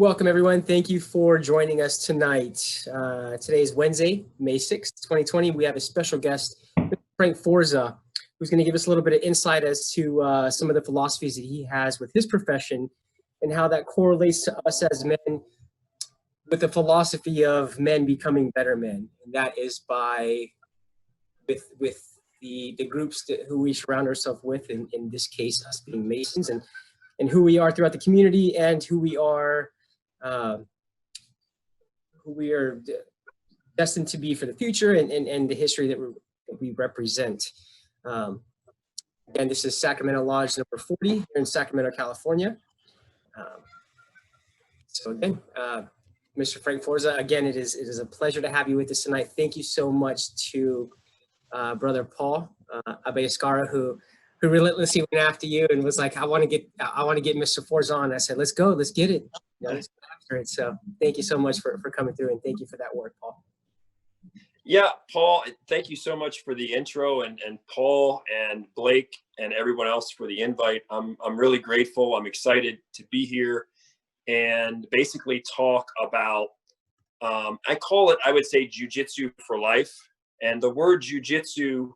Welcome, everyone. Thank you for joining us tonight. Today is Wednesday, May 6th, 2020. We have a special guest, Frank Forza, who's going to give us a little bit of insight as to some of the philosophies that he has with his profession and how that correlates to us as men with the philosophy of men becoming better men. And that is with the groups who we surround ourselves with, in this case, us being Masons, and who we are throughout the community and who we are destined to be for the future and the history that we represent. Again, this is Sacramento Lodge number 40 here in Sacramento, California. So again, Mr. Frank Forza, again, it is a pleasure to have you with us tonight. Thank you so much to Brother Paul Abayascara, who relentlessly went after you and was like, I want to get Mr. Forza on. I said, let's go, let's get it. Let's go after it. So thank you so much for coming through, and thank you for that work, Paul. Yeah, Paul, thank you so much for the intro, and Paul and Blake and everyone else for the invite. I'm really grateful. I'm excited to be here and basically talk about, I call it, I would say, Jiu Jitsu for life. And the word Jiu Jitsu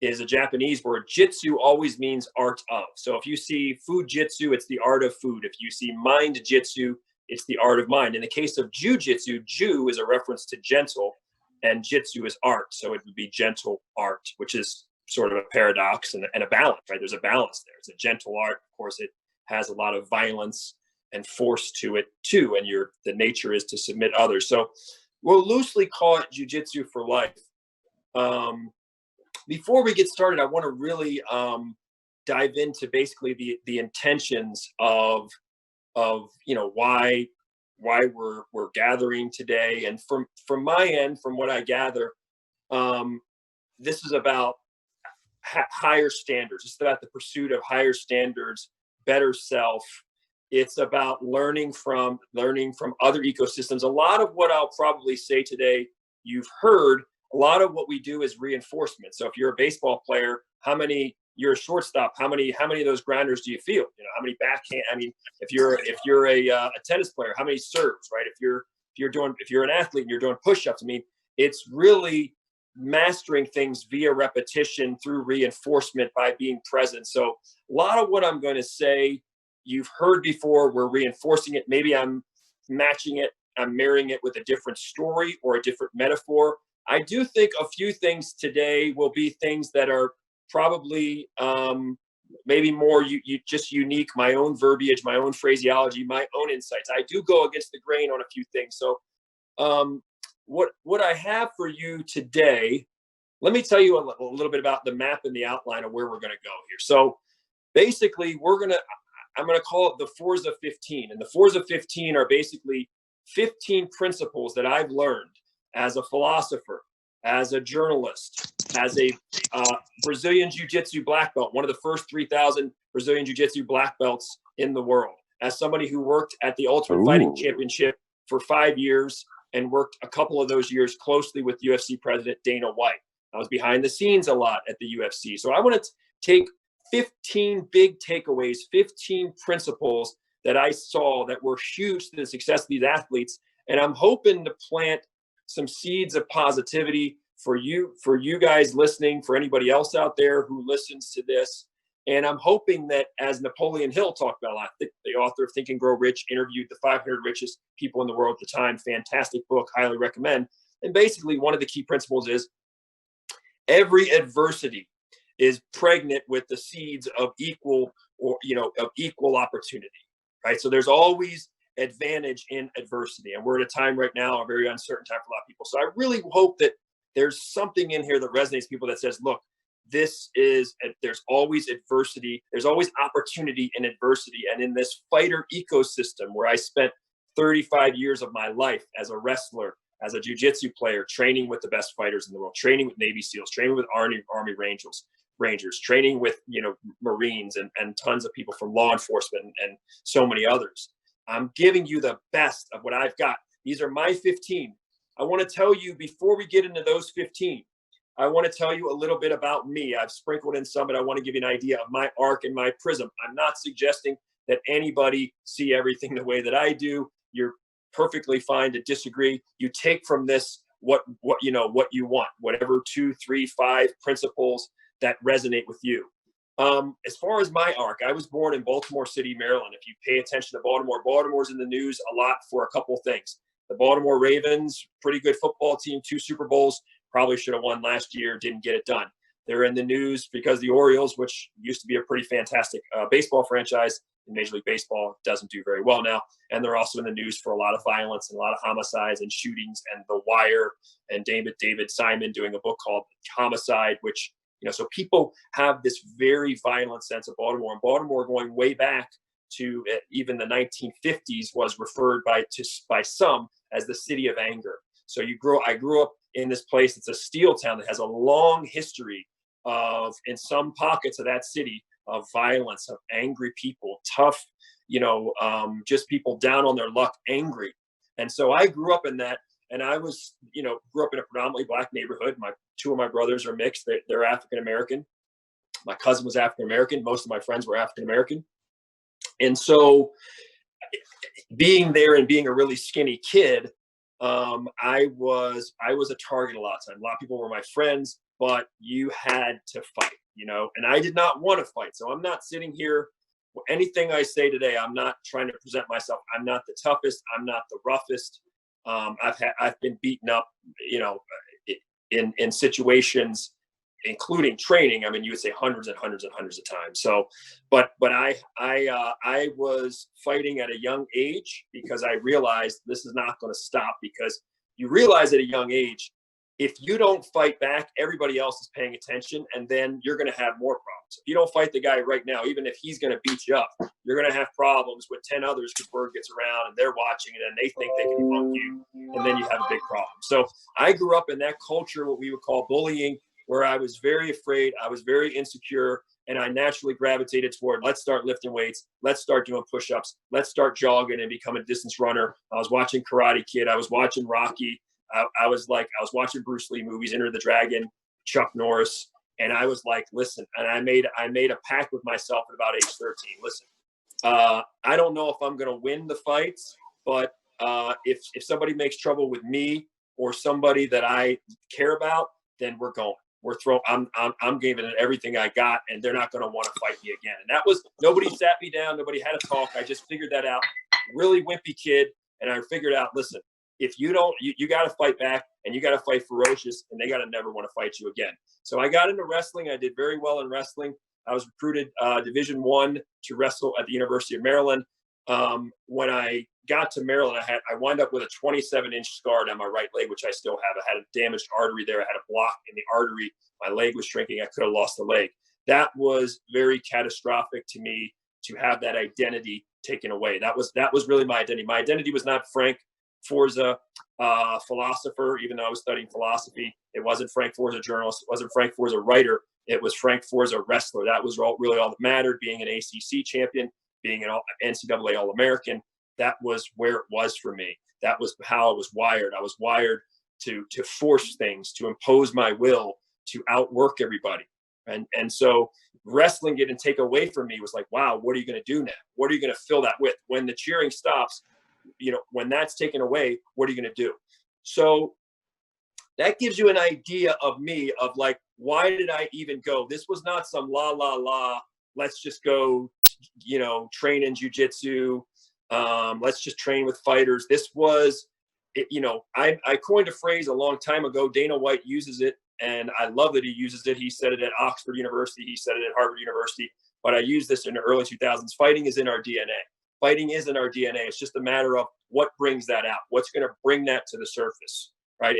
is a Japanese word. Jitsu always means art of. So if you see food jitsu, it's the art of food. If you see mind jitsu, it's the art of mind. In the case of Jiu-Jitsu, Ju is a reference to gentle, and Jitsu is art. So it would be gentle art, which is sort of a paradox and a balance, right? There's a balance there. It's a gentle art. Of course, it has a lot of violence and force to it too. And the nature is to submit others. So we'll loosely call it Jiu-Jitsu for life. Before we get started, I want to really dive into basically the intentions of why we're gathering today. And from my end, from what I gather, this is about higher standards. It's about the pursuit of higher standards, better self. It's about learning from other ecosystems. A lot of what I'll probably say today, you've heard. A lot of what we do is reinforcement. So if you're a baseball player, you're a shortstop, how many of those grounders do you feel? How many backhand? I mean, if you're a tennis player, how many serves, right? If you're an athlete and you're doing push-ups, I mean, it's really mastering things via repetition through reinforcement by being present. So a lot of what I'm going to say, you've heard before. We're reinforcing it. Maybe I'm matching it. I'm marrying it with a different story or a different metaphor. I do think a few things today will be things that are probably maybe more just unique, my own verbiage, my own phraseology, my own insights. I do go against the grain on a few things. So what I have for you today, let me tell you a little bit about the map and the outline of where we're going to go here. So basically, I'm going to call it the Forza 15. And the Forza 15 are basically 15 principles that I've learned as a philosopher, as a journalist, as a Brazilian Jiu-Jitsu black belt, one of the first 3,000 Brazilian Jiu-Jitsu black belts in the world, as somebody who worked at the Ultimate Fighting Championship for 5 years and worked a couple of those years closely with UFC President Dana White. I was behind the scenes a lot at the UFC. So I want to take 15 big takeaways, 15 principles that I saw that were huge to the success of these athletes. And I'm hoping to plant some seeds of positivity for you guys listening, for anybody else out there who listens to this. And I'm hoping that, as Napoleon Hill talked about a lot, the author of Think and Grow Rich, interviewed the 500 richest people in the world at the time. Fantastic book, highly recommend. And basically, one of the key principles is every adversity is pregnant with the seeds of equal opportunity, right? So there's always advantage in adversity. And we're at a time right now, a very uncertain time for a lot of people. So I really hope that there's something in here that resonates with people that says, look, there's always adversity. There's always opportunity in adversity. And in this fighter ecosystem where I spent 35 years of my life as a wrestler, as a jiu-jitsu player, training with the best fighters in the world, training with Navy SEALs, training with Army Rangers, training with, Marines and tons of people from law enforcement and so many others. I'm giving you the best of what I've got. These are my 15. I want to tell you, before we get into those 15, I want to tell you a little bit about me. I've sprinkled in some, but I want to give you an idea of my arc and my prism. I'm not suggesting that anybody see everything the way that I do. You're perfectly fine to disagree. You take from this what you want, whatever 2, 3, 5 principles that resonate with you. As far as my arc, I was born in Baltimore City, Maryland. If you pay attention to Baltimore, Baltimore's in the news a lot for a couple of things. The Baltimore Ravens, pretty good football team, 2 Super Bowls, probably should have won last year, didn't get it done. They're in the news because the Orioles, which used to be a pretty fantastic baseball franchise in Major League Baseball, doesn't do very well now. And they're also in the news for a lot of violence and a lot of homicides and shootings, and The Wire, and David Simon doing a book called Homicide, which, so people have this very violent sense of Baltimore. And Baltimore, going way back to even the 1950s, was referred by some as the city of anger. So I grew up in this place. It's a steel town that has a long history of, in some pockets of that city, of violence, of angry people, tough, just people down on their luck, angry. And so I grew up in that, and I was, grew up in a predominantly Black neighborhood. 2 of my brothers are mixed. They're African-American. My cousin was African-American. Most of my friends were African-American. And so being there and being a really skinny kid, I was a target a lot of times. A lot of people were my friends, but you had to fight, and I did not want to fight. So I'm not sitting here, anything I say today, I'm not trying to present myself. I'm not the toughest. I'm not the roughest. I've been beaten up, in situations, including training. I mean, you would say hundreds and hundreds and hundreds of times. So, but I was fighting at a young age because I realized this is not going to stop, because you realize at a young age, if you don't fight back, everybody else is paying attention, and then you're going to have more problems. If you don't fight the guy right now, even if he's going to beat you up, you're going to have problems with 10 others because word gets around and they're watching it and they think they can punk you, and then you have a big problem. So I grew up in that culture, what we would call bullying, where I was very afraid, I was very insecure, and I naturally gravitated toward, let's start lifting weights, let's start doing push-ups, let's start jogging and become a distance runner. I was watching Karate Kid, I was watching Rocky, I was watching Bruce Lee movies, Enter the Dragon, Chuck Norris, and I was like, listen, and I made a pact with myself at about age 13. Listen, I don't know if I'm going to win the fights, but if somebody makes trouble with me or somebody that I care about, then we're going. I'm giving it everything I got, and they're not going to want to fight me again. And that was, nobody sat me down, nobody had a talk. I just figured that out. Really wimpy kid, and I figured out, listen, if you don't, you got to fight back, and you got to fight ferocious, and they got to never want to fight you again. So I got into wrestling. I did very well in wrestling. I was recruited Division I to wrestle at the University of Maryland. When I got to Maryland, I wound up with a 27-inch scar down my right leg, which I still have. I had a damaged artery there. I had a block in the artery. My leg was shrinking. I could have lost the leg. That was very catastrophic to me, to have that identity taken away. That was really my identity. My identity was not Frank Forza, philosopher, even though I was studying philosophy. It wasn't Frank Forza, journalist. It wasn't Frank Forza, writer. It was Frank Forza, wrestler. That was really all that mattered. Being an ACC champion, being an NCAA All-American, that was where it was for me. That was how I was wired. I was wired to force things, to impose my will, to outwork everybody. And so wrestling didn't take away from me. Was like, wow, what are you going to do now? What are you going to fill that with? When the cheering stops, when that's taken away, what are you going to do? So that gives you an idea of me, of like, why did I even go? This was not some let's just go, train in Jiu Jitsu. Let's just train with fighters. This was, I coined a phrase a long time ago. Dana White uses it, and I love that he uses it. He said it at Oxford University. He said it at Harvard University. But I used this in the early 2000s. Fighting is in our DNA. Fighting is in our DNA. It's just a matter of what brings that out. What's going to bring that to the surface, right?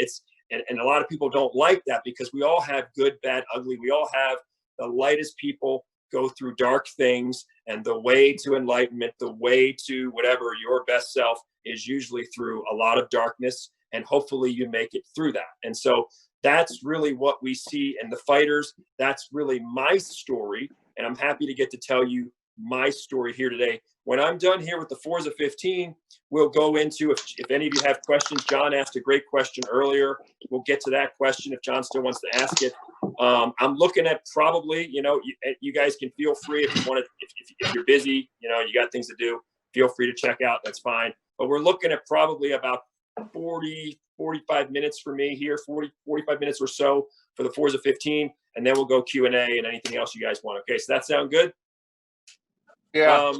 And a lot of people don't like that, because we all have good, bad, ugly. We all have, the lightest people go through dark things, and the way to enlightenment, the way to whatever, your best self, is usually through a lot of darkness, and hopefully you make it through that. And so that's really what we see in the fighters. That's really my story, and I'm happy to get to tell you my story here today. When I'm done here with the Forza 15, we'll go into, if any of you have questions. John asked a great question earlier. We'll get to that question if John still wants to ask it. I'm looking at probably, you guys can feel free if you want to, if you're busy, you got things to do, feel free to check out. That's fine. but we're looking at probably about 45 minutes for me here, 45 minutes or so for the Forza 15, and then we'll go Q&A and anything else you guys want. Okay, so that sound good? Yeah.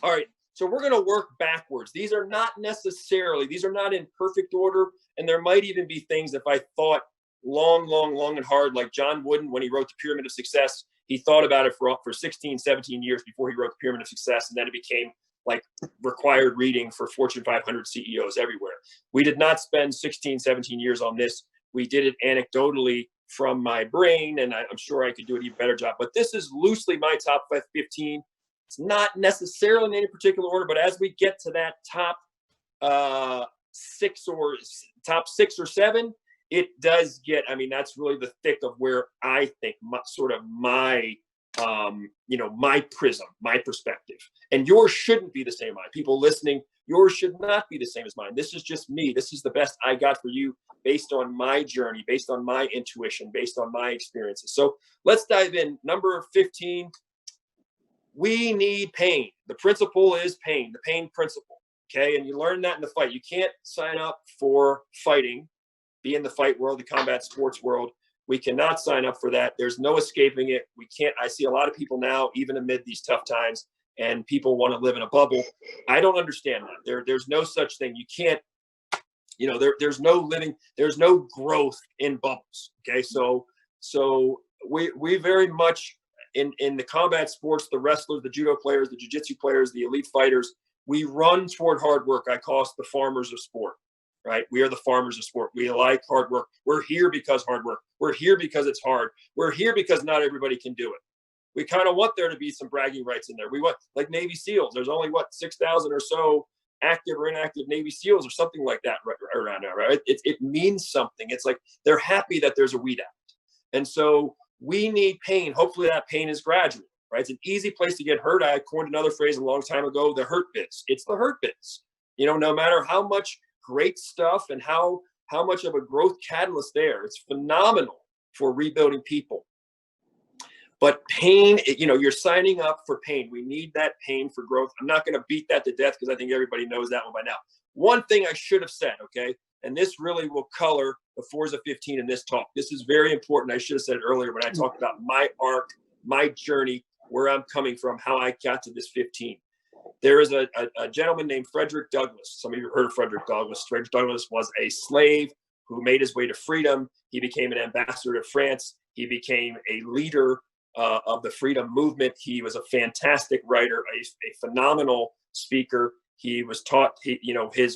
All right, so we're going to work backwards. These are not in perfect order, and there might even be things if I thought long and hard, like John Wooden, when he wrote The Pyramid of Success, he thought about it for 16, 17 years before he wrote The Pyramid of Success, and then it became like required reading for Fortune 500 CEOs everywhere. We did not spend 16, 17 years on this. We did it anecdotally from my brain, and I'm sure I could do an even better job. But this is loosely my top 15. It's not necessarily in any particular order, but as we get to that top 6 or 7, it does get, I mean, that's really the thick of where I think my prism, my perspective. And yours shouldn't be the same as mine. People listening, yours should not be the same as mine. This is just me. This is the best I got for you based on my journey, based on my intuition, based on my experiences. So let's dive in. Number 15, we need pain. The principle is pain, the pain principle. Okay. And you learn that in the fight. You can't sign up for fighting, be in the fight world, the combat sports world. We cannot sign up for that. There's no escaping it. We can't. I see a lot of people now, even amid these tough times, and people want to live in a bubble. I don't understand that. There's no such thing. You can't, there's no growth in bubbles. Okay. So we very much in the combat sports, the wrestlers, the judo players, the jiu-jitsu players, the elite fighters, we run toward hard work. I call us the farmers of sport. Right? We are the farmers of sport. We like hard work. We're here because hard work. We're here because it's hard. We're here because not everybody can do it. We kind of want there to be some bragging rights in there. We want, like Navy SEALs. There's only 6,000 or so active or inactive Navy SEALs or something like that around now, right? It means something. It's like they're happy that there's a weed act. And so we need pain. Hopefully that pain is gradual, right? It's an easy place to get hurt. I coined another phrase a long time ago, the hurt bits. It's the hurt bits. No matter how much great stuff and how much of a growth catalyst there. It's phenomenal for rebuilding people. But pain, you're signing up for pain. We need that pain for growth. I'm not going to beat that to death because I think everybody knows that one by now. One thing I should have said, okay, and this really will color the Forza 15 in this talk. This is very important. I should have said it earlier when I talked about my arc, my journey, where I'm coming from, how I got to this 15. There is a gentleman named Frederick Douglass. Some of you have heard of Frederick Douglass. Frederick Douglass was a slave who made his way to freedom. He became an ambassador to France. He became a leader of the freedom movement. He was a fantastic writer, a phenomenal speaker. He was taught,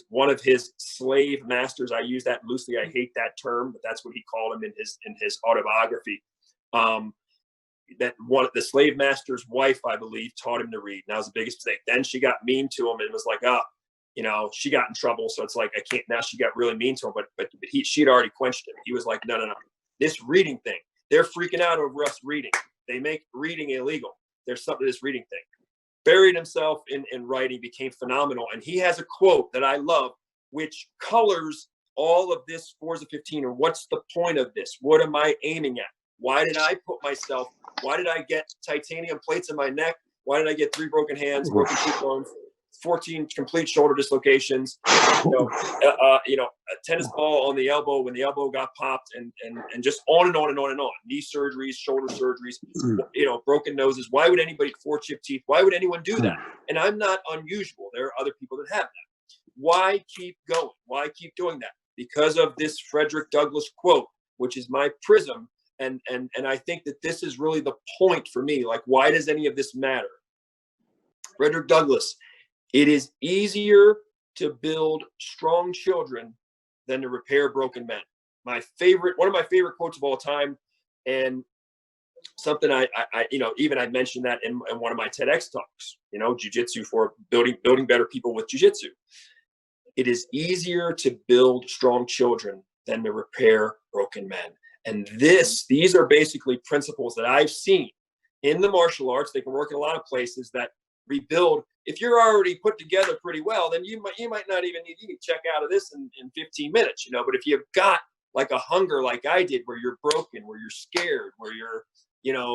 one of his slave masters. I use that loosely. I hate that term, but that's what he called him in his autobiography. That one of the slave master's wife, I believe, taught him to read. And that was the biggest mistake. Then she got mean to him and was like, she got in trouble. So it's like, I can't, now she got really mean to him, but she'd already quenched him. He was like, no. This reading thing, they're freaking out over us reading. They make reading illegal. There's something to this reading thing. Buried himself in writing, became phenomenal. And he has a quote that I love, which colors all of this Forza 15, or what's the point of this? What am I aiming at? Why did I get titanium plates in my neck? Why did I get 3 broken hands, broken cheekbones, 14 complete shoulder dislocations, a tennis ball on the elbow when the elbow got popped, and just on and on and on and on. Knee surgeries, shoulder surgeries, broken noses. Why would anybody 4 chipped teeth? Why would anyone do that? And I'm not unusual. There are other people that have that. Why keep going? Why keep doing that? Because of this Frederick Douglass quote, which is my prism. And I think that this is really the point for me. Like, why does any of this matter? Frederick Douglass, it is easier to build strong children than to repair broken men. One of my favorite quotes of all time, and something I mentioned that in one of my TEDx talks, jiu-jitsu for building better people with jiu-jitsu. It is easier to build strong children than to repair broken men. And these are basically principles that I've seen in the martial arts. They can work in a lot of places that rebuild. If you're already put together pretty well, then you might not even need to check out of this in 15 minutes, But if you've got like a hunger like I did, where you're broken, where you're scared, where you're,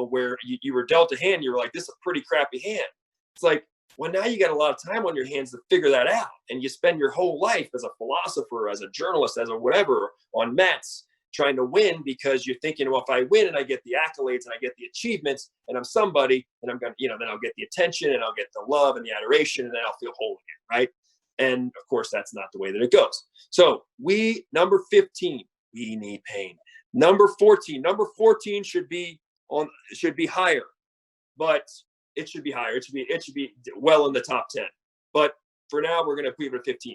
where you were dealt a hand, you were like, this is a pretty crappy hand. It's like, Well, now you got a lot of time on your hands to figure that out. And you spend your whole life as a philosopher, as a journalist, as a whatever, on mats trying to win, because you're thinking, well, if I win and I get the accolades and I get the achievements and I'm somebody, and I'm going to, then I'll get the attention and I'll get the love and the adoration, and then I'll feel whole again, right? And of course, that's not the way that it goes. So number 15, we need pain. Number 14 should be higher, but it should be higher. It should be well in the top 10. But for now, we're going to leave it at 15.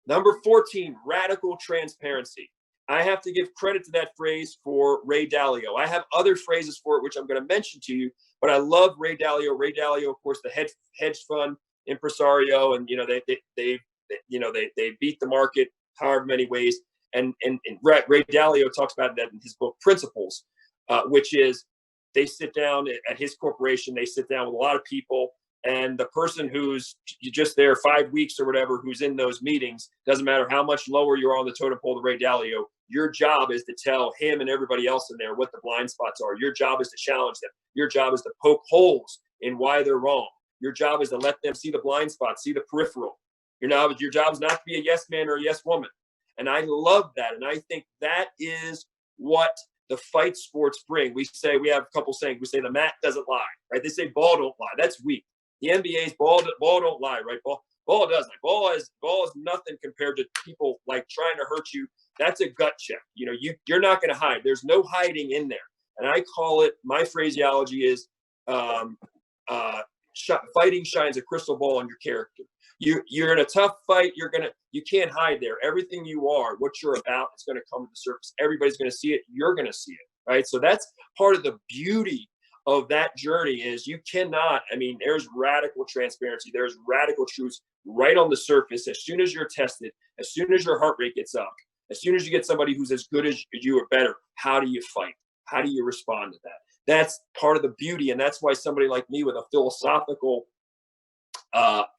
Number 14, radical transparency. I have to give credit to that phrase for Ray Dalio. I have other phrases for it, which I'm going to mention to you, but I love Ray Dalio. Ray Dalio, of course, the hedge fund impresario, and they beat the market however many ways. And Ray Dalio talks about that in his book Principles, which is they sit down at his corporation. They sit down with a lot of people, and the person who's just there 5 weeks or whatever, who's in those meetings, doesn't matter how much lower you are on the totem pole to Ray Dalio, your job is to tell him and everybody else in there what the blind spots are. Your job is to challenge them. Your job is to poke holes in why they're wrong. Your job is to let them see the blind spots, see the peripheral. Your job is not to be a yes man or a yes woman. And I love that. And I think that is what the fight sports bring. We have a couple sayings. We say the mat doesn't lie, right? They say ball don't lie. That's weak. The NBA's ball don't lie, right? Ball doesn't lie. Ball is nothing compared to people like trying to hurt you. That's a gut check. You're not going to hide. There's no hiding in there. And I call it, my phraseology is fighting shines a crystal ball on your character. You're in a tough fight. You can't hide there. Everything you are, what you're about, is going to come to the surface. Everybody's going to see it. You're going to see it, right? So that's part of the beauty of that journey is you cannot, there's radical transparency. There's radical truths right on the surface. As soon as you're tested, as soon as your heart rate gets up, as soon as you get somebody who's as good as you or better, how do you fight? How do you respond to that? That's part of the beauty. And that's why somebody like me with a philosophical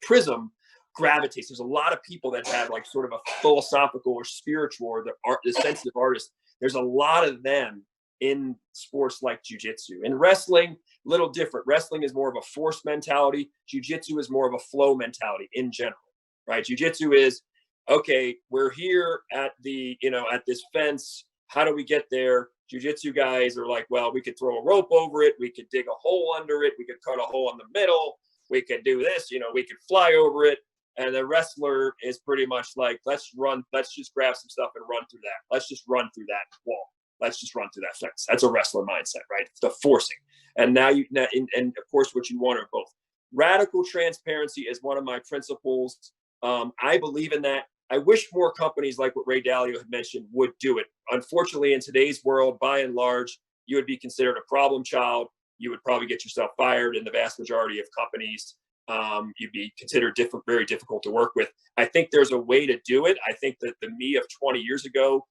prism gravitates. There's a lot of people that have like sort of a philosophical or spiritual or the sensitive artist. There's a lot of them in sports like jiu-jitsu. In wrestling, a little different. Wrestling is more of a force mentality. Jiu-jitsu is more of a flow mentality in general, right? Jiu-jitsu is, okay, we're here at at this fence. How do we get there? Jiu-jitsu guys are like, well, we could throw a rope over it. We could dig a hole under it. We could cut a hole in the middle. We could do this, we could fly over it. And the wrestler is pretty much like, let's just grab some stuff and run through that. Let's just run through that wall. Let's just run through that fence. That's a wrestler mindset, right? The forcing. And and of course, what you want are both. Radical transparency is one of my principles. I believe in that. I wish more companies like what Ray Dalio had mentioned would do it. Unfortunately, in today's world, by and large, you would be considered a problem child. You would probably get yourself fired in the vast majority of companies. You'd be considered very difficult to work with. I think there's a way to do it. I think that the me of 20 years ago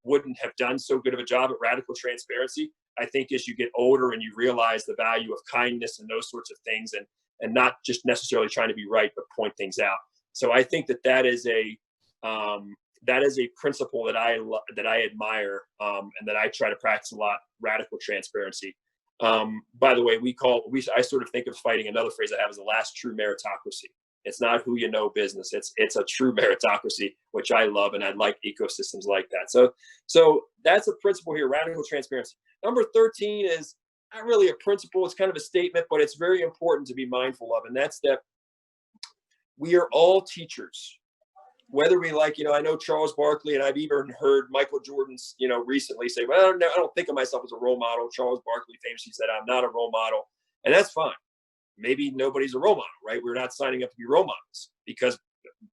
wouldn't have done so good of a job at radical transparency. I think as you get older and you realize the value of kindness and those sorts of things, and not just necessarily trying to be right, but point things out. So I think that is a principle that I admire and that I try to practice a lot. Radical transparency. By the way, I sort of think of fighting. Another phrase I have is the last true meritocracy. It's not who you know business. It's a true meritocracy, which I love, and I like ecosystems like that. So that's a principle here, radical transparency. Number 13 is not really a principle. It's kind of a statement, but it's very important to be mindful of, and that's that we are all teachers. Whether we like, I know Charles Barkley, and I've even heard Michael Jordan's, recently say, well, I don't think of myself as a role model. Charles Barkley famously said, I'm not a role model. And that's fine. Maybe nobody's a role model, right? We're not signing up to be role models because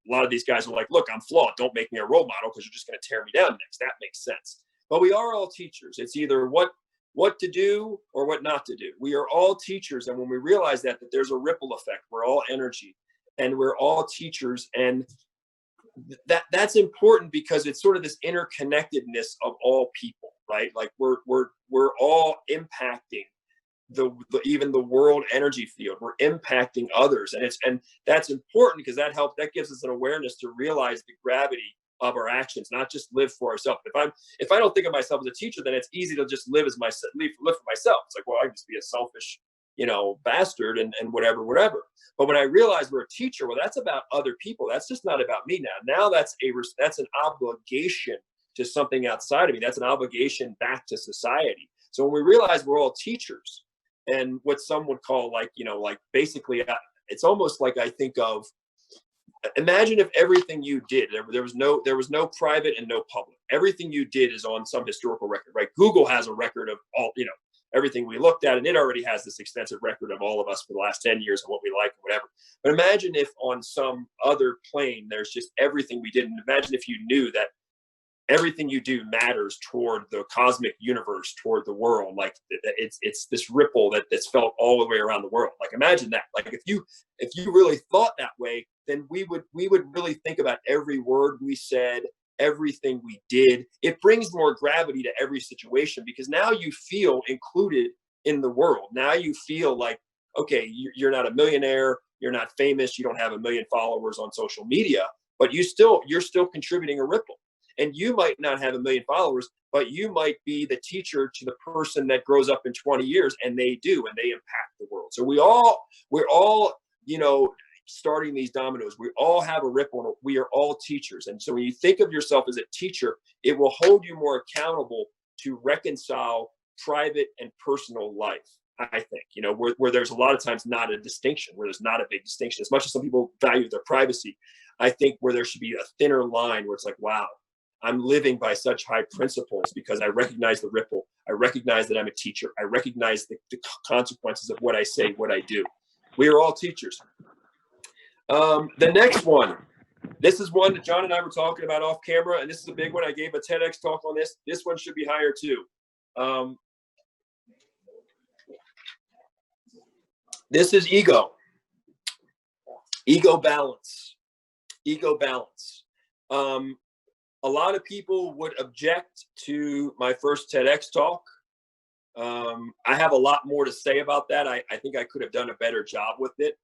a lot of these guys are like, look, I'm flawed. Don't make me a role model because you're just going to tear me down next. That makes sense. But we are all teachers. It's either what to do or what not to do. We are all teachers. And when we realize that there's a ripple effect, we're all energy and we're all teachers. And that's important because it's sort of this interconnectedness of all people, right? Like we're all impacting even the world energy field. We're impacting others, and that's important because that gives us an awareness to realize the gravity of our actions, not just live for ourselves. If I don't think of myself as a teacher, then it's easy to just live for myself. It's like, well, I can just be a selfish bastard and whatever. But when I realized we're a teacher, well, that's about other people. That's just not about me now. Now that's an obligation to something outside of me. That's an obligation back to society. So when we realize we're all teachers, and what some would call basically, it's almost like I think of, imagine if everything you did, there was no private and no public. Everything you did is on some historical record, right? Google has a record of all, everything we looked at, and it already has this extensive record of all of us for the last 10 years and what we like and whatever. But imagine if on some other plane, there's just everything we did. And imagine if you knew that everything you do matters toward the cosmic universe, toward the world. Like it's this ripple that's felt all the way around the world. Like imagine that. Like if you really thought that way, then we would really think about every word we said, everything we did. It brings more gravity to every situation because now you feel included in the world. Now you feel like, okay, you're not a millionaire, you're not famous, you don't have 1 million followers on social media, but you're still contributing a ripple. And you might not have 1 million followers, but you might be the teacher to the person that grows up in 20 years, and they do, and they impact the world. So we're all, starting these dominoes. We all have a ripple, and we are all teachers. And so when you think of yourself as a teacher, it will hold you more accountable to reconcile private and personal life. I think, where there's a lot of times not a distinction, where there's not a big distinction. As much as some people value their privacy, I think where there should be a thinner line where it's like, wow, I'm living by such high principles because I recognize the ripple. I recognize that I'm a teacher. I recognize the consequences of what I say, what I do. We are all teachers. The next one, this is one that John and I were talking about off camera, and this is a big one. I gave a TEDx talk on this. This one should be higher too. This is ego balance. A lot of people would object to my first TEDx talk. I have a lot more to say about that. I think I could have done a better job with it,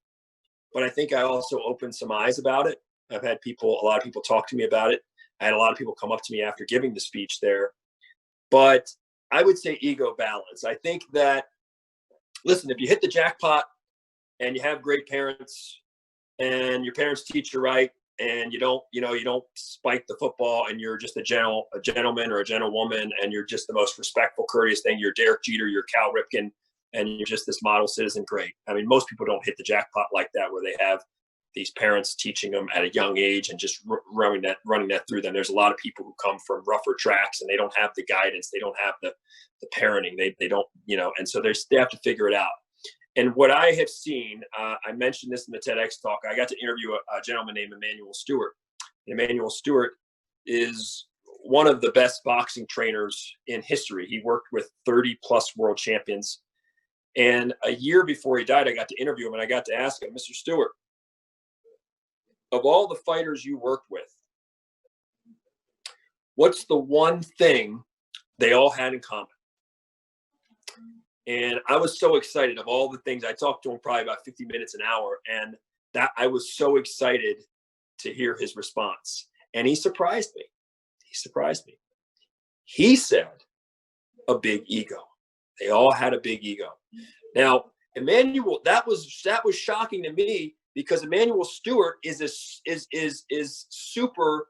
but I think I also opened some eyes about it. I've had a lot of people talk to me about it. I had a lot of people come up to me after giving the speech there, but I would say ego balance. I think that, listen, if you hit the jackpot and you have great parents and your parents teach you right, and you don't spike the football, and you're just a gentleman or a gentlewoman, and you're just the most respectful, courteous thing. You're Derek Jeter, you're Cal Ripken, and you're just this model citizen. Great. I mean, most people don't hit the jackpot like that, where they have these parents teaching them at a young age and just running that through them. There's a lot of people who come from rougher tracks, and they don't have the guidance. They don't have the parenting. They don't, and so they have to figure it out. And what I have seen, I mentioned this in the TEDx talk. I got to interview a gentleman named Emmanuel Stewart. Emmanuel Stewart is one of the best boxing trainers in history. He worked with 30 plus world champions. And a year before he died, I got to interview him, and I got to ask him, Mr. Stewart, of all the fighters you worked with, what's the one thing they all had in common? And I was so excited of all the things. I talked to him probably about 50 minutes, an hour, and that I was so excited to hear his response. And he surprised me. He said a big ego. They all had a big ego. Now, Emmanuel, that was shocking to me, because Emmanuel Stewart is super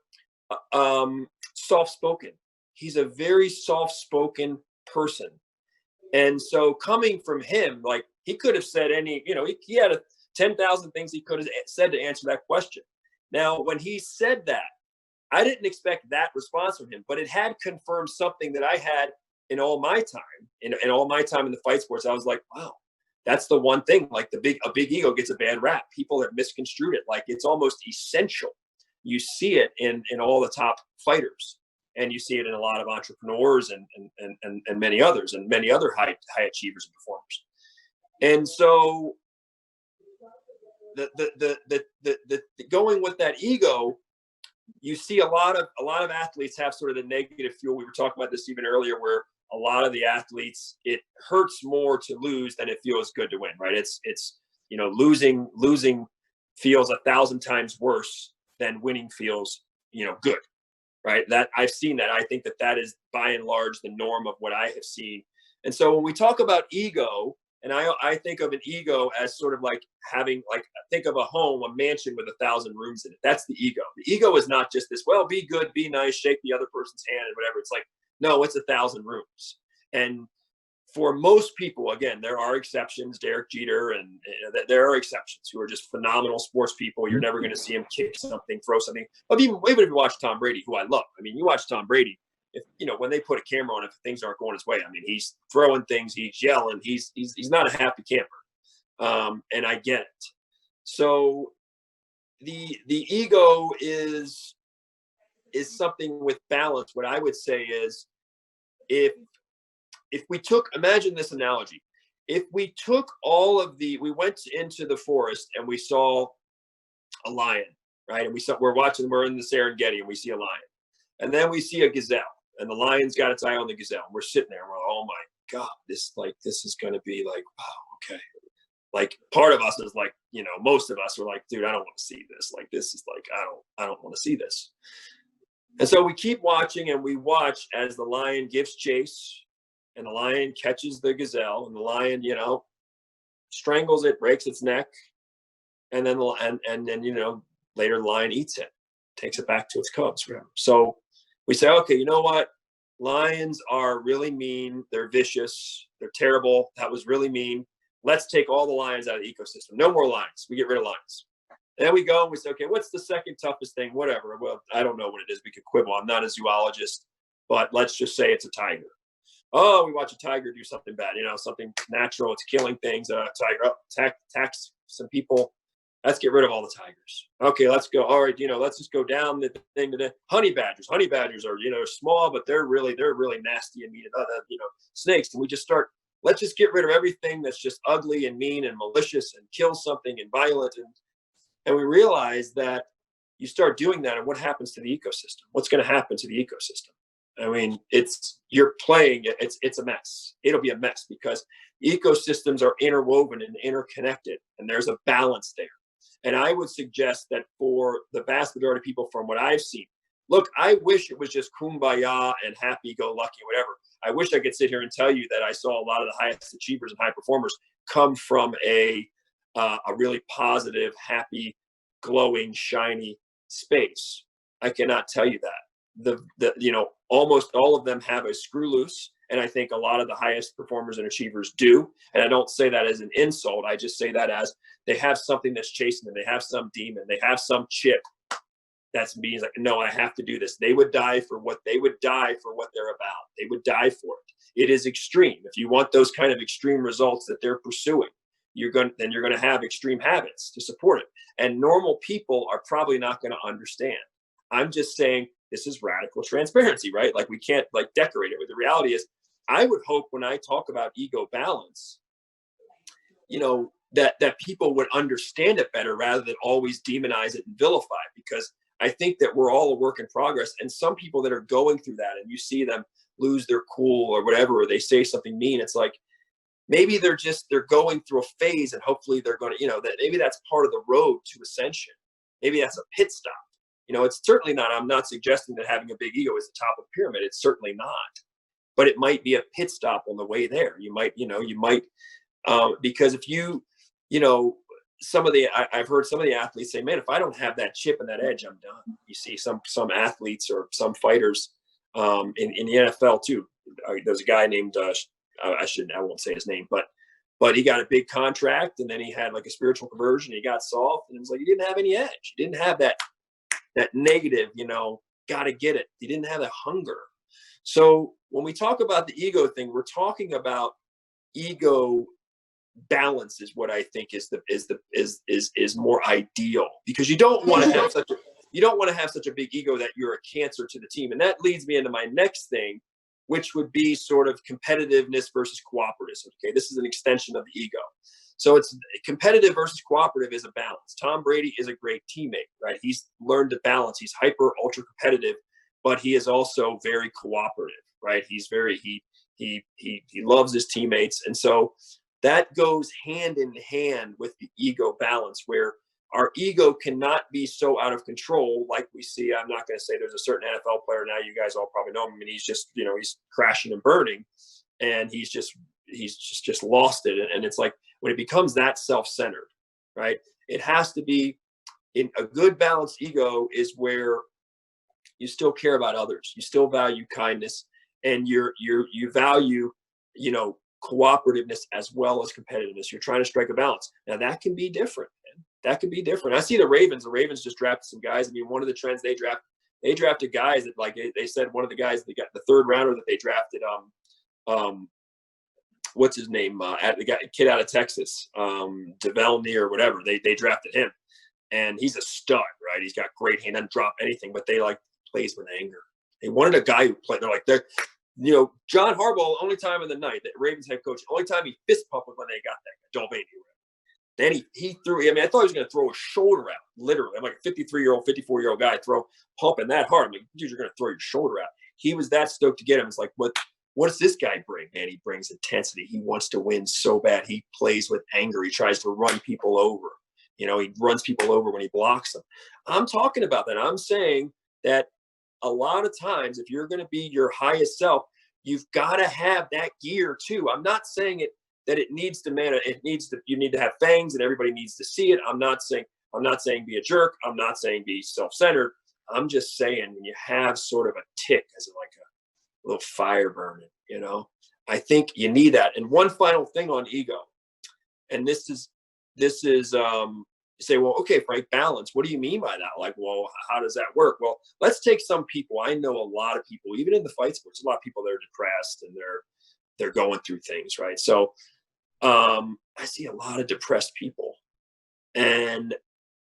soft-spoken. He's a very soft-spoken person. And so coming from him, like, he could have said he had 10,000 things he could have said to answer that question. Now, when he said that, I didn't expect that response from him, but it had confirmed something that I had in all my time, in all my time in the fight sports. I was like, wow, that's the one thing, like a big ego gets a bad rap. People have misconstrued it. Like, it's almost essential. You see it in all the top fighters. And you see it in a lot of entrepreneurs and many others, and many other high achievers and performers. And so the going with that ego, you see a lot of athletes have sort of the negative fuel. We were talking about this even earlier, where a lot of the athletes, it hurts more to lose than it feels good to win, right? It's losing feels 1,000 times worse than winning feels good. Right. That I've seen that. I think that is by and large the norm of what I have seen. And so when we talk about ego, And I think of an ego as sort of like having, like, think of a home, a mansion with 1,000 rooms in it. That's the ego. The ego is not just this, well, be good, be nice, shake the other person's hand and whatever. It's like, no, it's 1,000 rooms. And for most people, again, there are exceptions, Derek Jeter, and there are exceptions who are just phenomenal sports people. You're never going to see him kick something, throw something. But even if you watch Tom Brady, who I love, I mean, you watch Tom Brady, if when they put a camera on, if things aren't going his way, I mean, he's throwing things, he's yelling, he's not a happy camper, and I get it. So the ego is something with balance. What I would say is, if we took, imagine this analogy, if we took we went into the forest and we saw a lion, right, and we're in the Serengeti and we see a lion, and then we see a gazelle. And the lion's got its eye on the gazelle. And we're sitting there and we're like, oh my God, this is going to be like, wow, okay. Like, part of us is like, most of us are like, dude, I don't want to see this. Like, this is like, I don't want to see this. And so we keep watching, and we watch as the lion gives chase, and the lion catches the gazelle, and the lion, strangles it, breaks its neck. And then, later the lion eats it, takes it back to its cubs. So we say, okay, you know what? Lions are really mean. They're vicious. They're terrible. That was really mean. Let's take all the lions out of the ecosystem. No more lions. We get rid of lions. And then we go and we say, okay, what's the second toughest thing? Whatever. Well, I don't know what it is. We could quibble. I'm not a zoologist, but let's just say it's a tiger. Oh, we watch a tiger do something bad, something natural. It's killing things. Tiger attacks some people. Let's get rid of all the tigers. Okay, let's go. All right, let's just go down the thing to the honey badgers. Honey badgers are, small, but they're really nasty and mean. Snakes. And we just let's just get rid of everything that's just ugly and mean and malicious and kill something and violent. And we realize that you start doing that, and what happens to the ecosystem? What's going to happen to the ecosystem? I mean, you're playing it. It's a mess. It'll be a mess because ecosystems are interwoven and interconnected, and there's a balance there. And I would suggest that for the vast majority of people, from what I've seen, look, I wish it was just kumbaya and happy-go-lucky, whatever. I wish I could sit here and tell you that I saw a lot of the highest achievers and high performers come from a really positive, happy, glowing, shiny space. I cannot tell you that. Almost all of them have a screw loose. And I think a lot of the highest performers and achievers do. And I don't say that as an insult. I just say that as they have something that's chasing them. They have some demon. They have some chip that's means like, no, I have to do this. They would die for what they're about. They would die for it. It is extreme. If you want those kind of extreme results that they're pursuing, you're going to have extreme habits to support it. And normal people are probably not going to understand. I'm just saying this is radical transparency, right? Like, we can't decorate it. But the reality is, I would hope when I talk about ego balance, that people would understand it better rather than always demonize it and vilify it, because I think that we're all a work in progress. And some people that are going through that, and you see them lose their cool or whatever, or they say something mean, it's like, maybe they're going through a phase, and hopefully they're going to, that maybe that's part of the road to ascension. Maybe that's a pit stop. It's certainly not, I'm not suggesting that having a big ego is the top of the pyramid. It's certainly not. But it might be a pit stop on the way there. You might, because if I've heard some of the athletes say, man, if I don't have that chip and that edge, I'm done. You see some athletes or some fighters in the NFL too. There's a guy named, I won't say his name, but he got a big contract, and then he had like a spiritual conversion. He got soft, and it was like, he didn't have any edge. He didn't have that negative, got to get it. He didn't have that hunger. So when we talk about the ego thing, we're talking about ego balance is what I think is more ideal, because you don't want to have such a big ego that you're a cancer to the team. And that leads me into my next thing, which would be sort of competitiveness versus cooperativeness. Okay, this is an extension of the ego. So it's competitive versus cooperative is a balance. Tom Brady is a great teammate, right? He's learned to balance. He's hyper ultra competitive, but he is also very cooperative, right? He's very, he loves his teammates. And so that goes hand in hand with the ego balance, where our ego cannot be so out of control like we see. I'm not going to say there's a certain NFL player now, you guys all probably know him, and he's just, he's crashing and burning, and he's just, he's just lost it. And it's like when it becomes that self-centered, right? It has to be in a good balanced ego is where you still care about others. You still value kindness, and you value, cooperativeness as well as competitiveness. You're trying to strike a balance. Now that can be different, man. That can be different. I see the Ravens just drafted some guys. I mean, one of the trends they drafted guys that, like they said, one of the guys they got the third rounder that they drafted, what's his name? The kid out of Texas, DeVelney or whatever. They drafted him, and he's a stud, right? He's got great hand, doesn't drop anything, but they plays with anger. They wanted a guy who played. They're John Harbaugh. The only time in the night that Ravens head coach, the only time he fist pumped was when they got that guy, Delvany. Then he threw. I mean, I thought he was going to throw a shoulder out. Literally, I'm like a 53-year-old, 54-year-old guy pumping that hard. I'm like, dude, you're going to throw your shoulder out. He was that stoked to get him. It's like, what does this guy bring? Man, he brings intensity. He wants to win so bad. He plays with anger. He tries to run people over. He runs people over when he blocks them. I'm talking about that. I'm saying that a lot of times, if you're going to be your highest self, you've got to have that gear too. I'm not saying that it needs to, man, you need to have fangs and everybody needs to see it. I'm not saying be a jerk. I'm not saying be self-centered. I'm just saying when you have sort of a tick as like a little fire burning, I think you need that. And one final thing on ego, and this is you say, well, okay, Frank, balance. What do you mean by that? Like, well, how does that work? Well, let's take some people. I know a lot of people, even in the fight sports, a lot of people that are depressed and they're going through things, right? So I see a lot of depressed people. And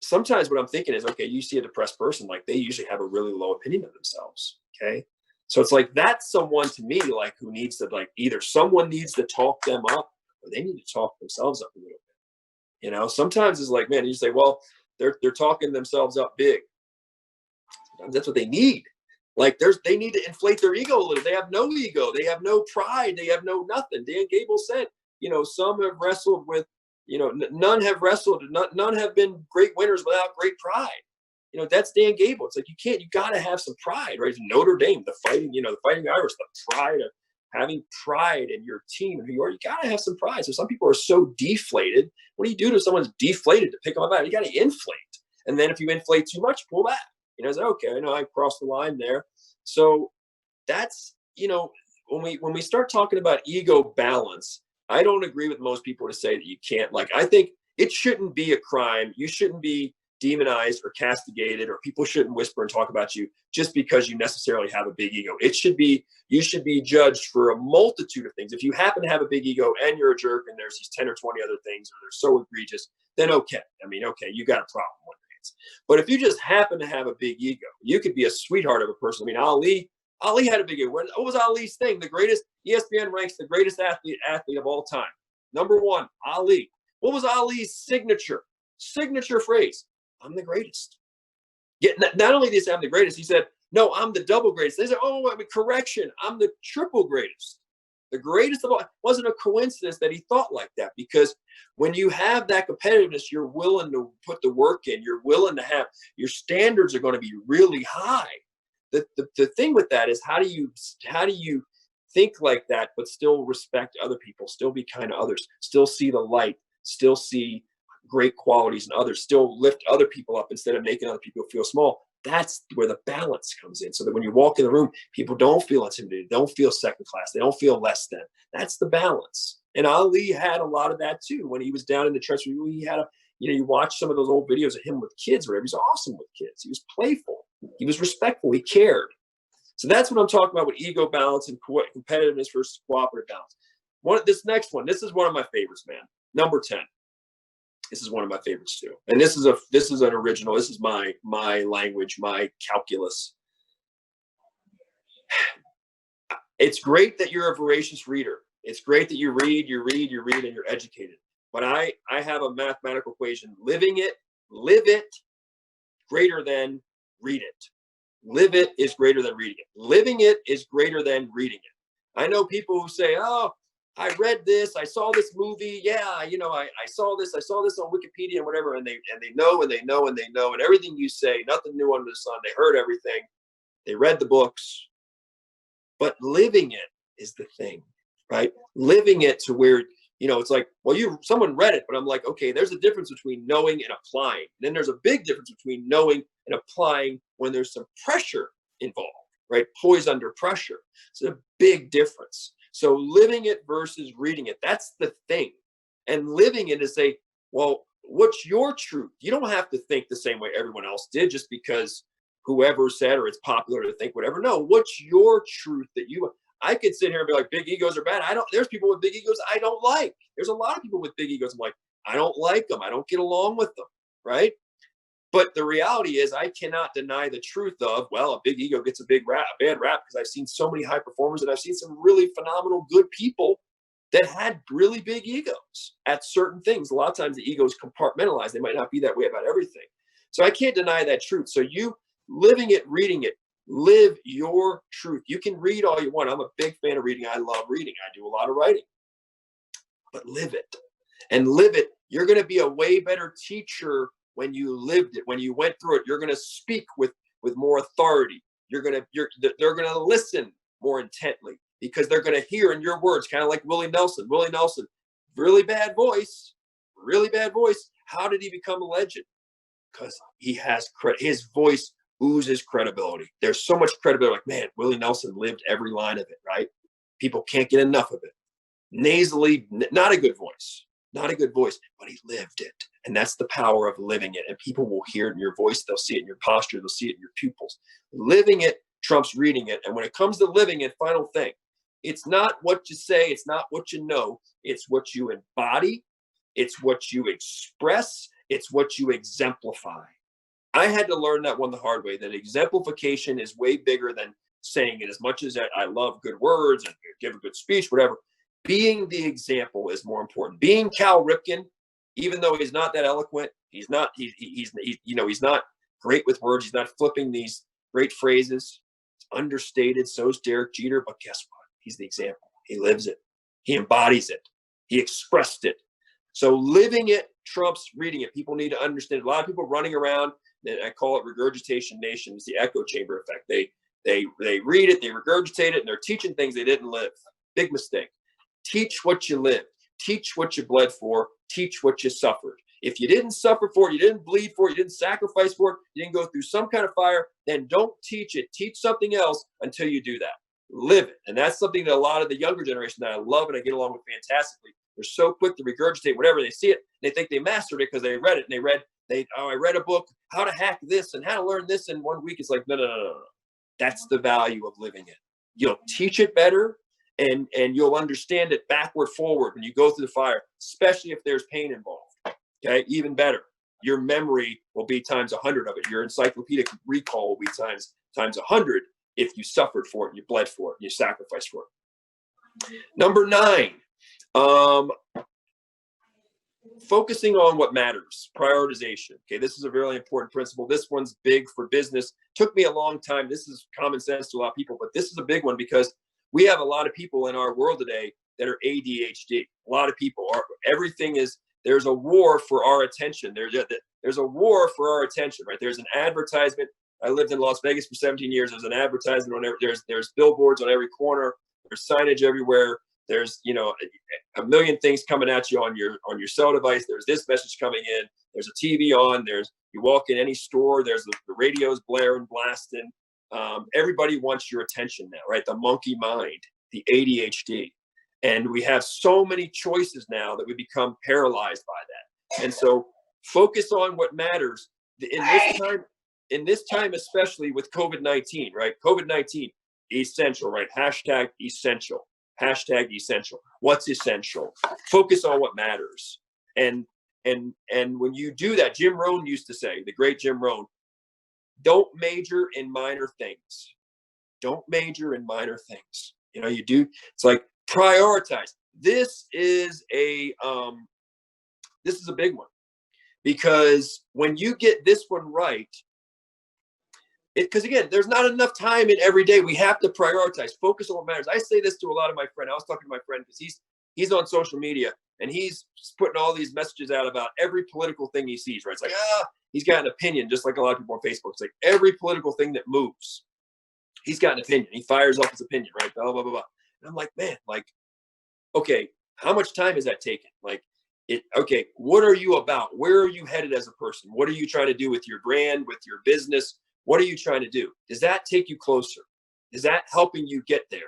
sometimes what I'm thinking is, okay, you see a depressed person, like they usually have a really low opinion of themselves, okay? So it's like that's someone to me, like who needs to either someone needs to talk them up or they need to talk themselves up a little bit. Sometimes it's like, man, you say, well, they're talking themselves up big. Sometimes that's what they need. Like they need to inflate their ego a little. They have no ego. They have no pride. They have no nothing. Dan Gable said, some have wrestled with, none have wrestled. None have been great winners without great pride. That's Dan Gable. It's like, you got to have some pride, right? Notre Dame, the fighting Irish, the pride of having pride in your team and who you are, you got to have some pride. So some people are so deflated. What do you do to someone's deflated to pick them up? You got to inflate. And then if you inflate too much, pull back. It's like, okay, I know I crossed the line there. So that's, when we start talking about ego balance, I don't agree with most people to say that you can't, I think it shouldn't be a crime. You shouldn't be demonized or castigated, or people shouldn't whisper and talk about you just because you necessarily have a big ego. You should be judged for a multitude of things. If you happen to have a big ego and you're a jerk and there's these 10 or 20 other things, or they're so egregious, then okay. Okay, you got a problem with it. But if you just happen to have a big ego, you could be a sweetheart of a person. Ali had a big ego. What was Ali's thing? The greatest, ESPN ranks the greatest athlete of all time. Number one, Ali. What was Ali's signature phrase? I'm the greatest. Yet not only did he say I'm the greatest, he said, no, I'm the double greatest. They said, correction, I'm the triple greatest. The greatest of all. It wasn't a coincidence that he thought like that, because when you have that competitiveness, you're willing to put the work in. You're willing to have, your standards are going to be really high. The thing with that is how do you think like that, but still respect other people, still be kind to others, still see the light, still see great qualities in others, still lift other people up instead of making other people feel small. That's where the balance comes in, so that when you walk in the room, people don't feel intimidated, don't feel second class, they don't feel less than. That's the balance. And Ali had a lot of that too. When he was down in the trench, he had you watch some of those old videos of him with kids, whatever. He's awesome with kids. He was playful. He was respectful. He cared. So that's what I'm talking about with ego balance and competitiveness versus cooperative balance. This next one, this is one of my favorites, man. Number 10. This is one of my favorites too. And this is an original. This is my language, my calculus. It's great that you're a voracious reader. It's great that you read, and you're educated. But I have a mathematical equation. Live it, greater than read it. Live it is greater than reading it. Living it is greater than reading it. I know people who say, oh, I read this, I saw this movie, yeah, I saw this on Wikipedia and whatever, and they know, and everything you say, nothing new under the sun. They heard everything, they read the books, but living it is the thing, right? Living it to where, it's like, well, someone read it, but I'm like, okay, there's a difference between knowing and applying. And then there's a big difference between knowing and applying when there's some pressure involved, right? Poise under pressure. It's a big difference. So living it versus reading it, that's the thing. And living it is say, well, what's your truth? You don't have to think the same way everyone else did just because whoever said, or it's popular to think whatever. No, what's your truth that I could sit here and be like, big egos are bad. There's people with big egos I don't like. There's a lot of people with big egos. I'm like, I don't like them. I don't get along with them. Right. But the reality is I cannot deny the truth of, well, a big ego gets a bad rap, because I've seen so many high performers and I've seen some really phenomenal, good people that had really big egos at certain things. A lot of times the ego is compartmentalized. They might not be that way about everything. So I can't deny that truth. So you living it, reading it, live your truth. You can read all you want. I'm a big fan of reading. I love reading. I do a lot of writing. But live it. And live it. You're going to be a way better teacher when you lived it. When you went through it, you're going to speak with more authority. They're going to listen more intently because they're going to hear in your words, kind of like Willie Nelson. Willie Nelson, really bad voice. How did he become a legend? Because he has his voice oozes credibility. There's so much credibility. Like, man, Willie Nelson lived every line of it, right? People can't get enough of it. Nasally, not a good voice, but he lived it. And that's the power of living it. And people will hear it in your voice. They'll see it in your posture. They'll see it in your pupils. Living it trumps reading it. And when it comes to living it, final thing, it's not what you say. It's not what you know. It's what you embody. It's what you express. It's what you exemplify. I had to learn that one the hard way, that exemplification is way bigger than saying it. As much as I love good words and give a good speech, whatever, being the example is more important. Being Cal Ripken, even though he's not that eloquent, he's not great with words. He's not flipping these great phrases. It's understated. So is Derek Jeter. But guess what? He's the example. He lives it. He embodies it. He expressed it. So living it trumps reading it. People need to understand. A lot of people running around, and I call it regurgitation nation. It's the echo chamber effect. They read it, they regurgitate it, and they're teaching things they didn't live. Big mistake. Teach what you lived. Teach what you bled for. Teach what you suffered. If you didn't suffer for it, you didn't bleed for it, you didn't sacrifice for it, you didn't go through some kind of fire, then don't teach it. Teach something else until you do that. Live it. And that's something that a lot of the younger generation that I love and I get along with fantastically. They're so quick to regurgitate whatever they see it. They think they mastered it because they read it. And I read a book, how to hack this and how to learn this in 1 week. It's like, no. That's the value of living it. You'll teach it better and you'll understand it backward, forward when you go through the fire, especially if there's pain involved. Okay, even better. Your memory will be times 100 of it. Your encyclopedic recall will be times 100 if you suffered for it, and you bled for it, and you sacrificed for it. Number 9. Focusing on what matters, prioritization. Okay, this is a really important principle. This one's big for business. Took me a long time. This is common sense to a lot of people, but this is a big one because we have a lot of people in our world today that are ADHD. A lot of people are. There's a war for our attention. There's a war for our attention, right? There's an advertisement. I lived in Las Vegas for 17 years. There's an advertisement on there's billboards on every corner. There's signage everywhere. There's a million things coming at you on your cell device. There's this message coming in. There's a TV on. You walk in any store. There's the radios blaring, blasting. Everybody wants your attention now, right? The monkey mind, the ADHD, and we have so many choices now that we become paralyzed by that. And so, focus on what matters in this time, especially with COVID-19, right? COVID-19, essential, right? Hashtag essential. Hashtag essential. What's essential? Focus on what matters. And when you do that, Jim Rohn used to say, the great Jim Rohn, don't major in minor things. Don't major in minor things. You do. It's like prioritize. This is a big one, because when you get this one right, because again, there's not enough time in every day. We have to prioritize, focus on what matters. I say this to a lot of my friends. I was talking to my friend because he's on social media and he's putting all these messages out about every political thing he sees, right? It's like, he's got an opinion, just like a lot of people on Facebook. It's like every political thing that moves, he's got an opinion. He fires off his opinion, right? Blah, blah, blah, blah. And I'm like, man, like, okay, how much time is that taking? Like, okay, what are you about? Where are you headed as a person? What are you trying to do with your brand, with your business? What are you trying to do? Does that take you closer? Is that helping you get there?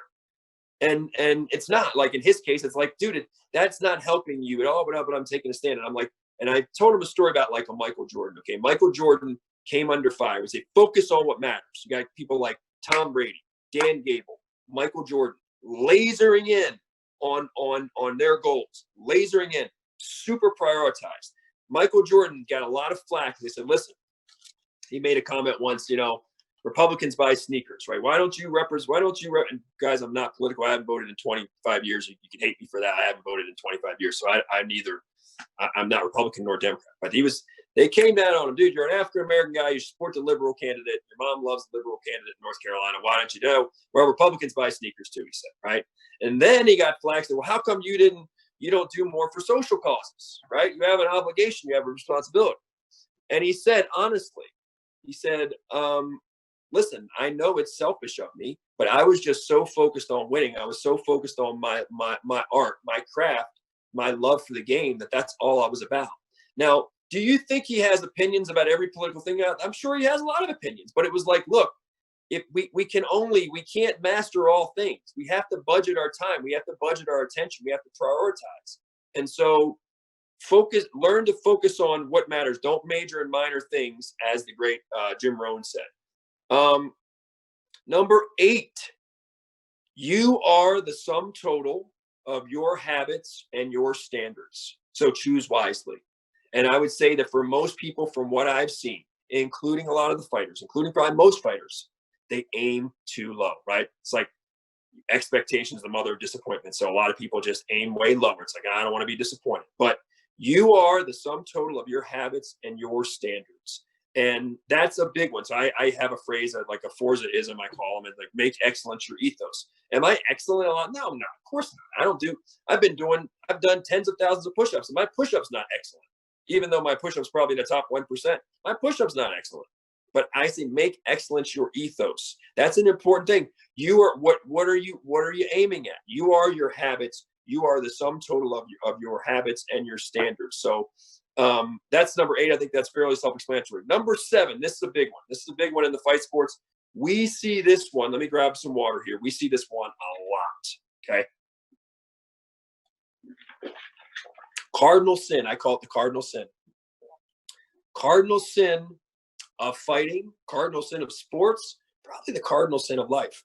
And it's not. Like in his case, it's like, dude, that's not helping you at all, but I'm taking a stand. And I'm like, and I told him a story about like a Michael Jordan. Okay, Michael Jordan came under fire. We say, focus on what matters. You got people like Tom Brady, Dan Gable, Michael Jordan, lasering in on their goals, lasering in, super prioritized. Michael Jordan got a lot of flack. They said, listen, he made a comment once, Republicans buy sneakers, right? Why don't you and guys, I'm not political. I haven't voted in 25 years. You can hate me for that. I haven't voted in 25 years. So I'm not Republican nor Democrat, but they came down on him. Dude, you're an African-American guy. You support the liberal candidate. Your mom loves the liberal candidate in North Carolina. Why don't you know? Well, Republicans buy sneakers too, he said, right? And then he got flagged. Well, how come you don't do more for social causes, right? You have an obligation. You have a responsibility. And he said, honestly, listen, I know it's selfish of me, but I was just so focused on winning. I was so focused on my art, my craft, my love for the game, that's all I was about. Now, do you think he has opinions about every political thing? I'm sure he has a lot of opinions, but it was like, look, if we can't master all things. We have to budget our time. We have to budget our attention. We have to prioritize. And so learn to focus on what matters. Don't major in minor things, as the great Jim Rohn said. Number 8, you are the sum total of your habits and your standards. So choose wisely. And I would say that for most people, from what I've seen, including a lot of the fighters, including probably most fighters, they aim too low, right? It's like expectations, the mother of disappointment. So a lot of people just aim way lower. It's like, I don't want to be disappointed. But you are the sum total of your habits and your standards. And that's a big one. So I have a phrase like a Forza-ism, I call them, like make excellence your ethos. Am I excellent a lot? No, of course not. I've done tens of thousands of push-ups, and my push-up's not excellent. Even though my push-up's probably in the top 1%, my push-up's not excellent. But I say make excellence your ethos. That's an important thing. You are what are you aiming at? You are your habits. You are the sum total of your habits and your standards. So that's number 8. I think that's fairly self-explanatory. Number 7, this is a big one. This is a big one in the fight sports. We see this one. Let me grab some water here. We see this one a lot. Okay. Cardinal sin. I call it the cardinal sin. Cardinal sin of fighting, cardinal sin of sports, probably the cardinal sin of life.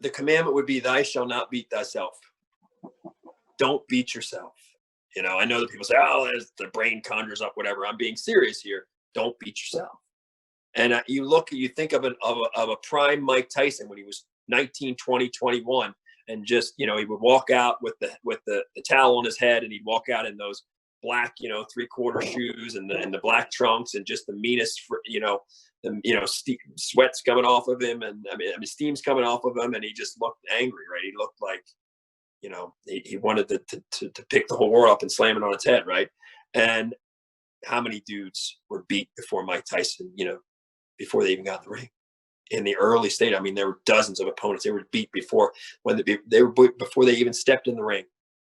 The commandment would be, thou shalt not beat thyself. Don't beat yourself. I know that people say, oh, the brain conjures up whatever. I'm being serious here. Don't beat yourself. And you think of a prime Mike Tyson when he was 19, 20, 21, and just, he would walk out with the towel on his head, and he'd walk out in those black, 3/4 shoes and the black trunks, and just the meanest, sweat's coming off of him, and I mean steam's coming off of him, and he just looked angry, right? He looked like, he wanted to pick the whole world up and slam it on its head, right? And how many dudes were beat before Mike Tyson, before they even got in the ring? In the early stage, I mean, there were dozens of opponents they were beat before before they even stepped in the ring.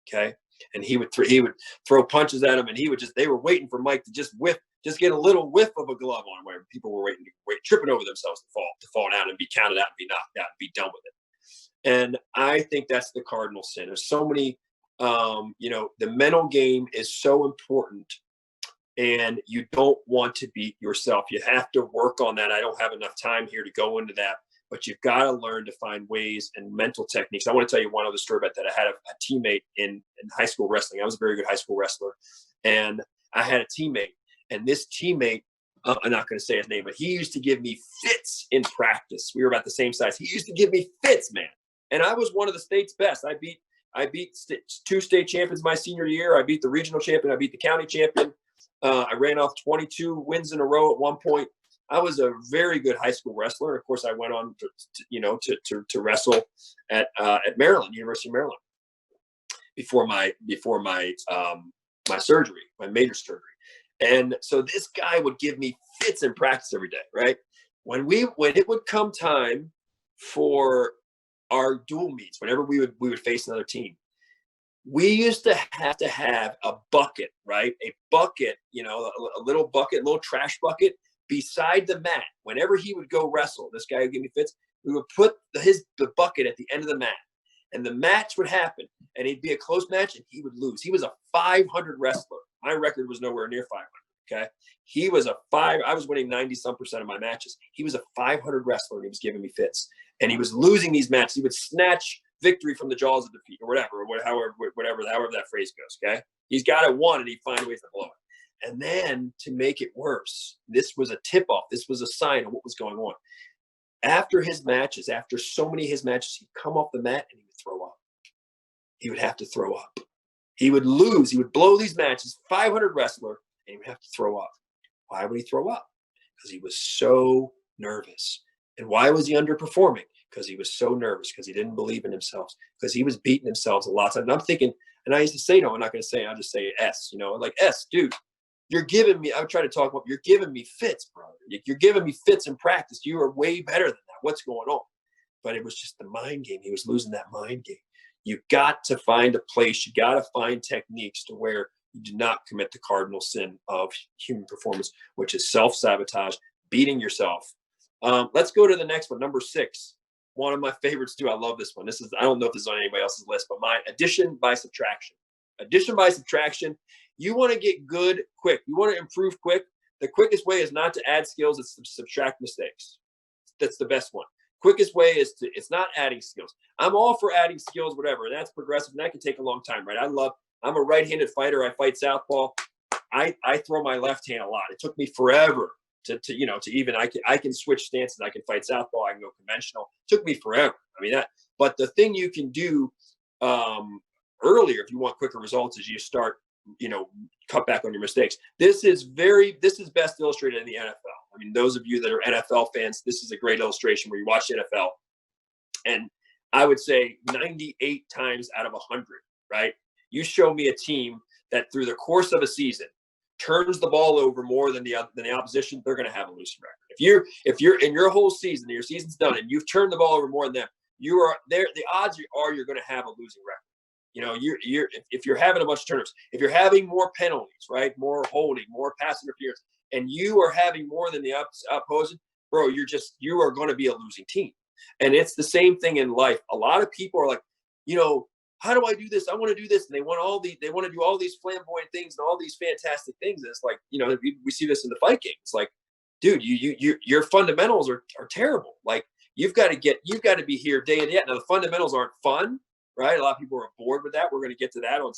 Okay, and he would throw punches at him, and they were waiting for Mike to just get a little whiff of a glove on him, where people were tripping over themselves to fall down and be counted out and be knocked out and be done with it. And I think that's the cardinal sin. There's so many, the mental game is so important. And you don't want to beat yourself. You have to work on that. I don't have enough time here to go into that, but you've got to learn to find ways and mental techniques. I want to tell you one other story about that. I had a teammate in high school wrestling. I was a very good high school wrestler. And I had a teammate. And this teammate, I'm not going to say his name, but he used to give me fits in practice. We were about the same size. He used to give me fits, man. And I was one of the state's best. I beat 2 state champions my senior year. I beat the regional champion. I beat the county champion. I ran off 22 wins in a row at one point. I was a very good high school wrestler. And of course, I went on to wrestle at Maryland, University of Maryland, before my surgery, my major surgery. And so this guy would give me fits in practice every day, right? When it would come time for our dual meets, whenever we would face another team, we used to have a bucket, right? A bucket, a little bucket, a little trash bucket beside the mat. Whenever he would go wrestle, this guy would give me fits, we would put the bucket at the end of the mat. And the match would happen, and it'd be a close match, and he would lose. He was a 500 wrestler. My record was nowhere near 500, okay? He was I was winning 90-some% of my matches. He was a 500 wrestler, and he was giving me fits. And he was losing these matches. He would snatch victory from the jaws of defeat, or whatever that phrase goes, okay? He's got it won, and he'd find ways to blow it. And then, to make it worse, this was a tip-off. This was a sign of what was going on. After his matches, after so many of his matches, he'd come off the mat, and he would throw up. He would have to throw up. He would lose. He would blow these matches, 500 wrestler, and he would have to throw up. Why would he throw up? Because he was so nervous. And why was he underperforming? Because he was so nervous, because he didn't believe in himself, because he was beating himself a lot of times. And I'm thinking, and I used to say, no, I'm not going to say, I'll just say S, like, S, dude, you're giving me, I would try to talk about, you're giving me fits, brother. You're giving me fits in practice. You are way better than that. What's going on? But it was just the mind game. He was losing that mind game. You got to find a place. You got to find techniques to where you do not commit the cardinal sin of human performance, which is self-sabotage, beating yourself. Let's go to the next one, number 6. One of my favorites too. I love this one. I don't know if this is on anybody else's list, but mine, addition by subtraction. Addition by subtraction. You want to get good quick. You want to improve quick. The quickest way is not to add skills. It's to subtract mistakes. That's the best one. Quickest way is it's not adding skills. I'm all for adding skills, whatever. And that's progressive. And that can take a long time, right? I'm a right-handed fighter. I fight southpaw. I throw my left hand a lot. It took me forever to even, I can switch stances. I can fight southpaw. I can go conventional. It took me forever. But the thing you can do earlier, if you want quicker results, is you start, cut back on your mistakes. This is best illustrated in the NFL. Those of you that are NFL fans, this is a great illustration where you watch the NFL, and I would say 98 times out of 100, right? You show me a team that through the course of a season turns the ball over more than the opposition, they're going to have a losing record. If you're in your whole season, your season's done, and you've turned the ball over more than them, you are there. The odds are you're going to have a losing record. If you're having a bunch of turnovers, if you're having more penalties, right, more holding, more pass interference, and you are having more than the opposing, bro, you are going to be a losing team. And it's the same thing in life. A lot of people are like, how do I do this? I want to do this, and they want to do all these flamboyant things and all these fantastic things. And it's like, we see this in the fight game. It's like, dude, your fundamentals are terrible. Like you've got to be here day in and day out. Now the fundamentals aren't fun. Right, a lot of people are bored with that. We're going to get to that on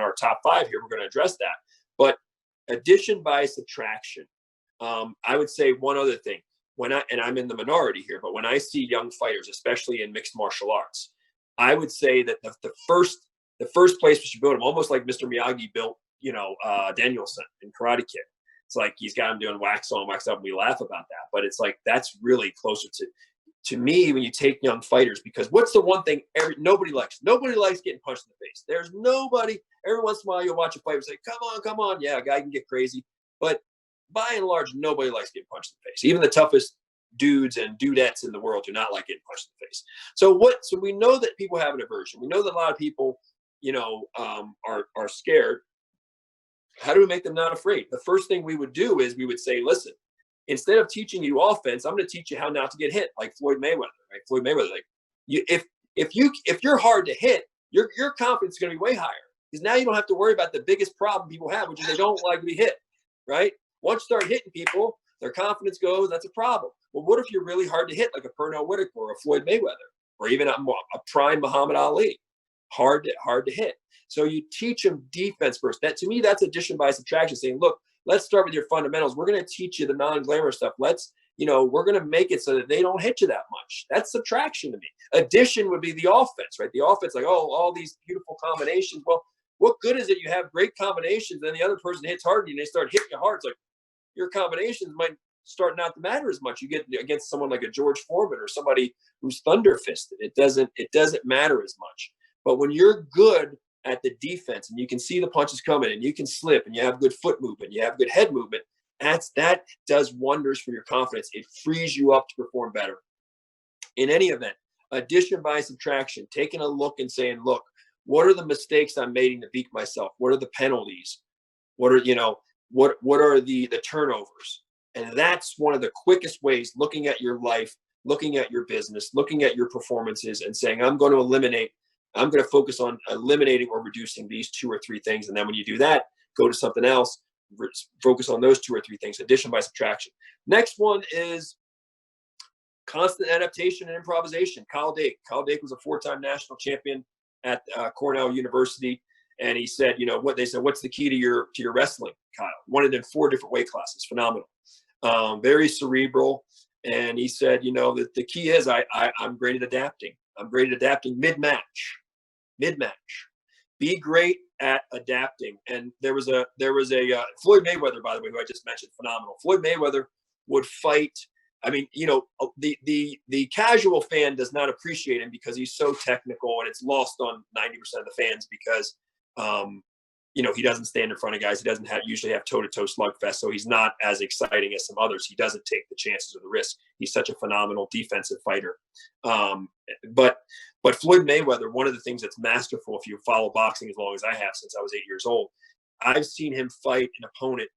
our top 5 here. We're going to address that. But addition by subtraction, I would say one other thing. And I'm in the minority here, but when I see young fighters, especially in mixed martial arts, I would say that the first place we should build them, almost like Mr. Miyagi built, Danielson in Karate Kid. It's like he's got him doing wax on, wax up, and we laugh about that. But it's like that's really closer to me when you take young fighters, because what's the one thing nobody likes? Nobody likes getting punched in the face. There's nobody. Every once in a while you'll watch a fighter say, come on. Yeah, a guy can get crazy. But by and large, nobody likes getting punched in the face. Even the toughest dudes and dudettes in the world do not like getting punched in the face. So we know that people have an aversion. We know that a lot of people, are scared. How do we make them not afraid? The first thing we would do is we would say, listen, instead of teaching you offense, I'm going to teach you how not to get hit, like Floyd Mayweather. Right? Floyd Mayweather, if you're hard to hit, your confidence is going to be way higher, because now you don't have to worry about the biggest problem people have, which is they don't like to be hit. Right? Once you start hitting people, their confidence goes. That's a problem. Well, what if you're really hard to hit, like a Pernell Whitaker or a Floyd Mayweather, or even a prime Muhammad Ali? Hard to hit. So you teach them defense first. That, to me, that's addition by subtraction. Saying, look, let's start with your fundamentals. We're going to teach you the non-glamour stuff. We're going to make it so that they don't hit you that much. That's subtraction to me. Addition would be the offense, right? The offense, like, all these beautiful combinations. Well, what good is it? You have great combinations, and the other person hits hard, and they start hitting you hard. It's like your combinations might start not to matter as much. You get against someone like a George Foreman or somebody who's thunder-fisted. It doesn't matter as much. But when you're good at the defense, and you can see the punches coming, and you can slip, and you have good foot movement, you have good head movement, that does wonders for your confidence. It frees you up to perform better. in any event, addition by subtraction, taking a look and saying, look, what are the mistakes I'm making to beat myself? What are the penalties? What are, what are the turnovers? And that's one of the quickest ways, looking at your life, looking at your business, looking at your performances and saying, I'm going to focus on eliminating or reducing these 2 or 3 things. And then when you do that, go to something else, focus on those 2 or 3 things, addition by subtraction. Next one is constant adaptation and improvisation. Kyle Dake was a 4-time national champion at Cornell University. And he said, what's the key to your wrestling, Kyle? Won it in 4 different weight classes. Phenomenal. Very cerebral. And he said, that the key is I'm great at adapting. I'm great at adapting mid-match. Be great at adapting. And there was a Floyd Mayweather, by the way, who I just mentioned, phenomenal. Floyd Mayweather would fight. I mean, the casual fan does not appreciate him because he's so technical, and it's lost on 90% of the fans because, he doesn't stand in front of guys. He doesn't usually have toe-to-toe slugfest, so he's not as exciting as some others. He doesn't take the chances or the risk. He's such a phenomenal defensive fighter. But Floyd Mayweather, one of the things that's masterful, if you follow boxing as long as I have since I was 8 years old, I've seen him fight an opponent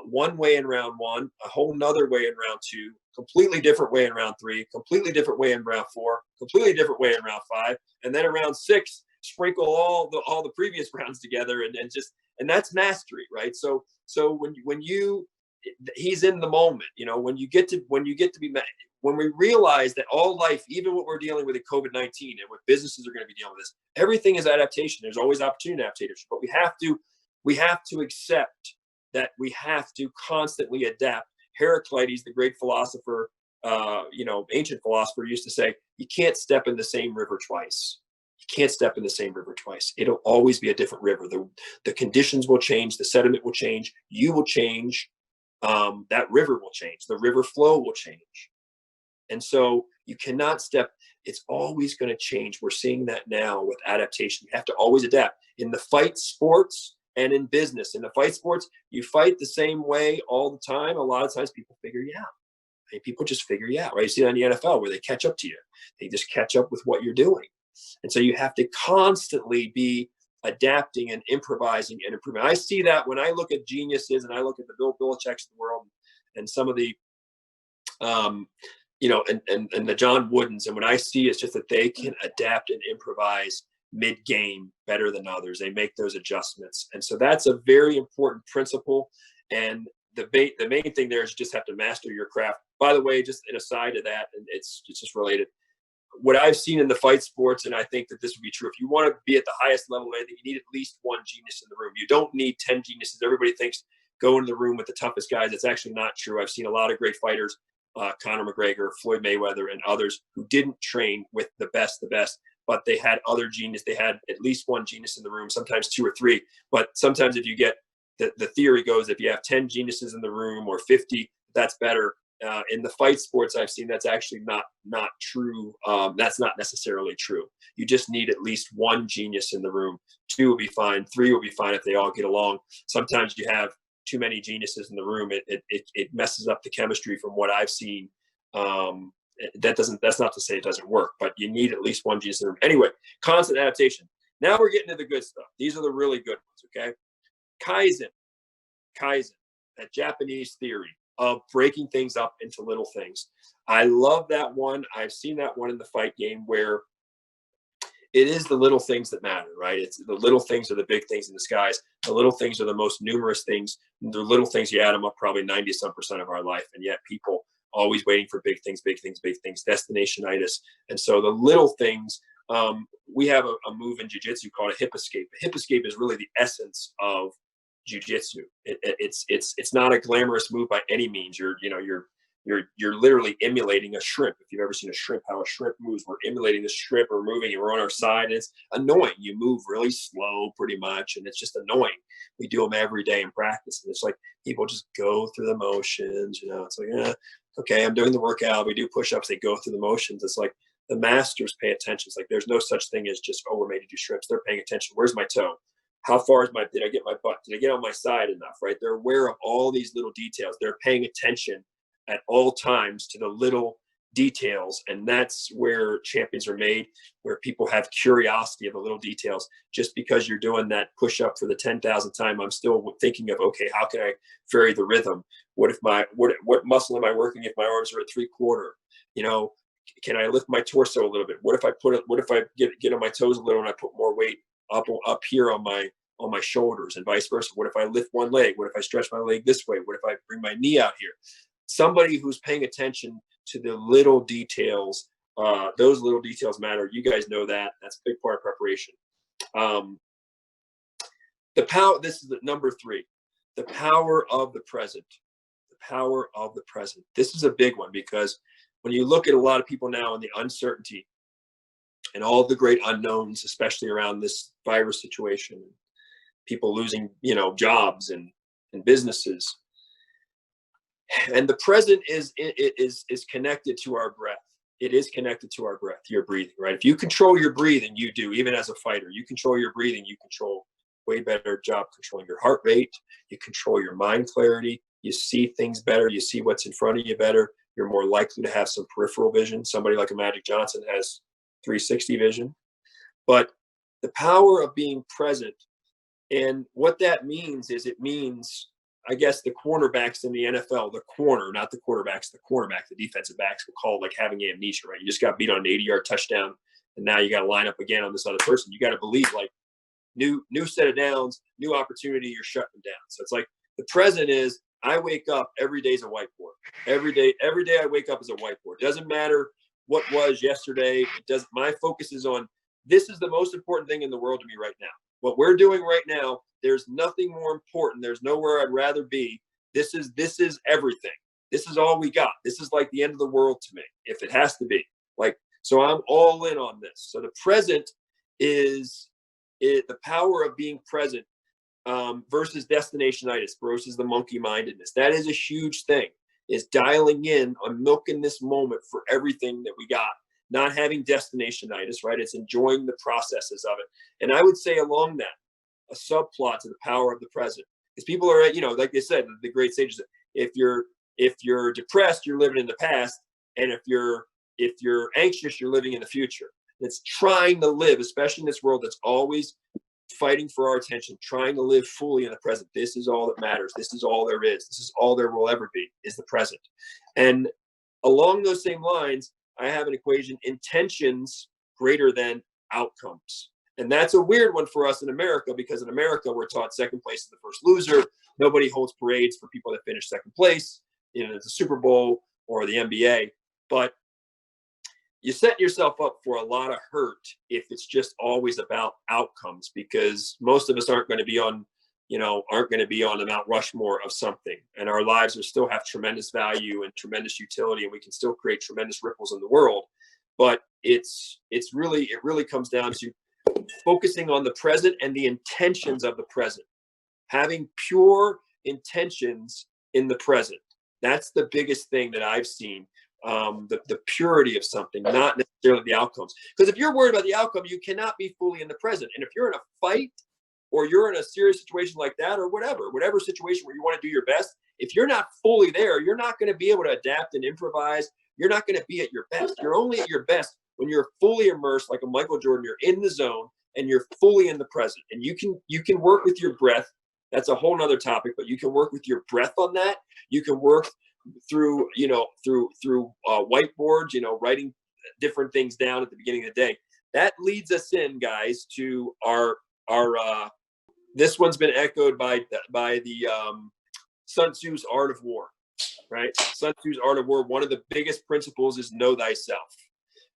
one way in round 1, a whole nother way in round 2, completely different way in round 3, completely different way in round 4, completely different way in round 5, and then in round 6, sprinkle all the previous rounds together and that's mastery, right? So he's in the moment, when we realize that all life, even what we're dealing with in COVID-19 and what businesses are going to be dealing with this, everything is adaptation. There's always opportunity to adaptation, but we have to accept that we have to constantly adapt. Heraclitus, the great philosopher, ancient philosopher, used to say, you can't step in the same river twice. You can't step in the same river twice. It'll always be a different river. The conditions will change. The sediment will change. You will change. That river will change. The river flow will change. And so you cannot step. It's always going to change. We're seeing that now with adaptation. You have to always adapt. In the fight sports and in business. In the fight sports, you fight the same way all the time. A lot of times people figure you out. I mean, people just figure you out, right? You see it on the NFL where they catch up to you. They just catch up with what you're doing. And so you have to constantly be adapting and improvising and improving. I see that when I look at geniuses and I look at the Bill Belichick's of the world and some of the, and the John Woodens. And what I see is just that they can adapt and improvise mid-game better than others. They make those adjustments. And so that's a very important principle. And the main thing there is you just have to master your craft. By the way, just an aside to that, and it's just related. What I've seen in the fight sports, and I think that this would be true, if you want to be at the highest level of anything, you need at least 1 genius in the room. You don't need 10 geniuses. Everybody thinks go into the room with the toughest guys. It's actually not true. I've seen a lot of great fighters, Conor McGregor, Floyd Mayweather, and others who didn't train with the best, but they had other genius. They had at least 1 genius in the room, sometimes 2 or 3. But sometimes if you get, the theory goes, if you have 10 geniuses in the room or 50, that's better. In the fight sports I've seen, that's actually not true. That's not necessarily true. You just need at least 1 genius in the room. 2 will be fine. 3 will be fine if they all get along. Sometimes you have too many geniuses in the room. It messes up the chemistry from what I've seen. That's not to say it doesn't work, but you need at least 1 genius in the room. Anyway, constant adaptation. Now we're getting to the good stuff. These are the really good ones, okay? Kaizen, that Japanese theory of breaking things up into little things. I love that one. I've seen that one in the fight game where it is the little things that matter, right? It's the little things are the big things in disguise. The little things are the most numerous things. The little things, you add them up, probably 90-some% of our life. And yet people always waiting for big things, destinationitis. And so the little things, we have a move in Jiu Jitsu called a hip escape. A hip escape is really the essence of Jiu Jitsu. It's not a glamorous move by any means. You're literally emulating a shrimp. If you've ever seen a shrimp, how a shrimp moves, we're emulating the shrimp, we're moving, and we're on our side. And it's annoying. You move really slow pretty much, and it's just annoying. We do them every day in practice. And it's like people just go through the motions, it's like, okay, I'm doing the workout. We do push-ups, they go through the motions. It's like the masters pay attention. It's like there's no such thing as just, we're made to do shrimps. They're paying attention. Where's my toe? How far is did I get my butt? Did I get on my side enough, right? They're aware of all these little details. They're paying attention at all times to the little details. And that's where champions are made, where people have curiosity of the little details. Just because you're doing that push up for the 10,000th time, I'm still thinking of, okay, how can I vary the rhythm? What if what muscle am I working if my arms are at 3/4? You know, can I lift my torso a little bit? What if I get on my toes a little and I put more weight up here on my shoulders, and vice versa? What if I lift one leg? What if I stretch my leg this way? What if I bring my knee out here? Somebody who's paying attention to the little details, those little details matter. You guys know that. That's a big part of preparation. This is the number 3, the power of the present. The power of the present. This is a big one, because when you look at a lot of people now and the uncertainty and all the great unknowns, especially around this virus situation, people losing, jobs and businesses, and the present is connected to our breath. It is connected to our breath, your breathing, right? If you control your breathing, you do, even as a fighter, you control your breathing, you control way better job controlling your heart rate, you control your mind clarity, you see things better, you see what's in front of you better, you're more likely to have some peripheral vision. Somebody like a Magic Johnson has 360 vision. But the power of being present, and what that means is, it means, I guess, the cornerbacks in the NFL, the corner, not the quarterbacks, the cornerback, the defensive backs, will call it like having amnesia, right? You just got beat on an 80-yard touchdown, and now you got to line up again on this other person. You got to believe, like, new set of downs, new opportunity, you're shutting them down. So it's like the present is, I wake up, every day is a whiteboard. Every day I wake up is a whiteboard. Doesn't matter what was yesterday. My focus is on, this is the most important thing in the world to me right now. What we're doing right now, there's nothing more important. There's nowhere I'd rather be. This is everything. This is all we got. This is like the end of the world to me, if it has to be. Like, so I'm all in on this. So the present is the power of being present, versus destinationitis, versus the monkey mindedness. That is a huge thing, is dialing in on milking this moment for everything that we got. Not having destinationitis, right? It's enjoying the processes of it. And I would say along that, a subplot to the power of the present, because people are, like they said, the great sages, if you're depressed, you're living in the past. And if you're anxious, you're living in the future. It's trying to live, especially in this world that's always fighting for our attention, trying to live fully in the present. This is all that matters. This is all there is. This is all there will ever be, is the present. And along those same lines, I have an equation: intentions greater than outcomes. And that's a weird one for us in America, because in America, we're taught second place is the first loser. Nobody holds parades for people that finish second place, the Super Bowl or the NBA. But you set yourself up for a lot of hurt if it's just always about outcomes, because most of us aren't going to be on the Mount Rushmore of something, and our lives still have tremendous value and tremendous utility, and we can still create tremendous ripples in the world. But it really comes down to focusing on the present and the intentions of the present, having pure intentions in the present. That's the biggest thing that I've seen. The purity of something, not necessarily the outcomes. Because if you're worried about the outcome, you cannot be fully in the present. And if you're in a fight, or you're in a serious situation like that, or whatever situation where you want to do your best, if you're not fully there, you're not going to be able to adapt and improvise. You're not going to be at your best. You're only at your best when you're fully immersed, like a Michael Jordan. You're in the zone and you're fully in the present. And you can work with your breath. That's a whole nother topic, but you can work with your breath on that. You can work through whiteboards, writing different things down at the beginning of the day. That leads us in, guys, to our this one's been echoed by the Sun Tzu's Art of War, right? Sun Tzu's Art of War. One of the biggest principles is know thyself.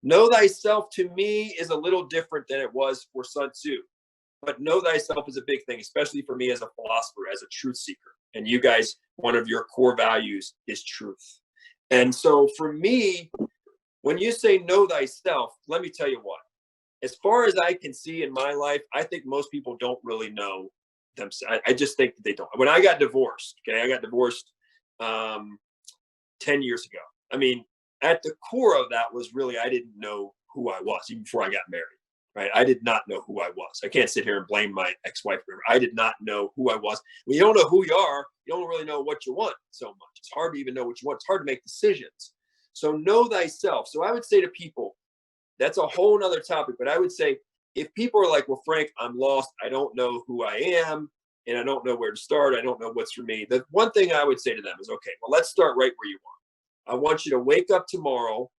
Know thyself, to me, is a little different than it was for Sun Tzu. But know thyself is a big thing, especially for me as a philosopher, as a truth seeker. And you guys, one of your core values is truth. And so for me, when you say know thyself, let me tell you what. As far as I can see in my life, I think most people don't really know themselves. I just think that they don't. When I got divorced, I got divorced 10 years ago. I mean, at the core of that was really, I didn't know who I was even before I got married. Right? I did not know who I was. I can't sit here and blame my ex-wife. I did not know who I was. When you don't know who you are, you don't really know what you want so much. It's hard to even know what you want. It's hard to make decisions. So know thyself. So I would say to people, that's a whole nother topic, but I would say if people are like, well, Frank, I'm lost. I don't know who I am and I don't know where to start. I don't know what's for me. The one thing I would say to them is, okay, well, let's start right where you are. I want you to wake up tomorrow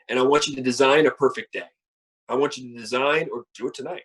and I want you to design a perfect day. I want you to design, or do it tonight,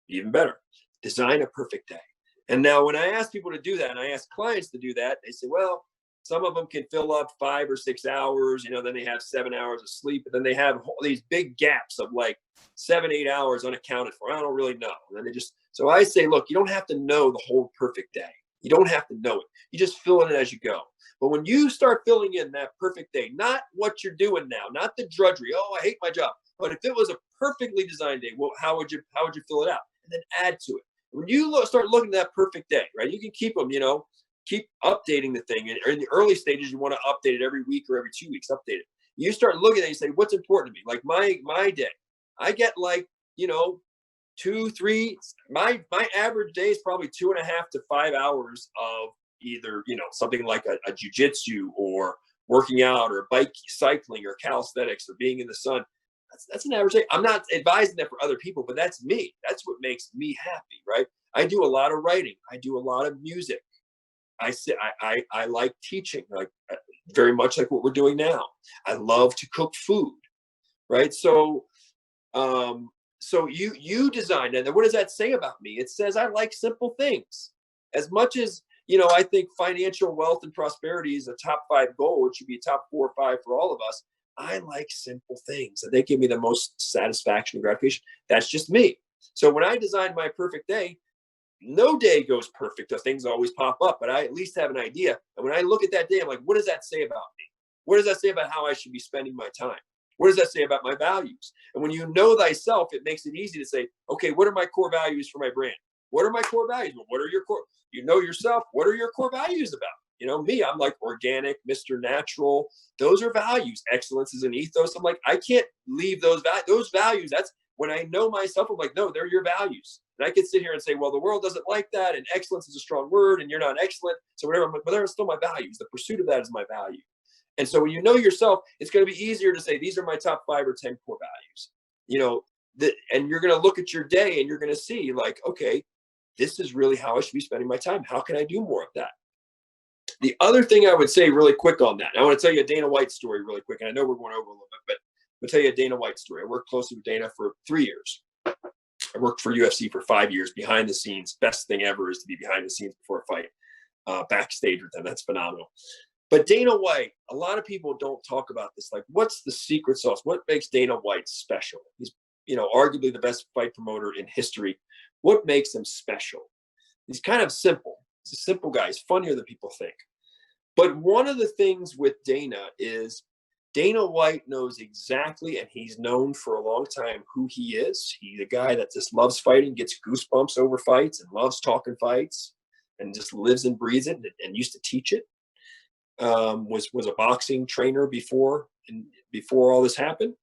even better, design a perfect day. And now when I ask people to do that, and I ask clients to do that, they say, well, some of them can fill up 5 or 6 hours, then they have 7 hours of sleep, but then they have these big gaps of like 7, 8 hours unaccounted for. I don't really know. And then so I say, look, you don't have to know the whole perfect day. You don't have to know it. You just fill it in as you go. But when you start filling in that perfect day, not what you're doing now, not the drudgery, oh, I hate my job. But if it was a perfectly designed day, well, how would you fill it out? And then add to it. When you start looking at that perfect day, right? You can keep them, keep updating the thing. And in the early stages, you want to update it every week or every 2 weeks, update it. You start looking at it and you say, what's important to me? Like my day, I get like, 2, 3, my average day is probably 2.5 to 5 hours of either, something like a Jiu Jitsu or working out or bike cycling or calisthenics or being in the sun. That's an average day. I'm not advising that for other people, but that's me. That's what makes me happy, right? I do a lot of writing. I do a lot of music. I like teaching, like very much like what we're doing now. I love to cook food, right? So, you design, and then what does that say about me? It says I like simple things. As much as I think financial wealth and prosperity is a top 5 goal. It should be a top 4 or 5 for all of us. I like simple things, and they give me the most satisfaction and gratification. That's just me. So when I design my perfect day, no day goes perfect. Things always pop up, but I at least have an idea. And when I look at that day, I'm like, what does that say about me? What does that say about how I should be spending my time? What does that say about my values? And when you know thyself, it makes it easy to say, okay, what are my core values for my brand? What are my core values? Well, what are your core? You know yourself. What are your core values about? Me, I'm like organic, Mr. Natural. Those are values. Excellence is an ethos. I'm like, I can't leave those values. That's when I know myself. I'm like, no, they're your values. And I could sit here and say, well, the world doesn't like that. And excellence is a strong word. And you're not excellent. So whatever, but they're still my values. The pursuit of that is my value. And so when you know yourself, it's going to be easier to say, these are my top 5 or 10 core values. And you're going to look at your day and you're going to see like, okay, this is really how I should be spending my time. How can I do more of that? The other thing I would say really quick on that, I want to tell you a Dana White story really quick. And I know we're going over a little bit, but I'm going to tell you a Dana White story. I worked closely with Dana for 3 years. I worked for UFC for 5 years behind the scenes. Best thing ever is to be behind the scenes before a fight, backstage with them. That's phenomenal. But Dana White, a lot of people don't talk about this. Like, what's the secret sauce? What makes Dana White special? He's, arguably the best fight promoter in history. What makes him special? He's kind of simple. He's a simple guy. He's funnier than people think. But one of the things with Dana is Dana White knows exactly, and he's known for a long time, who he is. He's a guy that just loves fighting, gets goosebumps over fights, and loves talking fights, and just lives and breathes it, and used to teach it. Was a boxing trainer before all this happened.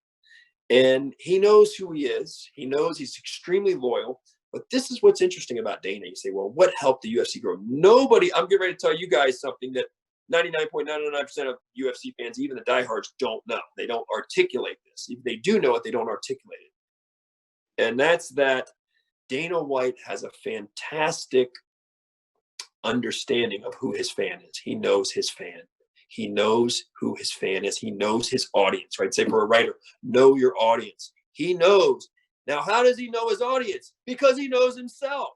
And he knows who he is. He knows he's extremely loyal. But this is what's interesting about Dana. You say, well, what helped the UFC grow? Nobody, I'm getting ready to tell you guys something that 99.99% of UFC fans, even the diehards, don't know. They don't articulate this. If they do know it, they don't articulate it. And that's that Dana White has a fantastic understanding of who his fan is. He knows his fan. He knows who his fan is. He knows his audience, right? Say for a writer, know your audience. He knows. Now, how does he know his audience? Because he knows himself.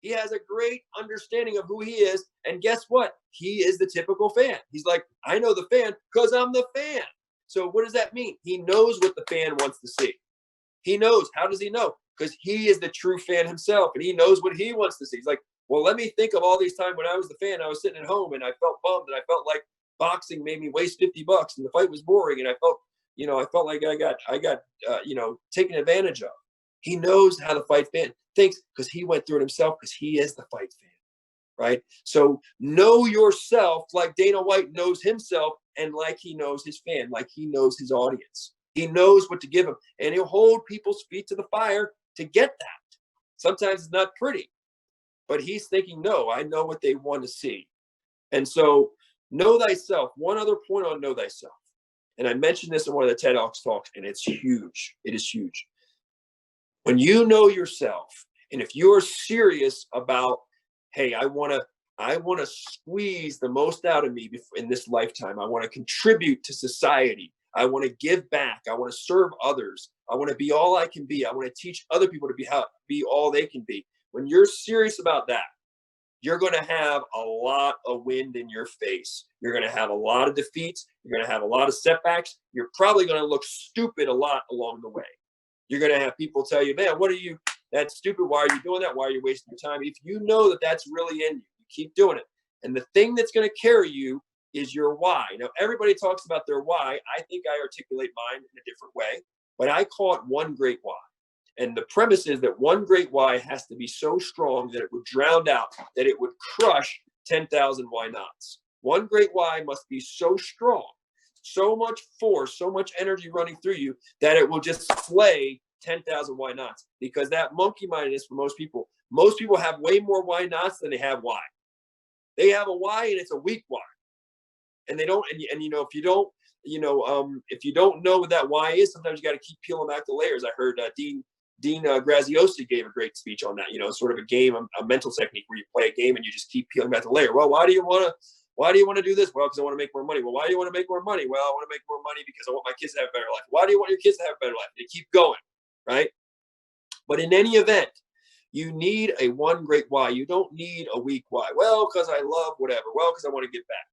He has a great understanding of who he is. And guess what? He is the typical fan. He's like, I know the fan because I'm the fan. So what does that mean? He knows what the fan wants to see. He knows. How does he know? Because he is the true fan himself, and he knows what he wants to see. He's like, well, let me think of all these times when I was the fan. I was sitting at home and I felt bummed, and I felt like boxing made me waste $50 and the fight was boring, and I felt like I got taken advantage of. He knows how the fight fan thinks because he went through it himself, because he is the fight fan, right? So know yourself like Dana White knows himself, and like he knows his fan, like he knows his audience. He knows what to give them, and he'll hold people's feet to the fire to get that. Sometimes it's not pretty, but he's thinking, no, I know what they want to see. And so know thyself. One other point on know thyself. and I mentioned this in one of the TEDTalks, and it's huge. It is huge. When you know yourself, and if you're serious about, hey, I want to squeeze the most out of me in this lifetime. I want to contribute to society. I want to give back. I want to serve others. I want to be all I can be. I want to teach other people to be all they can be. When you're serious about that, you're going to have a lot of wind in your face. You're going to have a lot of defeats. You're going to have a lot of setbacks. You're probably going to look stupid a lot along the way. You're going to have people tell you, man, that's stupid. Why are you doing that? Why are you wasting your time? If you know that that's really in you, you keep doing it. And the thing that's going to carry you is your why. Now, everybody talks about their why. I think I articulate mine in a different way, but I call it one great why. And the premise is that one great why has to be so strong that it would drown out, that it would crush 10,000 why nots. One great why must be so strong, so much force, so much energy running through you that it will just slay 10,000 why nots. Because that monkey mindedness for most people have way more why nots than they have why. They have a why and it's a weak why. And they don't, and you know, if you don't know what that why is, sometimes you got to keep peeling back the layers. I heard Dean Graziosi gave a great speech on that, sort of a game, a mental technique where you play a game and you just keep peeling back the layer. Well, why do you want to do this? Well, because I want to make more money. Well, why do you want to make more money? Well, I want to make more money because I want my kids to have a better life. Why do you want your kids to have a better life? They keep going, right? But in any event, you need a one great why. You don't need a weak why. Well, because I love whatever. Well, because I want to give back.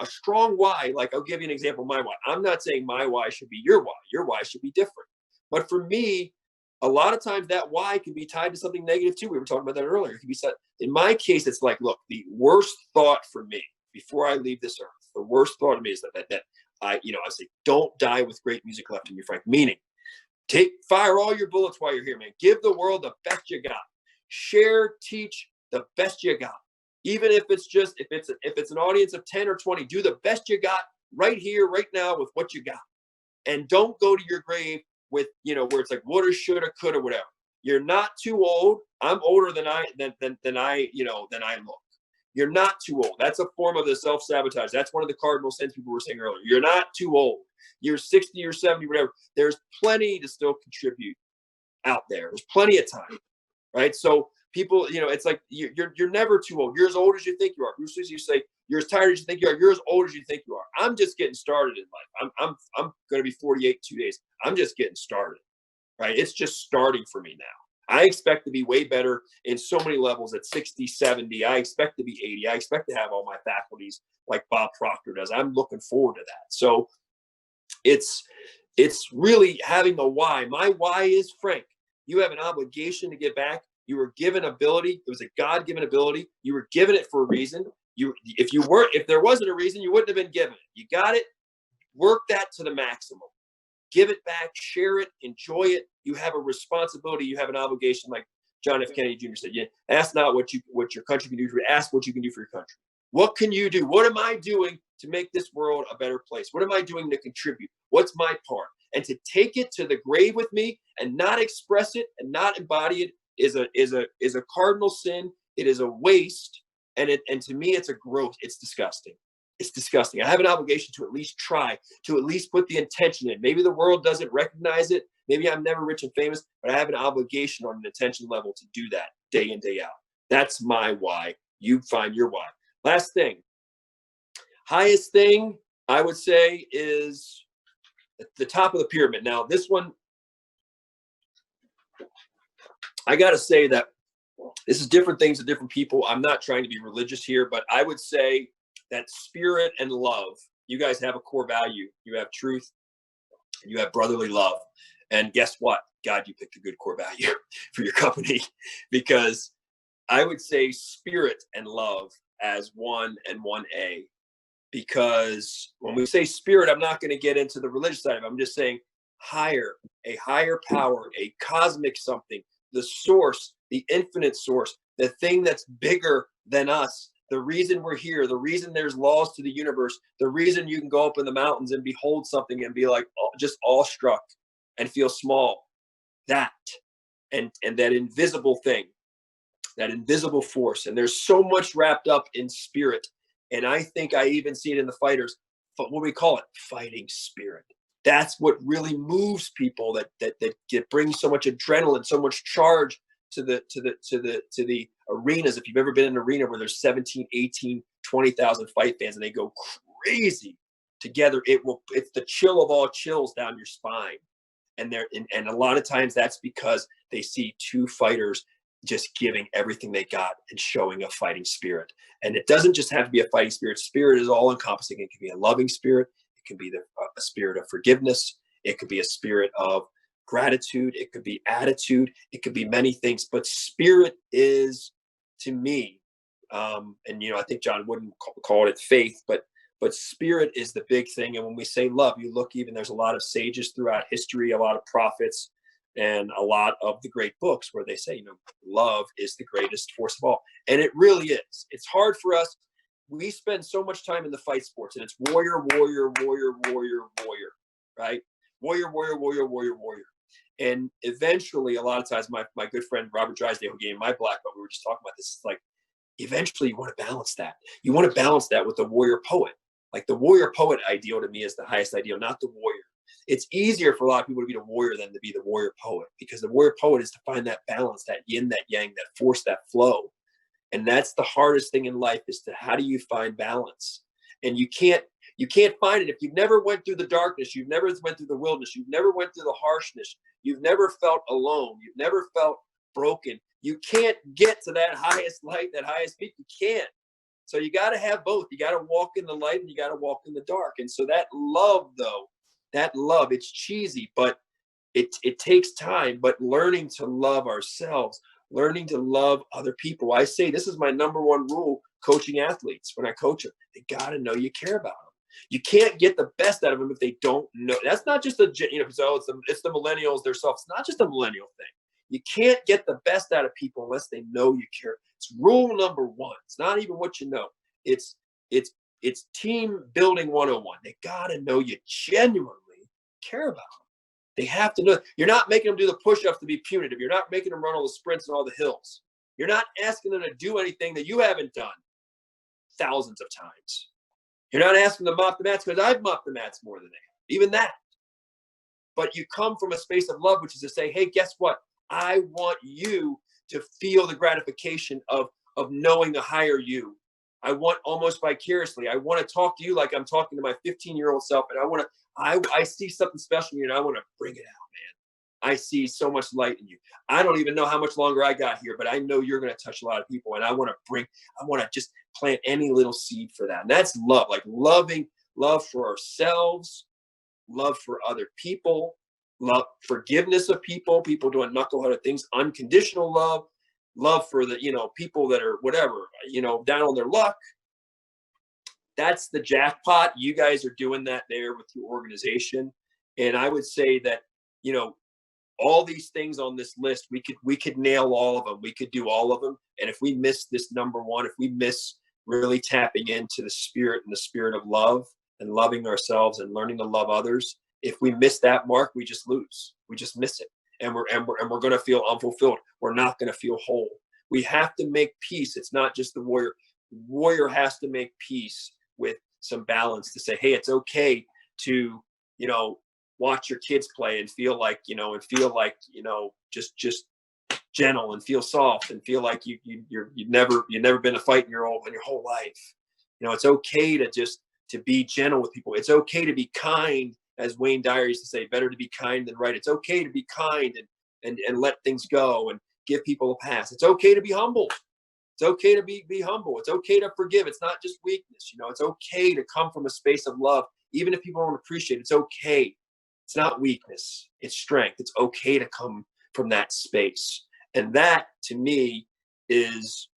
A strong why, like I'll give you an example of my why. I'm not saying my why should be your why. Your why should be different. But for me, a lot of times that why can be tied to something negative too. We were talking about that earlier. It can be said, in my case, it's like, look, the worst thought for me before I leave this earth, the worst thought of me is that I say, don't die with great music left in you, Frank. Meaning, fire all your bullets while you're here, man. Give the world the best you got. Share, teach the best you got. Even if it's an audience of 10 or 20, do the best you got right here, right now with what you got. And don't go to your grave with, where it's like woulda, shoulda, coulda, whatever. You're not too old. I'm older than I look. You're not too old. That's a form of the self-sabotage. That's one of the cardinal sins people were saying earlier. You're not too old. You're 60 or 70, whatever. There's plenty to still contribute out there. There's plenty of time, right? So people, it's like you're never too old. You're as old as you think you are. Bruce Lee used to say, you're as tired as you think you are. You're as old as you think you are. I'm just getting started in life. I'm going to be 48 2 days. I'm just getting started, right? It's just starting for me now. I expect to be way better in so many levels at 60, 70. I expect to be 80. I expect to have all my faculties like Bob Proctor does. I'm looking forward to that. So it's really having a why. My why is, Frank, you have an obligation to give back. You were given ability. It was a God-given ability. You were given it for a reason. If there wasn't a reason, you wouldn't have been given it. You got it. Work that to the maximum. Give it back. Share it. Enjoy it. You have a responsibility. You have an obligation, like John F. Kennedy Jr. said. Yeah, ask not what your country can do for you. Ask what you can do for your country. What can you do? What am I doing to make this world a better place? What am I doing to contribute? What's my part? And to take it to the grave with me and not express it and not embody it is a cardinal sin. It is a waste. And to me, it's a growth. It's disgusting. It's disgusting. I have an obligation to at least try, to at least put the intention in. Maybe the world doesn't recognize it. Maybe I'm never rich and famous, but I have an obligation on an attention level to do that day in, day out. That's my why. You find your why. Last thing. Highest thing I would say is at the top of the pyramid. Now, this one, I got to say that this is different things to different people. I'm not trying to be religious here, but I would say that spirit and love, you guys have a core value. You have truth, you have brotherly love. And guess what? God, you picked a good core value for your company, because I would say spirit and love as 1 and 1A, because when we say spirit, I'm not going to get into the religious side of it. I'm just saying a higher power, a cosmic something, the source, the infinite source, the thing that's bigger than us, the reason we're here, the reason there's laws to the universe, the reason you can go up in the mountains and behold something and be like just awestruck and feel small. That and that invisible thing, that invisible force. And there's so much wrapped up in spirit. And I think I even see it in the fighters. what we call it, fighting spirit. That's what really moves people, that brings so much adrenaline, so much charge to the arenas. If you've ever been in an arena where there's 17, 18, 20,000 fight fans and they go crazy together, it's the chill of all chills down your spine. And a lot of times that's because they see two fighters just giving everything they got and showing a fighting spirit. And it doesn't just have to be a fighting spirit. Spirit is all encompassing. It can be a loving spirit. It can be a spirit of forgiveness. It could be a spirit of gratitude. It could be attitude. It could be many things. But spirit is, to me, and I think John wouldn't call it faith, but spirit is the big thing. And when we say love, you look, even there's a lot of sages throughout history, a lot of prophets, and a lot of the great books where they say, love is the greatest force of all. And it really is. It's hard for us. We spend so much time in the fight sports, and it's warrior, warrior, warrior, warrior, warrior, right? Warrior, warrior, warrior, warrior, warrior. And eventually, a lot of times, my good friend Robert Drysdale, who gave me my black belt, we were just talking about this, it's like, eventually you want to balance that. You want to balance that with the warrior poet. Like the warrior poet ideal to me is the highest ideal, not the warrior. It's easier for a lot of people to be the warrior than to be the warrior poet, because the warrior poet is to find that balance, that yin, that yang, that force, that flow. And that's the hardest thing in life, is to how do you find balance? And you can't find it if you've never went through the darkness, you've never went through the wilderness, you've never went through the harshness, you've never felt alone, you've never felt broken. You can't get to that highest light, that highest peak. You can't. So you got to have both. You got to walk in the light and you got to walk in the dark. And so that love, though, it's cheesy, but it takes time. But learning to love ourselves, learning to love other people. I say this is my number one rule coaching athletes when I coach them. They got to know you care about them. You can't get the best out of them if they don't know. That's not just it's the millennials, their self. It's not just a millennial thing. You can't get the best out of people unless they know you care. It's rule number one. It's not even what you know. It's team building 101. They got to know you genuinely care about them. They have to know. You're not making them do the push-ups to be punitive. You're not making them run all the sprints and all the hills. You're not asking them to do anything that you haven't done thousands of times. You're not asking them to mop the mats, because I've mopped the mats more than they have. Even that. But you come from a space of love, which is to say, hey, guess what? I want you to feel the gratification of knowing a higher you. I want almost vicariously. I want to talk to you like I'm talking to my 15-year-old self, and I see something special in you, and I want to bring it out, man. I see so much light in you. I don't even know how much longer I got here, but I know you're going to touch a lot of people, and I want to just plant any little seed for that. And that's love, like love for ourselves, love for other people, love, forgiveness of people doing knuckleheaded things, unconditional love for the, people that are whatever, down on their luck. That's the jackpot. You guys are doing that there with your organization. And I would say that, all these things on this list, we could nail all of them. We could do all of them. And if we miss this number one, if we miss really tapping into the spirit and the spirit of love and loving ourselves and learning to love others, if we miss that mark, we just lose. We just miss it. And we're going to feel unfulfilled. We're not going to feel whole. We have to make peace. It's not just the warrior. Warrior has to make peace with some balance to say, hey, it's okay to, watch your kids play and feel like, just gentle and feel soft and feel like you've never been a fight in your whole life. It's okay to be gentle with people. It's okay to be kind. As Wayne Dyer used to say, better to be kind than right. It's okay to be kind and let things go and give people a pass. It's okay to be humble. It's okay to be humble. It's okay to forgive. It's not just weakness. It's okay to come from a space of love. Even if people don't appreciate it, it's okay. It's not weakness. It's strength. It's okay to come from that space. And that, to me, is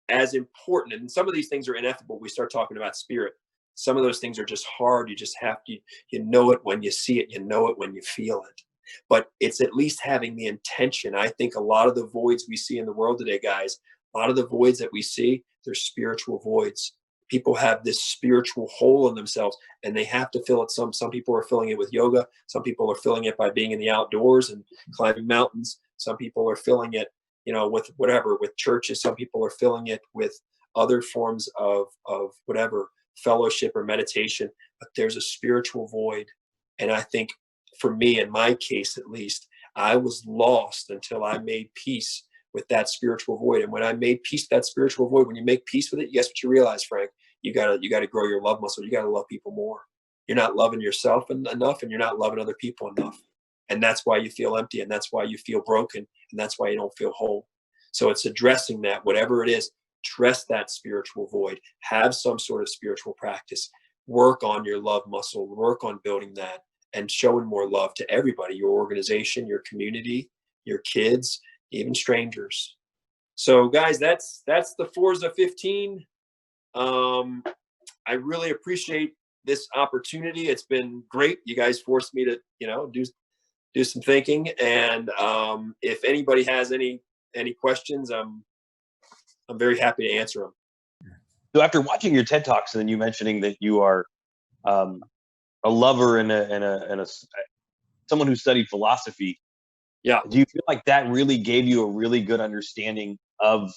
as important. And some of these things are ineffable. We start talking about spirit. Some of those things are just hard. You just have to, you know it when you see it. You know it when you feel it. But it's at least having the intention. I think a lot of the voids we see in the world today, guys, a lot of the voids that we see, they're spiritual voids. People have this spiritual hole in themselves, and they have to fill it. Some people are filling it with yoga. Some people are filling it by being in the outdoors and climbing mountains. Some people are filling it, with whatever, with churches. Some people are filling it with other forms of whatever, fellowship or meditation, but there's a spiritual void. And I think for me, in my case, at least, I was lost until I made peace with that spiritual void. And when I made peace with that spiritual void, when you make peace with it, guess what you realize, Frank? You gotta grow your love muscle. You gotta love people more. You're not loving yourself enough, and you're not loving other people enough. And that's why you feel empty, and that's why you feel broken, and that's why you don't feel whole. So it's addressing that, whatever it is, address that spiritual void, have some sort of spiritual practice, work on your love muscle, work on building that, and showing more love to everybody, your organization, your community, your kids, even strangers. So guys, that's the Forza 15. I really appreciate this opportunity. It's been great. You guys forced me to, do some thinking. And if anybody has any questions, I'm very happy to answer them. So after watching your TED Talks and then you mentioning that you are a lover and someone who studied philosophy, yeah, do you feel like that really gave you a really good understanding of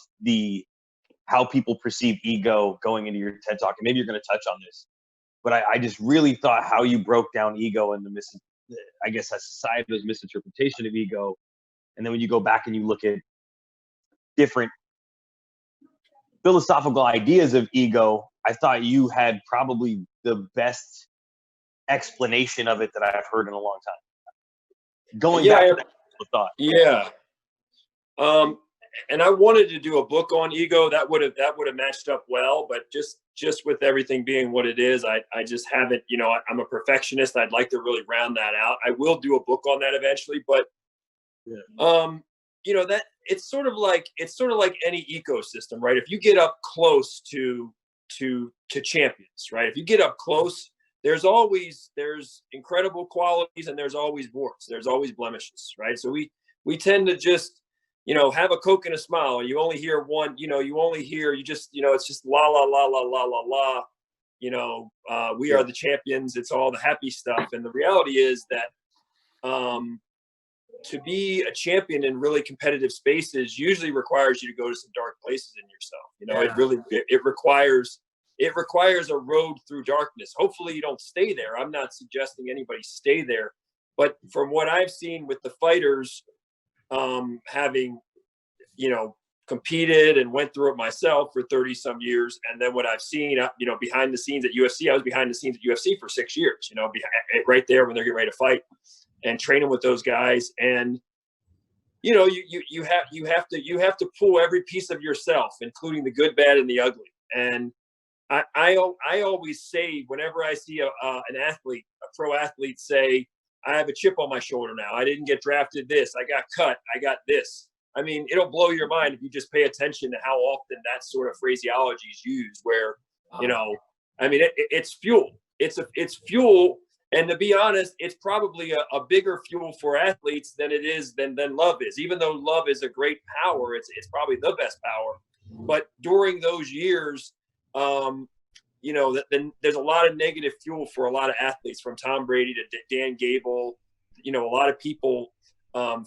how people perceive ego going into your TED Talk? And maybe you're going to touch on this, but I just really thought how you broke down ego and I guess a society's misinterpretation of ego. And then when you go back and you look at different philosophical ideas of ego, I thought you had probably the best explanation of it that I've heard in a long time. Going back to that thought. Yeah. And I wanted to do a book on ego that would have matched up well, but just with everything being what it is, I just haven't, I'm a perfectionist. I'd like to really round that out. I will do a book on that eventually, but that it's sort of like any ecosystem, right? If you get up close to champions, right? If you get up close, there's incredible qualities and there's always warts. There's always blemishes, right? So we tend to just, have a Coke and a smile, and you only hear one, it's just la, la, la, la, la, la, la, we are the champions. It's all the happy stuff. And the reality is that, to be a champion in really competitive spaces usually requires you to go to some dark places in yourself. It requires a road through darkness. Hopefully you don't stay there. I'm not suggesting anybody stay there, but from what I've seen with the fighters, having, competed and went through it myself for 30 some years. And then what I've seen, behind the scenes at UFC, I was behind the scenes at UFC for 6 years, right there when they're getting ready to fight and training with those guys. And, you have to pull every piece of yourself, including the good, bad, and the ugly. And I always say, whenever I see an athlete, a pro athlete say, I have a chip on my shoulder now, I didn't get drafted this, I got cut, I got this. I mean, it'll blow your mind if you just pay attention to how often that sort of phraseology is used, where, it's fuel. It's fuel. And to be honest, it's probably a bigger fuel for athletes than it is than love is. Even though love is a great power, it's probably the best power. But during those years, then there's a lot of negative fuel for a lot of athletes, from Tom Brady to Dan Gable. A lot of people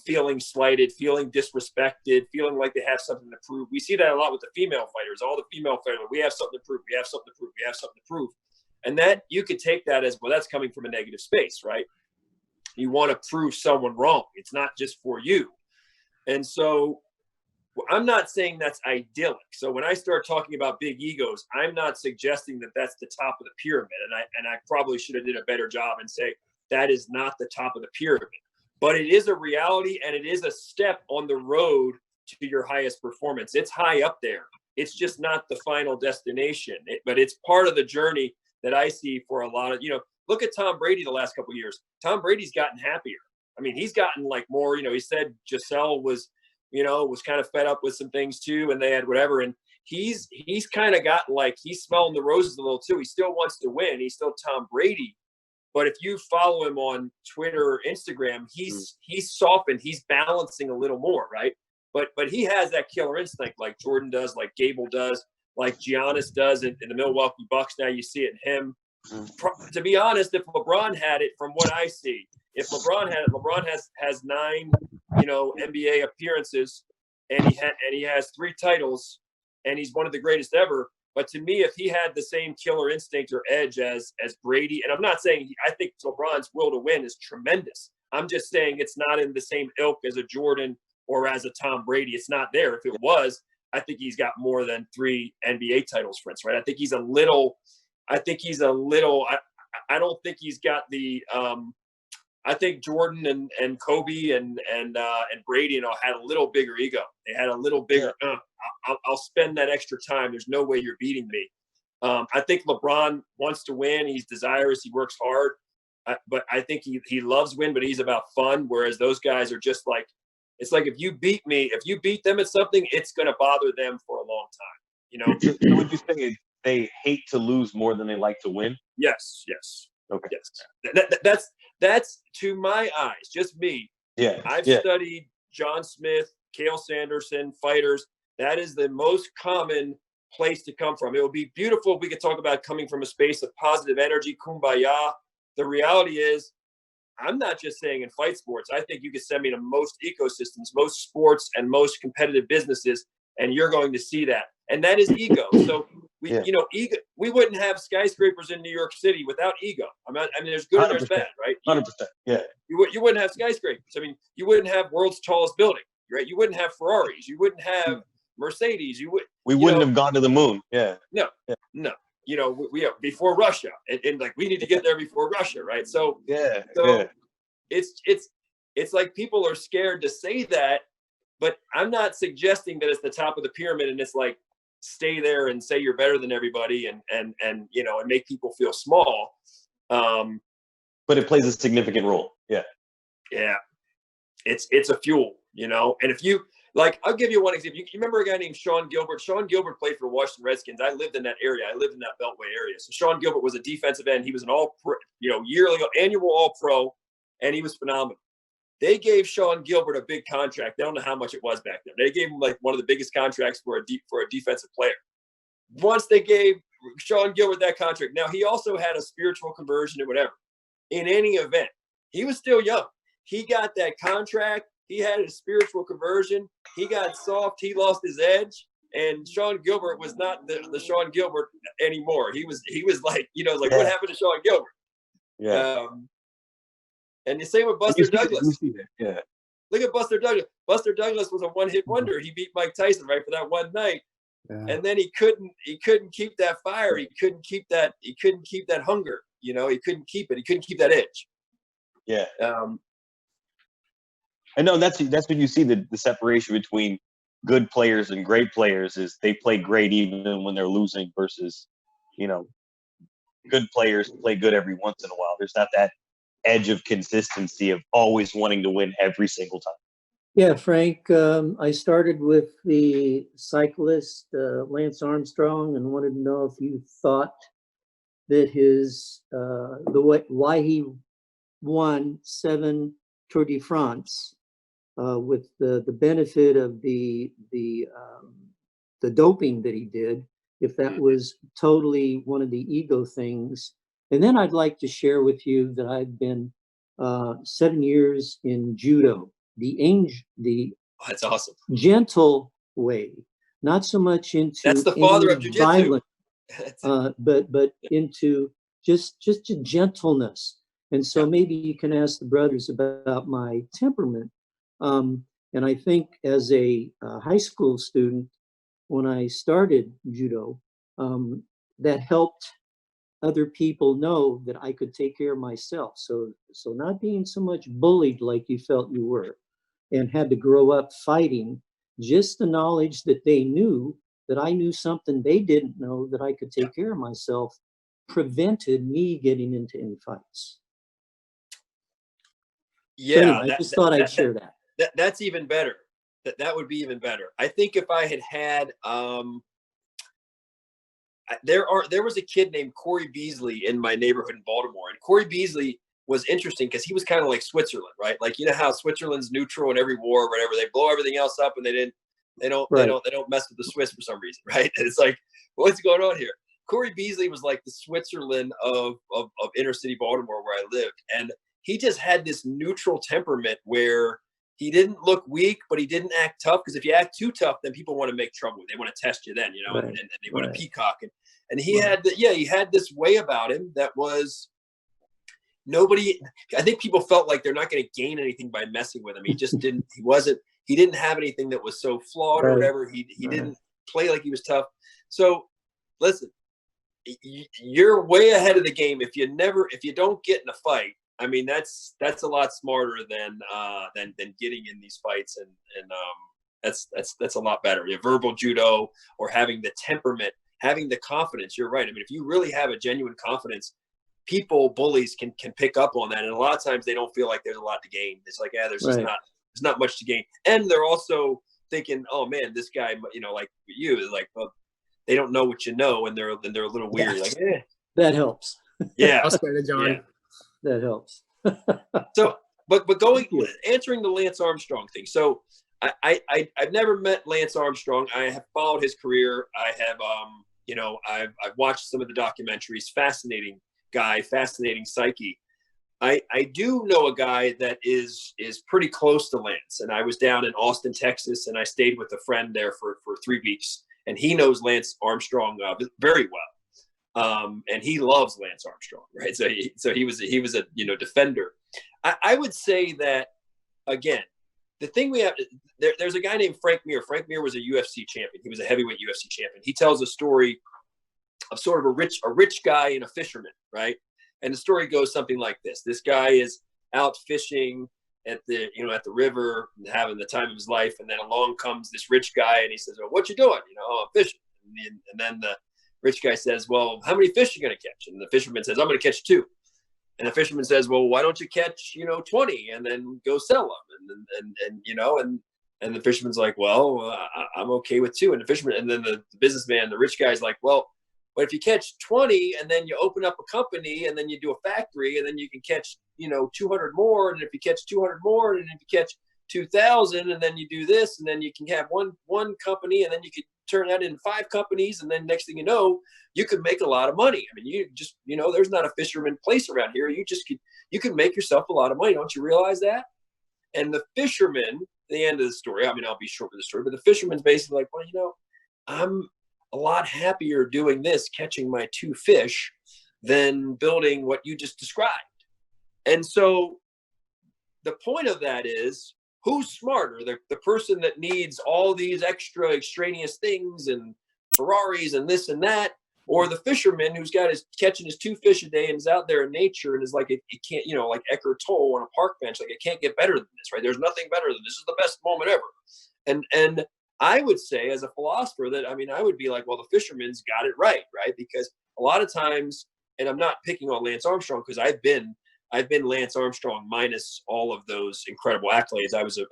feeling slighted, feeling disrespected, feeling like they have something to prove. We see that a lot with the female fighters. All the female fighters, we have something to prove. We have something to prove. We have something to prove. And that you could take that as, well, that's coming from a negative space, right? You want to prove someone wrong. It's not just for you. And so I'm not saying that's idyllic. So when I start talking about big egos, I'm not suggesting that that's the top of the pyramid. And I probably should have did a better job and say that is not the top of the pyramid. But it is a reality, and it is a step on the road to your highest performance. It's high up there. It's just not the final destination. But it's part of the journey that I see for a lot of, look at Tom Brady the last couple of years. Tom Brady's gotten happier. I mean, he's gotten like more, he said Giselle was kind of fed up with some things too, and they had whatever. And he's kind of got like, he's smelling the roses a little too. He still wants to win. He's still Tom Brady. But if you follow him on Twitter or Instagram, he's softened. He's balancing a little more, right? But he has that killer instinct like Jordan does, like Gable does, like Giannis does in the Milwaukee Bucks. Now you see it in him. To be honest, if LeBron had it, from what I see, if LeBron had it, LeBron has 9, NBA appearances, and he has 3 titles, and he's one of the greatest ever. But to me, if he had the same killer instinct or edge as Brady, and I'm not saying I think LeBron's will to win is tremendous. I'm just saying it's not in the same ilk as a Jordan or as a Tom Brady. It's not there. If it was, I think he's got more than 3 NBA titles, for instance, right? I think he's a little. I don't think he's got the. I think Jordan and Kobe and Brady had a little bigger ego. They had a little bigger. I'll spend that extra time. There's no way you're beating me. I think LeBron wants to win. He's desirous. He works hard. But I think he loves win, but he's about fun. Whereas those guys are just like, it's like, if you beat them at something, it's going to bother them for a long time. You know? So would you say they hate to lose more than they like to win? Yes. Okay. Yes. That's to my eyes, just me. Yeah. I've studied John Smith, Cale Sanderson, fighters. That is the most common place to come from. It would be beautiful if we could talk about coming from a space of positive energy, kumbaya. The reality is, I'm not just saying in fight sports. I think you could send me to most ecosystems, most sports, and most competitive businesses, and you're going to see that. And that is ego. So ego. We wouldn't have skyscrapers in New York City without ego. I mean, there's good and there's bad, right? 100%. Yeah. You wouldn't have skyscrapers. I mean, you wouldn't have world's tallest building, right? You wouldn't have Ferraris. You wouldn't have Mercedes. We wouldn't have gone to the moon. Yeah. No. You know, we before Russia, and like we need to get there before Russia, right? So it's like people are scared to say that, but I'm not suggesting that it's the top of the pyramid and it's like stay there and say you're better than everybody and make people feel small. But it plays a significant role. Yeah. Yeah. It's a fuel, and if you like, I'll give you one example. You remember a guy named Sean Gilbert? Sean Gilbert played for the Washington Redskins. I lived in that area. I lived in that Beltway area. So Sean Gilbert was a defensive end. He was an annual All-Pro, and he was phenomenal. They gave Sean Gilbert a big contract. I don't know how much it was back then. They gave him like one of the biggest contracts for a defensive player. Once they gave Sean Gilbert that contract, now he also had a spiritual conversion or whatever. In any event, he was still young. He got that contract. He had a spiritual conversion. He got soft. He lost his edge. And Sean Gilbert was not the Sean Gilbert anymore. He was like, what happened to Sean Gilbert? Yeah. And the same with Buster Douglas. Yeah. Look at Buster Douglas. Buster Douglas was a one-hit wonder. He beat Mike Tyson right for that one night. Yeah. And then he couldn't keep that fire. He couldn't keep that hunger. He couldn't keep it. He couldn't keep that edge. Yeah. I know that's when you see the separation between good players and great players is they play great even when they're losing versus, good players play good every once in a while. There's not that edge of consistency of always wanting to win every single time. Yeah, Frank, I started with the cyclist Lance Armstrong and wanted to know if you thought that why he won 7 Tour de France with the benefit of the doping that he did, if that was totally one of the ego things. And then I'd like to share with you that I've been 7 years in judo, that's awesome. Gentle way, not so much into that's the father of jiu-jitsu. but into just a gentleness. And so maybe you can ask the brothers about my temperament. And I think as a high school student, when I started judo, that helped other people know that I could take care of myself. So not being so much bullied like you felt you were and had to grow up fighting, just the knowledge that they knew that I knew something they didn't know, that I could take care of myself, prevented me getting into any fights. Yeah, so anyway, I just thought I'd share that. That's even better. That would be even better. I think if I had there was a kid named Corey Beasley in my neighborhood in Baltimore, and Corey Beasley was interesting because he was kind of like Switzerland, right? Like, how Switzerland's neutral in every war or whatever. They blow everything else up and they don't mess with the Swiss for some reason, right? And it's like, what's going on here? Corey Beasley was like the Switzerland of inner city Baltimore where I lived. And he just had this neutral temperament where he didn't look weak, but he didn't act tough. Because if you act too tough, then people want to make trouble. They want to test you then, you know, Right. and they want Right. to peacock. And he had, he had this way about him that was nobody. I think people felt like they're not going to gain anything by messing with him. He just didn't. He didn't have anything that was so flawed or Right. whatever. He Right. didn't play like he was tough. So listen, you're way ahead of the game if you don't get in a fight. I mean, that's a lot smarter than getting in these fights, and that's a lot better. Your verbal judo or having the temperament, having the confidence. You're right. I mean, if you really have a genuine confidence, bullies can pick up on that, and a lot of times they don't feel like there's a lot to gain. It's like, yeah, there's not much to gain, and they're also thinking, oh man, this guy, you know, like you, is like, well, they don't know what you know, and they're a little weird. Yes. Like, That helps. yeah, I'll spare it, John. Yeah. That helps. So, but answering the Lance Armstrong thing. So I've never met Lance Armstrong. I have followed his career. I have, I've watched some of the documentaries. Fascinating guy, fascinating psyche. I do know a guy that is pretty close to Lance, and I was down in Austin, Texas, and I stayed with a friend there for 3 weeks, and he knows Lance Armstrong very well. And he loves Lance Armstrong, right? So he was a defender. I would say that, again, the thing we have, there's a guy named Frank Mir. Frank Mir was a UFC champion. He was a heavyweight UFC champion. He tells a story of sort of a rich guy and a fisherman, right? And the story goes something like this. This guy is out fishing at the river, having the time of his life. And then along comes this rich guy, and he says, well, what you doing? I'm fishing. And then the rich guy says, well, how many fish are you going to catch? And the fisherman says, I'm going to catch 2. And the fisherman says, well, why don't you catch, 20 and then go sell them? And the fisherman's like, well, I'm okay with 2. And the fisherman, and then the businessman, the rich guy's like, well, but if you catch 20 and then you open up a company and then you do a factory and then you can catch, 200 more. And if you catch 200 more, and if you catch 2,000 and then you do this, and then you can have one company, and then you could turn that into 5 companies. And then next thing you know, you could make a lot of money. I mean, you just, there's not a fisherman place around here. You can make yourself a lot of money. Don't you realize that? And the fisherman, the end of the story, I mean, I'll be short with the story, but the fisherman's basically like, well, I'm a lot happier doing this, catching my 2 fish, than building what you just described. And so the point of that is, who's smarter? The person that needs all these extra extraneous things and Ferraris and this and that, or the fisherman who's catching his 2 fish a day and is out there in nature and is like, it can't, like Eckhart Tolle on a park bench, like, it can't get better than this, right? There's nothing better than this. Is the best moment ever. And I would say, as a philosopher, that, I would be like, well, the fisherman's got it right? Because a lot of times, and I'm not picking on Lance Armstrong, because I've been Lance Armstrong minus all of those incredible accolades. I was a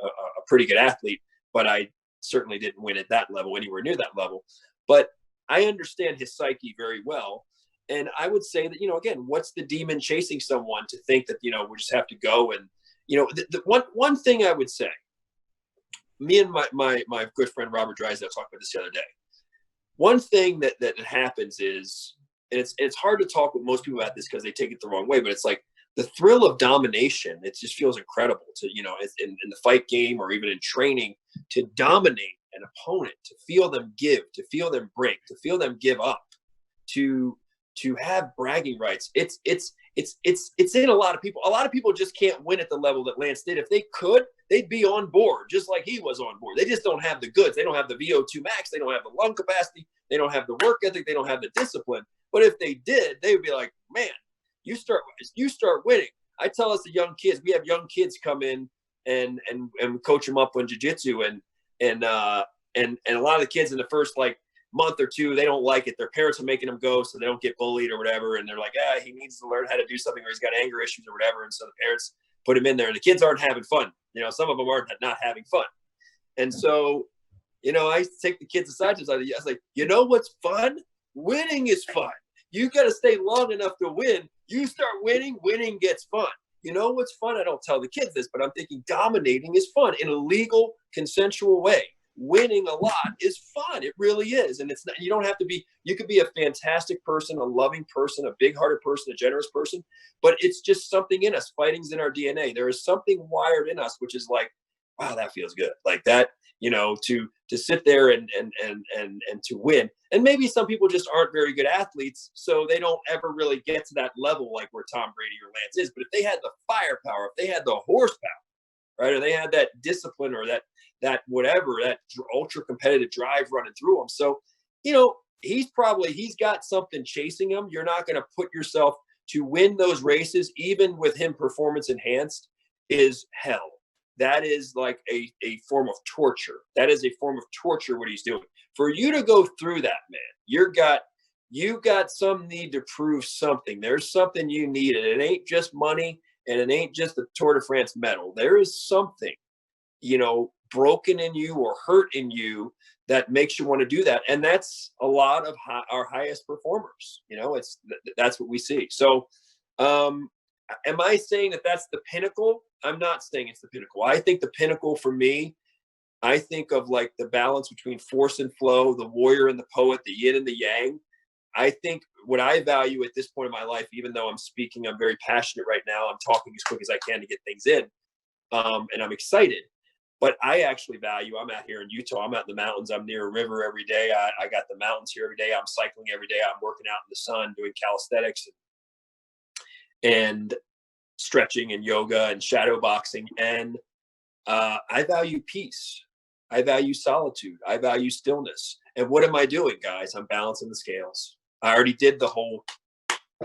pretty good athlete, but I certainly didn't win at that level, anywhere near that level. But I understand his psyche very well. And I would say that, again, what's the demon chasing someone to think that, we just have to go and, the one thing I would say, me and my good friend Robert Drysdale talked about this the other day. One thing that happens is, and it's hard to talk with most people about this because they take it the wrong way, but it's like the thrill of domination. It just feels incredible to, in the fight game or even in training, to dominate an opponent, to feel them give, to feel them break, to feel them give up, to have bragging rights. It's in a lot of people. A lot of people just can't win at the level that Lance did. If they could, they'd be on board just like he was on board. They just don't have the goods. They don't have the VO2 max. They don't have the lung capacity. They don't have the work ethic. They don't have the discipline. But if they did, they would be like, man, you start winning. I tell us the young kids, we have young kids come in and coach them up on jiu-jitsu, and a lot of the kids in the first month or 2, they don't like it. Their parents are making them go so they don't get bullied or whatever. And they're like, he needs to learn how to do something, or he's got anger issues or whatever. And so the parents put him in there, and the kids aren't having fun. Some of them aren't not having fun. And so, I take the kids aside. I was like, what's fun? Winning is fun. You got to stay long enough to win. You start winning gets fun. What's fun? I don't tell the kids this, but I'm thinking dominating is fun in a legal, consensual way. Winning a lot is fun. It really is. And it's not, you don't have to be, you could be a fantastic person, a loving person, a big-hearted person, a generous person, but it's just something in us. Fighting's in our DNA. There is something wired in us, which is like, wow, that feels good. Like that, you know, to sit there and to win. And maybe some people just aren't very good athletes, so they don't ever really get to that level like where Tom Brady or Lance is. But if they had the firepower, if they had the horsepower, right, or they had that discipline or that whatever, that ultra competitive drive running through them. So, you know, he's got something chasing him. You're not going to put yourself to win those races, even with him performance enhanced, is hell. That is like a form of torture. That is a form of torture, what he's doing. For you to go through that, man, you got some need to prove something. There's something you need, and it ain't just money, and it ain't just the Tour de France medal. There is something, you know, broken in you or hurt in you that makes you want to do that. And that's a lot of our highest performers. You know, that's what we see. So, am I saying that that's the pinnacle? I'm not saying it's the pinnacle. I think the pinnacle for me, I think of like the balance between force and flow, the warrior and the poet, the yin and the yang. I think what I value at this point in my life, even though I'm speaking, I'm very passionate right now. I'm talking as quick as I can to get things in. And I'm excited. But I actually value, I'm out here in Utah. I'm out in the mountains. I'm near a river every day. I got the mountains here every day. I'm cycling every day. I'm working out in the sun, doing calisthenics and stretching and yoga and shadow boxing. And I value peace. I value solitude. I value stillness. And what am I doing, guys? I'm balancing the scales. I already did the whole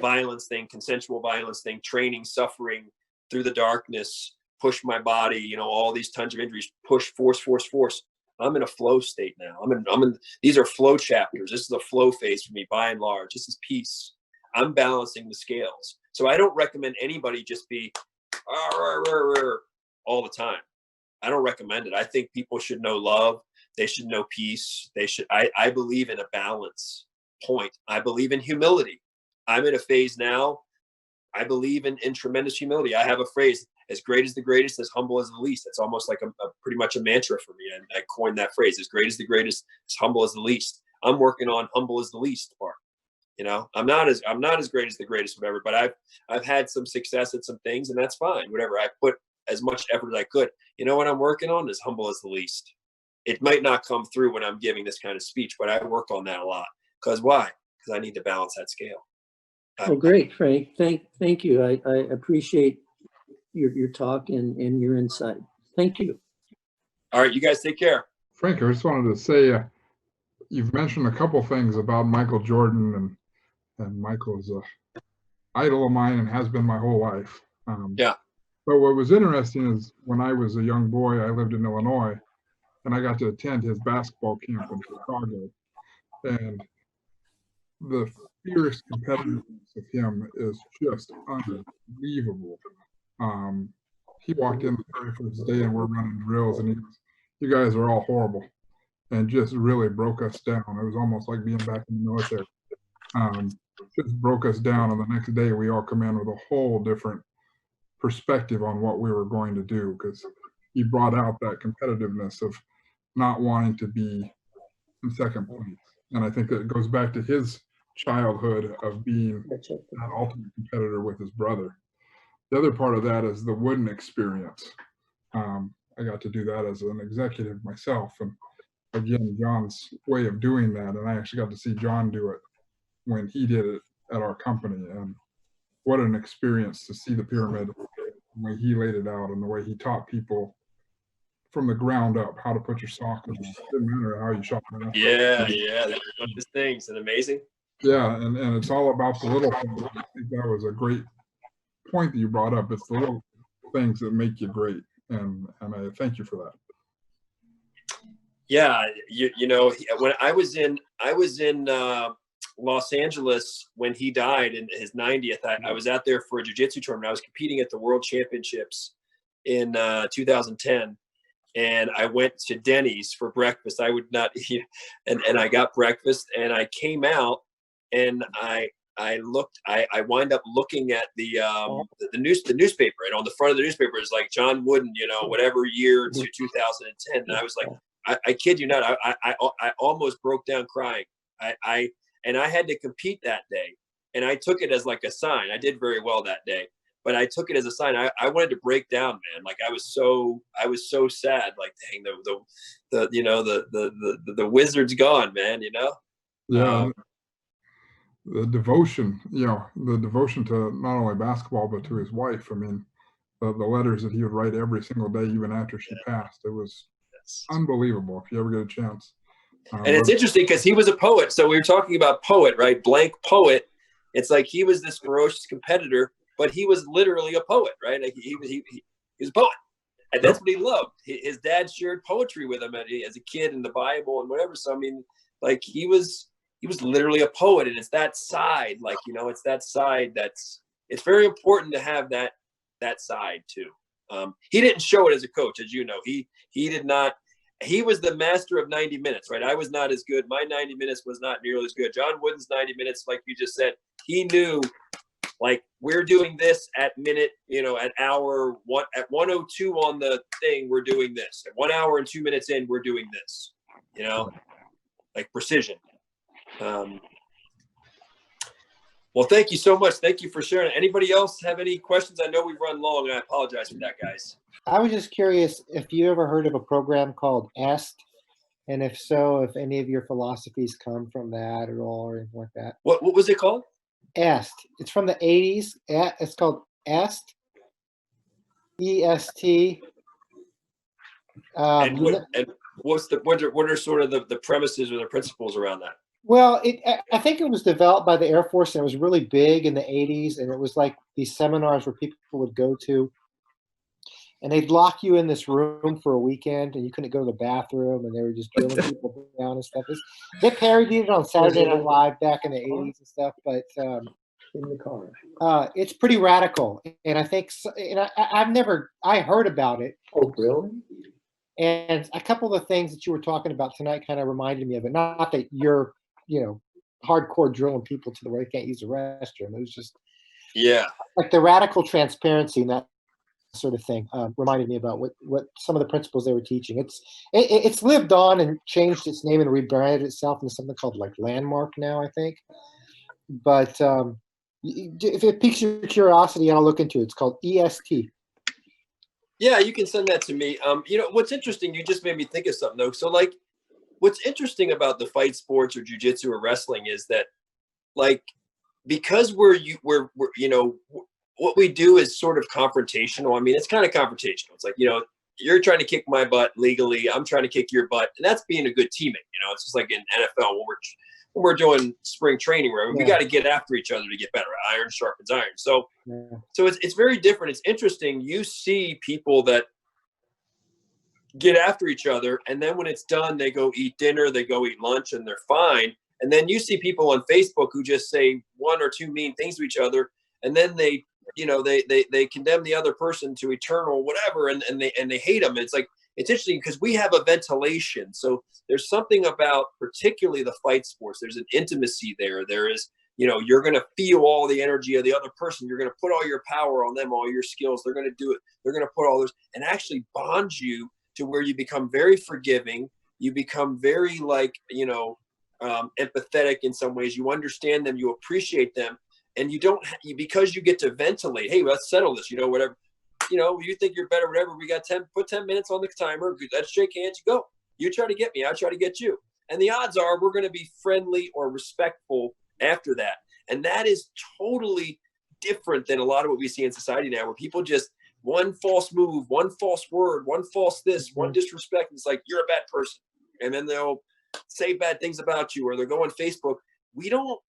violence thing, consensual violence thing, training, suffering through the darkness, push my body, you know, all these tons of injuries, push, force. I'm in a flow state now. I'm in, these are flow chapters. This is a flow phase for me by and large. This is peace. I'm balancing the scales. So I don't recommend anybody just be all the time. I don't recommend it. I think people should know love. They should know peace. I believe in a balance point. I believe in humility. I'm in a phase now. I believe in tremendous humility. I have a phrase, as great as the greatest, as humble as the least. It's almost like a pretty much a mantra for me. And I coined that phrase, as great as the greatest, as humble as the least. I'm working on humble as the least part. You know, I'm not as great as the greatest, whatever, but I've had some success at some things, and that's fine. Whatever. I put as much effort as I could. You know what I'm working on is humble as the least. It might not come through when I'm giving this kind of speech, but I work on that a lot. Because why? Because I need to balance that scale. Well, great, Frank. Thank you. I appreciate your talk and your insight. Thank you. All right, you guys take care. Frank, I just wanted to say, you've mentioned a couple things about Michael Jordan, and Michael is a idol of mine and has been my whole life. Yeah. But what was interesting is when I was a young boy, I lived in Illinois, and I got to attend his basketball camp in Chicago. And the fierce competitiveness of him is just unbelievable. He walked in the very first day and we're running drills, and he goes, "You guys are all horrible," and just really broke us down. It was almost like being back in the military. Just broke us down, and the next day we all come in with a whole different perspective on what we were going to do, because he brought out that competitiveness of not wanting to be in second place. And I think that it goes back to his childhood of being that ultimate competitor with his brother. The other part of that is the wooden experience. I got to do that as an executive myself. And again, John's way of doing that, and I actually got to see John do it when he did it at our company. And what an experience to see the pyramid, the way he laid it out and the way he taught people from the ground up how to put your sock on. It didn't matter how you shot them. Yeah. This thing's amazing. Yeah, and it's all about the little things. I think that was a great point that you brought up. It's the little things that make you great, and I thank you for that. Yeah, you know, when I was in Los Angeles when he died in his 90th, I was out there for a Jiu Jitsu tournament. I was competing at the World Championships in 2010, and I went to Denny's for breakfast. I would not eat, and I got breakfast, and I came out, and I wind up looking at the newspaper, and on the front of the newspaper is like John Wooden, you know, whatever year to 2010, and I was like, I kid you not, I almost broke down crying. I had to compete that day, and I took it as like a sign. I did very well that day, but I took it as a sign. I wanted to break down, man. Like I was so sad. Like, dang, the wizard's gone, man. You know? Yeah. The devotion, the devotion to not only basketball, but to his wife. I mean, the letters that he would write every single day, even after she passed, it was unbelievable if you ever get a chance. And it's interesting because he was a poet. So we were talking about poet, right? Blank poet. It's like he was this ferocious competitor, but he was literally a poet, right? Like he was a poet. And that's what he loved. His dad shared poetry with him as a kid in the Bible and whatever. So, I mean, like he was literally a poet. And it's that side, like, it's that side it's very important to have that side too. He didn't show it as a coach, as you know. He did not. He was the master of 90 minutes, right? I was not as good. My 90 minutes was not nearly as good. John Wooden's 90 minutes, like you just said, he knew, like, we're doing this at minute, at hour one, at 1:02 on the thing, we're doing this. At 1 hour and 2 minutes in, we're doing this, like precision. Well, thank you so much. Thank you for sharing. Anybody else have any questions? I know we've run long. I apologize for that, guys. I was just curious if you ever heard of a program called EST, and if so, if any of your philosophies come from that at all or anything like that. What was it called? EST. It's from the 80s. It's called EST. EST. And what are sort of the premises or the principles around that? Well, I think it was developed by the Air Force, and it was really big in the 80s, and it was like these seminars where people would go to, and they'd lock you in this room for a weekend, and you couldn't go to the bathroom, and they were just drilling people down and stuff. They parodied it on Saturday Night Live back in the 80s and stuff, but In the car. it's pretty radical, and I think, and I heard about it. Oh, really? And a couple of the things that you were talking about tonight kind of reminded me of it. Not that you're, hardcore drilling people to the where they can't use the restroom. It was just, like the radical transparency and that sort of thing reminded me about what some of the principles they were teaching. It's lived on and changed its name and rebranded itself into something called like Landmark now, I think. But if it piques your curiosity, I'll look into it. It's called EST. Yeah, you can send that to me. What's interesting, you just made me think of something though. So like, what's interesting about the fight sports or jiu-jitsu or wrestling is that, like, because what we do is sort of confrontational. I mean, it's kind of confrontational. It's like, you're trying to kick my butt legally. I'm trying to kick your butt. And that's being a good teammate. It's just like in NFL when we're doing spring training, right? We got to get after each other to get better. Iron sharpens iron. So it's very different. It's interesting. You see people that get after each other, and then when it's done, they go eat dinner, they go eat lunch, and they're fine. And then you see people on Facebook who just say one or two mean things to each other, and then they condemn the other person to eternal whatever, and they hate them. It's like, it's interesting because we have a ventilation. So there's something about particularly the fight sports. There's an intimacy there. There is, you're going to feel all the energy of the other person. You're going to put all your power on them, all your skills. They're going to do it. They're going to put all those and actually bond you to where you become very forgiving. You become very empathetic in some ways. You understand them. You appreciate them. And because you get to ventilate, hey, let's settle this, whatever. You think you're better, whatever. We got put 10 minutes on the timer. Let's shake hands. You go. You try to get me. I try to get you. And the odds are we're going to be friendly or respectful after that. And that is totally different than a lot of what we see in society now, where people just one false move, one false word, one false this, one disrespect. It's like, you're a bad person. And then they'll say bad things about you, or they'll go on Facebook. We don't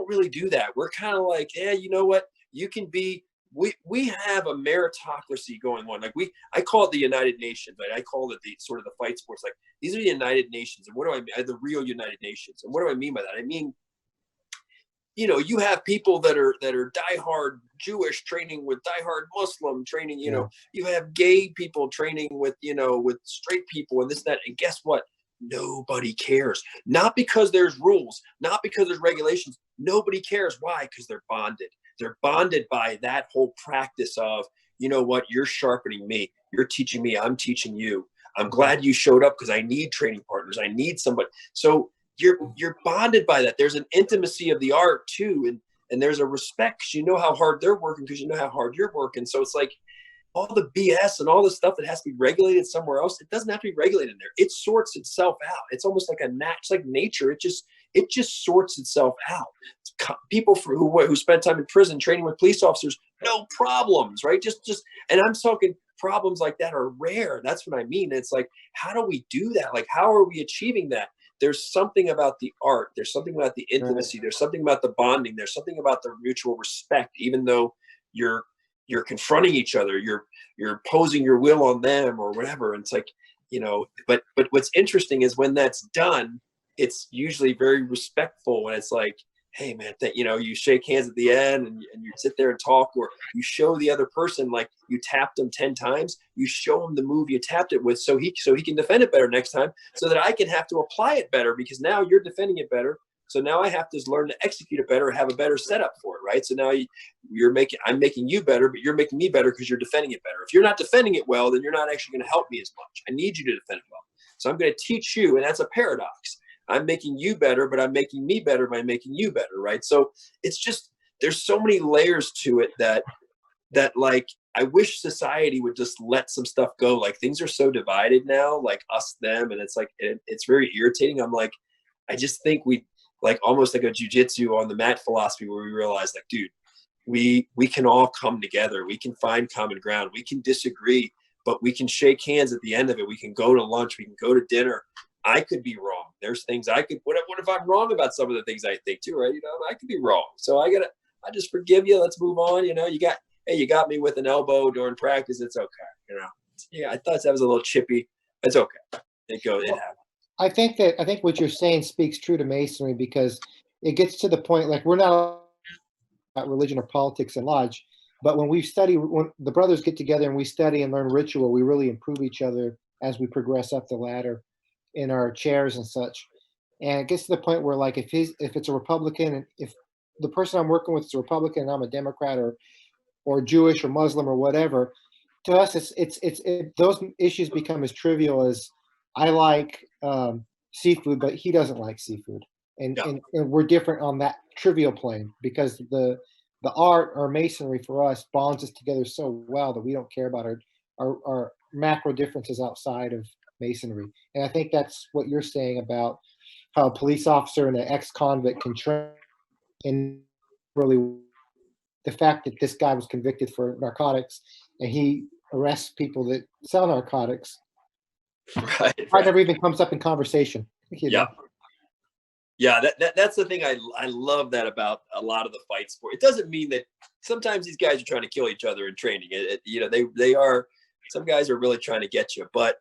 really do that. We're kind of like, yeah, you know what? You can be. We have a meritocracy going on. Like I call it the United Nations. Right? I call it the sort of the fight sports. Like, these are the United Nations. And what do I mean? The real United Nations. And what do I mean by that? I mean, you have people that are diehard Jewish training with diehard Muslim training. You have gay people training with straight people and this, that. And guess what? Nobody cares. Not because there's rules, not because there's regulations. Nobody cares. Why? Because they're bonded. They're bonded by that whole practice of, you're sharpening me. You're teaching me. I'm teaching you. I'm glad you showed up because I need training partners. I need somebody. So you're bonded by that. There's an intimacy of the art too. and there's a respect because you know how hard they're working because you know how hard you're working. So it's like all the BS and all the stuff that has to be regulated somewhere else, it doesn't have to be regulated in there. It sorts itself out. It's almost like it's like nature. It just sorts itself out. People who spend time in prison training with police officers, no problems, right? And I'm talking problems like that are rare. That's what I mean. It's like, how do we do that? Like, how are we achieving that? There's something about the art. There's something about the intimacy. There's something about the bonding. There's something about the mutual respect, even though you're confronting each other, you're imposing your will on them or whatever. And it's like, but what's interesting is when that's done, it's usually very respectful when it's like, hey man, you shake hands at the end and you sit there and talk, or you show the other person, like you tapped them 10 times, you show them the move you tapped it with so he can defend it better next time, so that I can have to apply it better because now you're defending it better. So now I have to learn to execute it better, have a better setup for it, right? So now I'm making you better, but you're making me better because you're defending it better. If you're not defending it well, then you're not actually going to help me as much. I need you to defend it well. So I'm going to teach you, and that's a paradox. I'm making you better, but I'm making me better by making you better, right? So it's just, there's so many layers to it that like, I wish society would just let some stuff go. Like things are so divided now, like us, them, and it's like, it's very irritating. I'm like, I just think we like almost like a jiu-jitsu on the mat philosophy where we realize like, dude, we can all come together. We can find common ground. We can disagree, but we can shake hands at the end of it. We can go to lunch. We can go to dinner. I could be wrong. There's things what if I'm wrong about some of the things I think too, right? I could be wrong. So I just forgive you. Let's move on. You got me with an elbow during practice. It's okay. Yeah, I thought that was a little chippy. It's okay. It happens. I think what you're saying speaks true to Masonry, because it gets to the point, like, we're not about religion or politics in lodge, but when the brothers get together and we study and learn ritual, we really improve each other as we progress up the ladder in our chairs and such. And it gets to the point where, like, if it's a Republican, and if the person I'm working with is a Republican and I'm a Democrat or Jewish or Muslim or whatever, to us those issues become as trivial as, I like seafood, but he doesn't like seafood, and we're different on that trivial plane, because the art or Masonry for us bonds us together so well that we don't care about our macro differences outside of Masonry. And I think that's what you're saying about how a police officer and an ex-convict can train, and really the fact that this guy was convicted for narcotics and he arrests people that sell narcotics. Right. Never even comes up in conversation. Yeah. That's the thing. I love that about a lot of the fight sport. It doesn't mean that sometimes these guys are trying to kill each other in training. They are. Some guys are really trying to get you, but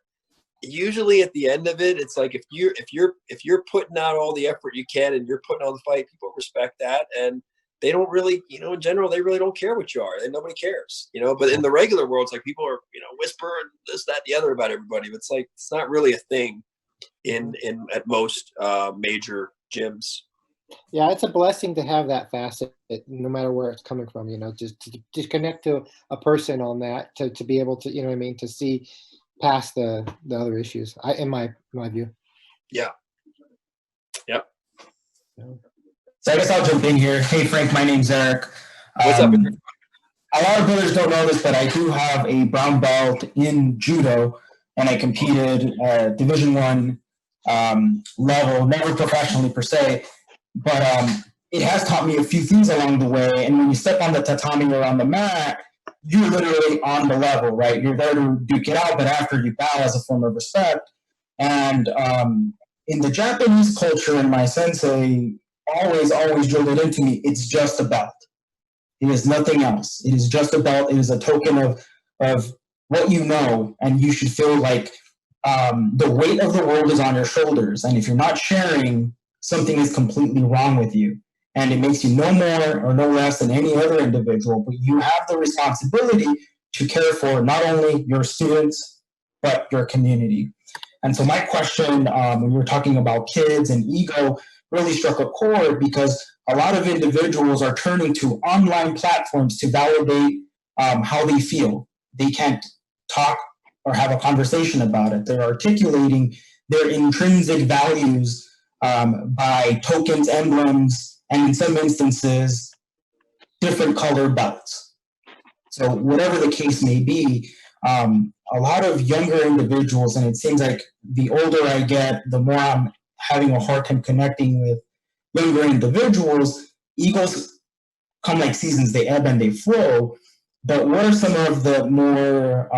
usually at the end of it, it's like if you're putting out all the effort you can and you're putting on the fight, people respect that, and they don't really, in general, they really don't care what you are. And nobody cares, but in the regular world, it's like people are, whispering this, that, the other about everybody. But it's like, it's not really a thing at most major gyms. Yeah, it's a blessing to have that facet, no matter where it's coming from, just to connect to a person on that, to be able to, to see past the other issues, in my view. Yeah. Yep. So I guess I'll jump in here. Hey, Frank, my name's Eric. What's up? A lot of brothers don't know this, but I do have a brown belt in judo, and I competed at Division I level, never professionally per se, but it has taught me a few things along the way. And when you step on the tatami or on the mat, you're literally on the level, right? You're there to duke it out, but after you bow as a form of respect. And in the Japanese culture, and my sensei always drilled it into me, it's just a belt. It is nothing else. It is just a belt. It is a token of what you know, and you should feel like the weight of the world is on your shoulders. And if you're not sharing, something is completely wrong with you. And it makes you no more or no less than any other individual, but you have the responsibility to care for not only your students, but your community. And so my question, when you were talking about kids and ego, really struck a chord, because a lot of individuals are turning to online platforms to validate how they feel. They can't talk or have a conversation about it. They're articulating their intrinsic values by tokens, emblems, and in some instances, different color belts. So whatever the case may be, a lot of younger individuals, and it seems like the older I get, the more I'm having a hard time connecting with younger individuals. Egos come like seasons, they ebb and they flow. But what are some of the more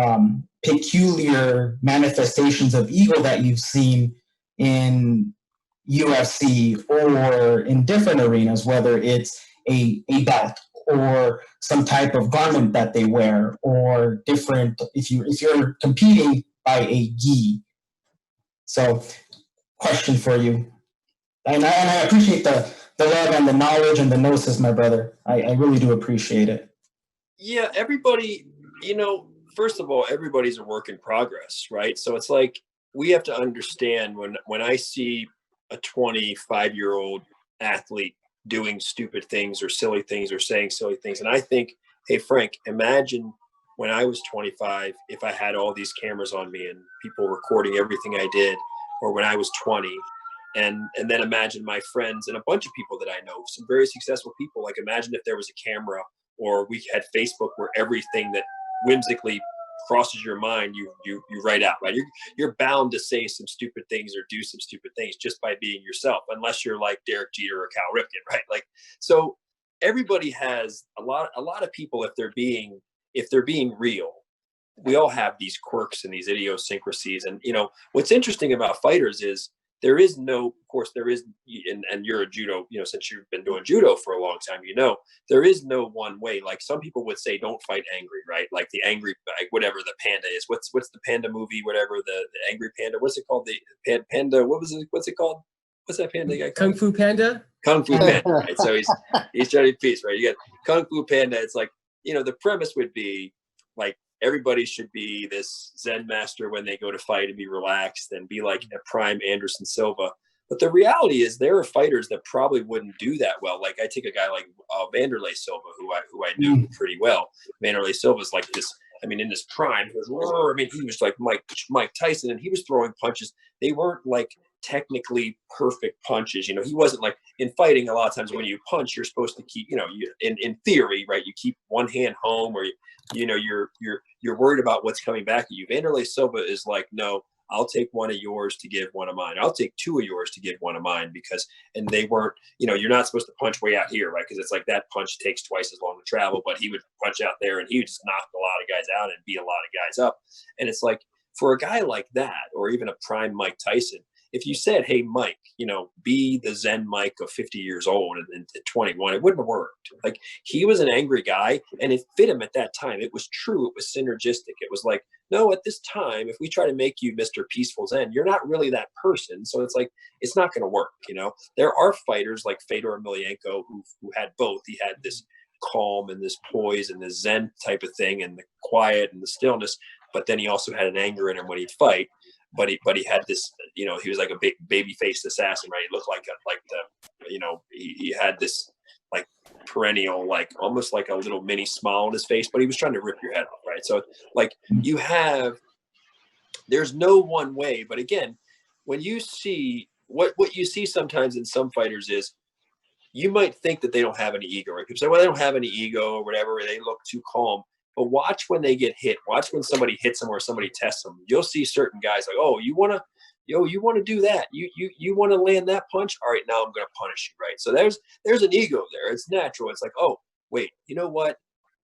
peculiar manifestations of ego that you've seen in UFC or in different arenas, whether it's a belt or some type of garment that they wear, or different, if you're competing by a gi? So, question for you. And I appreciate the love and the knowledge and the gnosis, my brother. I really do appreciate it. Yeah, everybody, first of all, everybody's a work in progress, right? So it's like, we have to understand when I see a 25-year-old athlete doing stupid things or silly things or saying silly things, and I think, hey, Frank, imagine when I was 25, if I had all these cameras on me and people recording everything I did, or when I was 20, and then imagine my friends and a bunch of people that I know, some very successful people. Like, imagine if there was a camera, or we had Facebook, where everything that whimsically crosses your mind, you write out, right? You're bound to say some stupid things or do some stupid things just by being yourself, unless you're like Derek Jeter or Cal Ripken, right? Like, so everybody has a lot of people, if they're being real, we all have these quirks and these idiosyncrasies. And what's interesting about fighters is there is no, of course there is, and you're a judo, since you've been doing judo for a long time, there is no one way. Like, some people would say, don't fight angry, right? Like the angry, like whatever the panda is. What's the panda movie, whatever, the angry panda, what's it called? The panda, what's it called? What's that panda guy called? Kung Fu Panda? Kung Fu Panda, right? So he's trying to peace, right? You got Kung Fu Panda. It's like, the premise would be like, everybody should be this Zen master when they go to fight and be relaxed and be like a prime Anderson Silva. But the reality is, there are fighters that probably wouldn't do that well. Like, I take a guy like Vanderlei Silva, who I knew pretty well. Vanderlei Silva's like this, in his prime, he was like Mike Tyson, and he was throwing punches. They weren't like technically perfect punches. He wasn't like, in fighting, a lot of times when you punch, you're supposed to keep, in theory, right, you keep one hand home, or you're worried about what's coming back at you. Vanderlei Silva is like, no, I'll take one of yours to give one of mine. I'll take two of yours to give one of mine, and they weren't, you're not supposed to punch way out here, right? Because it's like that punch takes twice as long to travel, but he would punch out there and he would just knock a lot of guys out and beat a lot of guys up. And it's like, for a guy like that, or even a prime Mike Tyson, if you said, hey, Mike, be the Zen Mike of 50 years old and at 21, it wouldn't have worked. Like, he was an angry guy, and it fit him at that time. It was true. It was synergistic. It was like, no, at this time, if we try to make you Mr. Peaceful Zen, you're not really that person. So it's like, it's not going to work. There are fighters like Fedor Emelianenko who had both. He had this calm and this poise and this Zen type of thing, and the quiet and the stillness. But then he also had an anger in him when he'd fight. But he had this, he was like a big baby-faced assassin, right? He looked he had this like perennial, like almost like a little mini smile on his face, but he was trying to rip your head off, right? So like, there's no one way. But again, when you see what you see sometimes in some fighters is, you might think that they don't have any ego, right? People say, well, they don't have any ego or whatever, or they look too calm. But watch when they get hit. Watch when somebody hits them or somebody tests them. You'll see certain guys like, oh, you want to do that? You want to land that punch? All right, now I'm going to punish you, right? So there's an ego there. It's natural. It's like, oh, wait, you know what?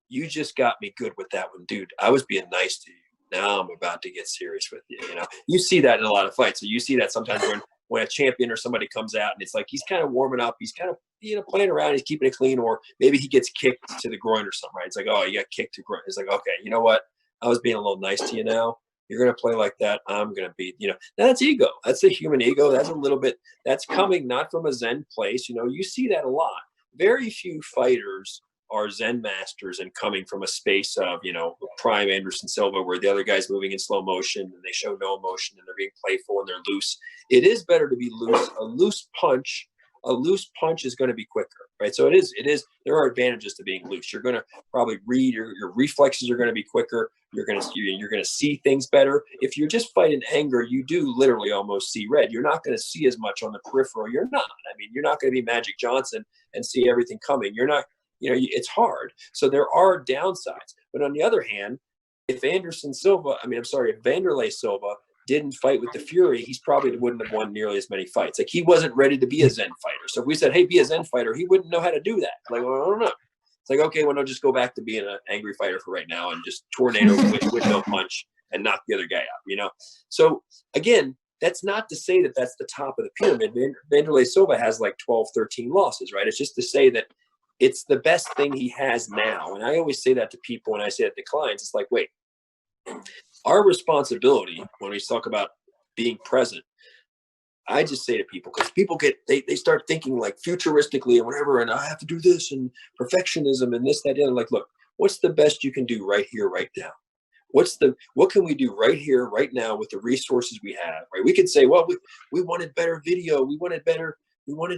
You just got me good with that one, dude. I was being nice to you. Now I'm about to get serious with you. You see that in a lot of fights. So you see that sometimes when a champion or somebody comes out and it's like, he's kind of warming up. He's kind of, playing around. He's keeping it clean, or maybe he gets kicked to the groin or something, right? It's like, oh, you got kicked to groin. It's like, okay, you know what? I was being a little nice to you now. You're going to play like that. I'm going to be, that's ego. That's the human ego. That's a little bit, that's coming not from a Zen place. You see that a lot. Very few fighters are Zen masters and coming from a space of, prime Anderson Silva, where the other guy's moving in slow motion and they show no emotion and they're being playful and they're loose. It is better to be loose. A loose punch is going to be quicker, right? So it is, there are advantages to being loose. You're going to probably read, your reflexes are going to be quicker. You're going to see things better. If you're just fighting anger, you do literally almost see red. You're not going to see as much on the peripheral. You're not. You're not going to be Magic Johnson and see everything coming. You're not, it's hard. So there are downsides. But on the other hand, if Vanderlei Silva didn't fight with the Fury, he's probably wouldn't have won nearly as many fights. Like, he wasn't ready to be a Zen fighter. So if we said, hey, be a Zen fighter, he wouldn't know how to do that. Like, well, I don't know. It's like, okay, well, no, just go back to being an angry fighter for right now and just tornado with no punch and knock the other guy out, So again, that's not to say that that's the top of the pyramid. Vanderlei Silva has like 12, 13 losses, right? It's just to say that it's the best thing he has now. And I always say that to people when I say that to clients. It's like, wait, our responsibility when we talk about being present, I just say to people, because people they start thinking like futuristically and whatever, and I have to do this and perfectionism and this, that, and like, look, what's the best you can do right here, right now? What can we do right here, right now with the resources we have, right? We could say, well, we wanted better video. We wanted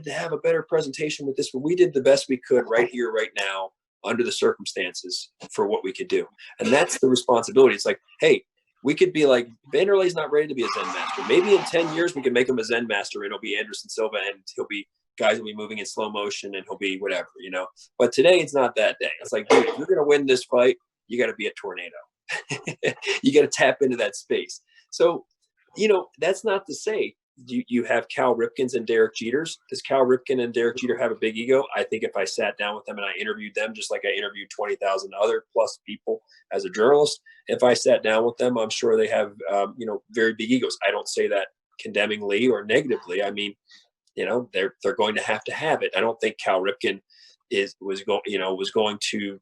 to have a better presentation with this, but we did the best we could right here, right now, under the circumstances for what we could do. And that's the responsibility. It's like, hey, we could be like, Vanderlei's not ready to be a Zen master. Maybe in 10 years, we can make him a Zen master and it'll be Anderson Silva and guys will be moving in slow motion and he'll be whatever, But today it's not that day. It's like, dude, if you're going to win this fight, you got to be a tornado. You got to tap into that space. So, that's not to say you have Cal Ripkins and Derek Jeters. Does Cal Ripken and Derek Jeter have a big ego? I think if I sat down with them and I interviewed them, just like I interviewed 20,000 other plus people as a journalist, if I sat down with them, I'm sure they have, very big egos. I don't say that condemningly or negatively. I mean, they're going to have it. I don't think Cal Ripken was going to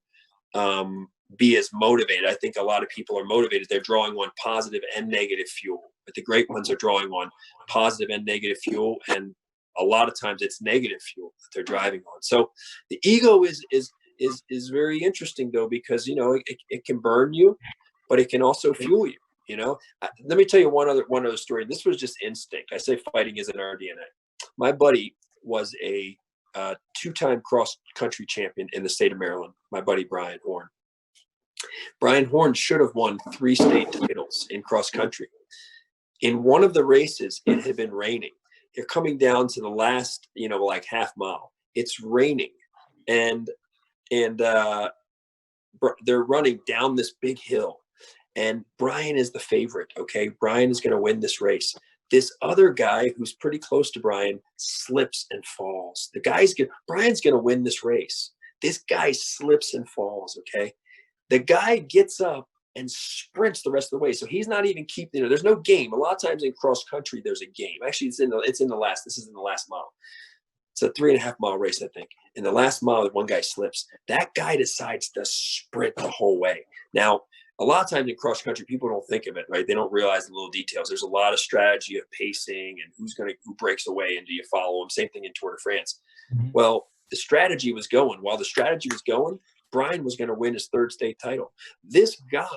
be as motivated. I think a lot of people are motivated. They're drawing on positive and negative fuel, but the great ones are drawing on positive and negative fuel. And a lot of times it's negative fuel that they're driving on. So the ego is very interesting though, because, it can burn you, but it can also fuel you, Let me tell you one other story. This was just instinct. I say fighting is in our DNA. My buddy was a two-time cross-country champion in the state of Maryland, my buddy Brian Horn. Brian Horn should have won 3 state titles in cross country. In one of the races, it had been raining. They're coming down to the last, like half mile. It's raining, and they're running down this big hill. And Brian is the favorite. Okay, Brian is going to win this race. This other guy who's pretty close to Brian slips and falls. Brian's going to win this race. This guy slips and falls. Okay. The guy gets up and sprints the rest of the way. So he's not even keeping, there's no game. A lot of times in cross country, there's a game. Actually, this is in the last mile. It's a 3.5 mile race, I think. In the last mile, one guy slips. That guy decides to sprint the whole way. Now, a lot of times in cross country, people don't think of it, right? They don't realize the little details. There's a lot of strategy of pacing and who breaks away and do you follow them? Same thing in Tour de France. Mm-hmm. Well, the strategy was going. While the strategy was going, Brian was going to win his 3rd state title. This guy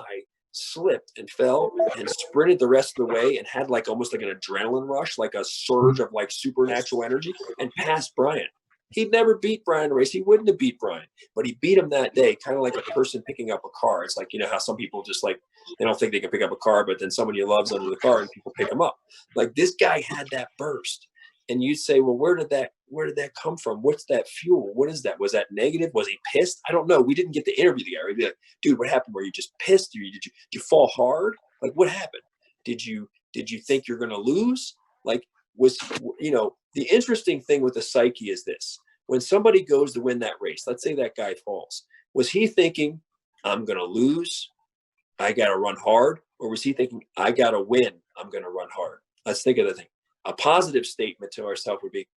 slipped and fell and sprinted the rest of the way and had like almost like an adrenaline rush, like a surge of like supernatural energy, and passed Brian. He'd never beat Brian in a race. He wouldn't have beat Brian, but he beat him that day, kind of like a person picking up a car. It's like, how some people just like, they don't think they can pick up a car, but then someone you love's under the car and people pick him up. Like this guy had that burst. And you say, well, where did that come from? What's that fuel? What is that? Was that negative? Was he pissed? I don't know. We didn't get to interview the guy. We'd be like, dude, what happened? Were you just pissed? Did you fall hard? Like, what happened? Did you think you're going to lose? Like, the interesting thing with the psyche is this. When somebody goes to win that race, let's say that guy falls. Was he thinking, I'm going to lose? I got to run hard? Or was he thinking, I got to win? I'm going to run hard? Let's think of the thing. A positive statement to ourselves would be,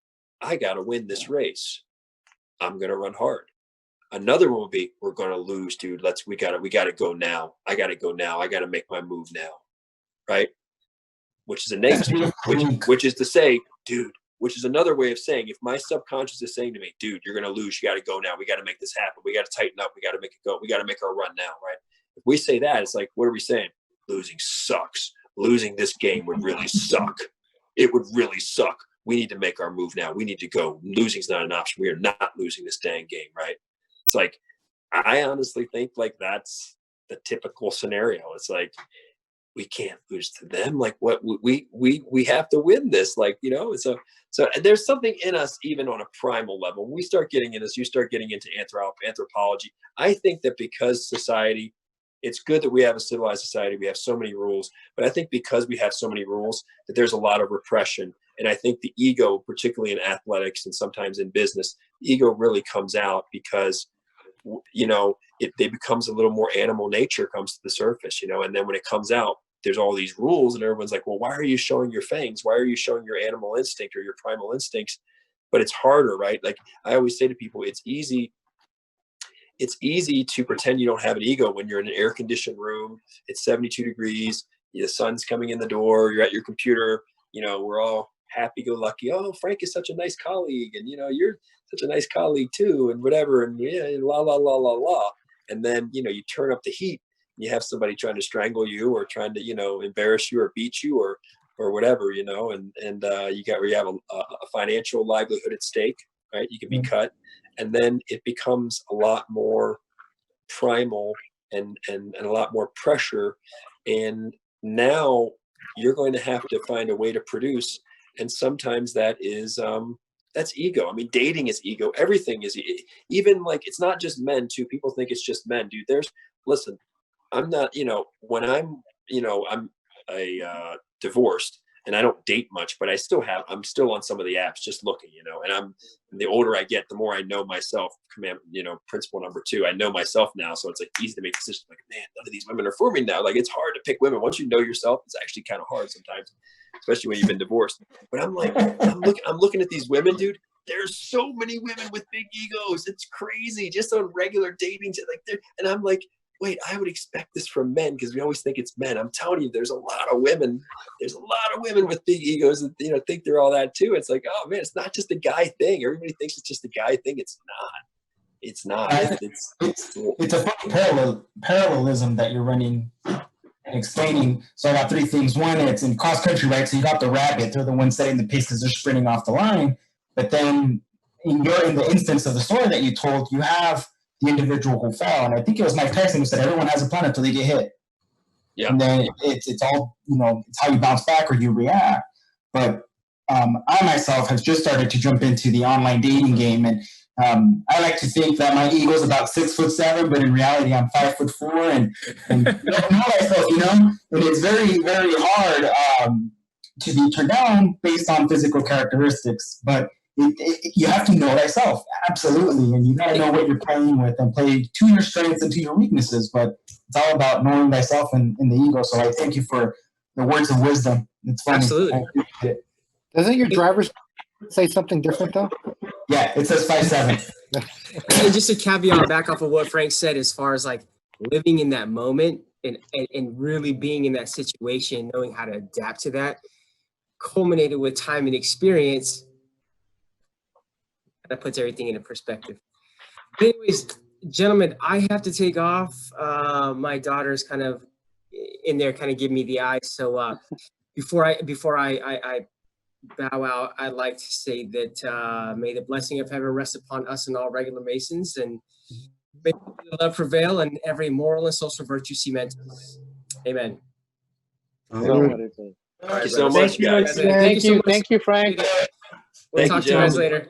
I got to win this race. I'm going to run hard. Another one would be, we're going to lose, dude. We got to go now. I got to go now. I got to make my move now. Right. Which is a negative, which is to say, dude, which is another way of saying, if my subconscious is saying to me, dude, you're going to lose. You got to go now. We got to make this happen. We got to tighten up. We got to make it go. We got to make our run now. Right. If we say that, it's like, what are we saying? Losing sucks. Losing this game would really suck. It would really suck. We need to make our move now. We need to go. Losing's not an option. We are not losing this dang game, right? It's like, I honestly think like that's the typical scenario. It's like, we can't lose to them. Like what we have to win this. Like, you know, so there's something in us, even on a primal level. When we start getting in this, you start getting into anthropology. I think that because society, it's good that we have a civilized society. We have so many rules, but I think because we have so many rules that there's a lot of repression. And I think the ego, particularly in athletics and sometimes in business, the ego really comes out because, you know, it becomes a little more animal nature comes to the surface, you know, and then when it comes out, there's all these rules and everyone's like, well, why are you showing your fangs? Why are you showing your animal instinct or your primal instincts? But it's harder, right? Like I always say to people, it's easy to pretend you don't have an ego when you're in an air-conditioned room. It's 72 degrees. The sun's coming in the door. You're at your computer. You know, we're all happy-go-lucky. Oh, Frank is such a nice colleague, and you know, you're such a nice colleague too, and whatever, and yeah, la la la la la. And then, you know, you turn up the heat. And you have somebody trying to strangle you or trying to, you know, embarrass you or beat you or whatever, you know, and you have a financial livelihood at stake, right? You can be cut. And then it becomes a lot more primal and a lot more pressure. And now you're going to have to find a way to produce. And sometimes that is, that's ego. I mean, dating is ego. Everything is, even like, it's not just men too. People think it's just men, dude. Listen, I'm not, you know, when I'm, you know, I'm divorced and I don't date much, but I'm still on some of the apps just looking, you know, and the older I get, the more I know myself. You know, principle number 2, I know myself now. So it's like easy to make decisions like, man, none of these women are for me now. Like it's hard to pick women. Once you know yourself, it's actually kind of hard sometimes, especially when you've been divorced. But I'm like, I'm looking at these women, dude. There's so many women with big egos. It's crazy. Just on regular dating, like and I'm like, wait, I would expect this from men because we always think it's men. I'm telling you, there's a lot of women. There's a lot of women with big egos that, you know, think they're all that too. It's like, oh man, it's not just a guy thing. Everybody thinks it's just a guy thing. It's not. It's not. It's a funny parallelism that you're running and explaining. So I got 3 things. One, it's in cross country, right? So you got the rabbit. They're the ones setting the pace because they're sprinting off the line. But then in the instance of the story that you told, you have the individual who fell. And I think it was Mike Tyson who said everyone has a plan until they get hit. Yeah. And then it's all, you know, it's how you bounce back or you react. But I myself have just started to jump into the online dating game. And I like to think that my ego is about 6'7", but in reality I'm 5'4", and know myself, you know, and it's very, very hard to be turned down based on physical characteristics. But you have to know thyself, absolutely, and you got to know what you're playing with and play to your strengths and to your weaknesses. But it's all about knowing thyself and the ego. So I thank you for the words of wisdom. It's funny. Absolutely. Doesn't your driver's say something different though? Yeah, it says 5'7". And just a caveat back off of what Frank said, as far as like living in that moment and really being in that situation, knowing how to adapt to that, culminated with time and experience. That puts everything into perspective. But anyways, gentlemen, I have to take off. My daughter's kind of in there, kind of giving me the eye. So before I bow out, I'd like to say that may the blessing of heaven rest upon us and all regular Masons, and may love prevail and every moral and social virtue cement. Amen. Thank you so much, guys. Thank you, Frank. We'll talk to you guys later.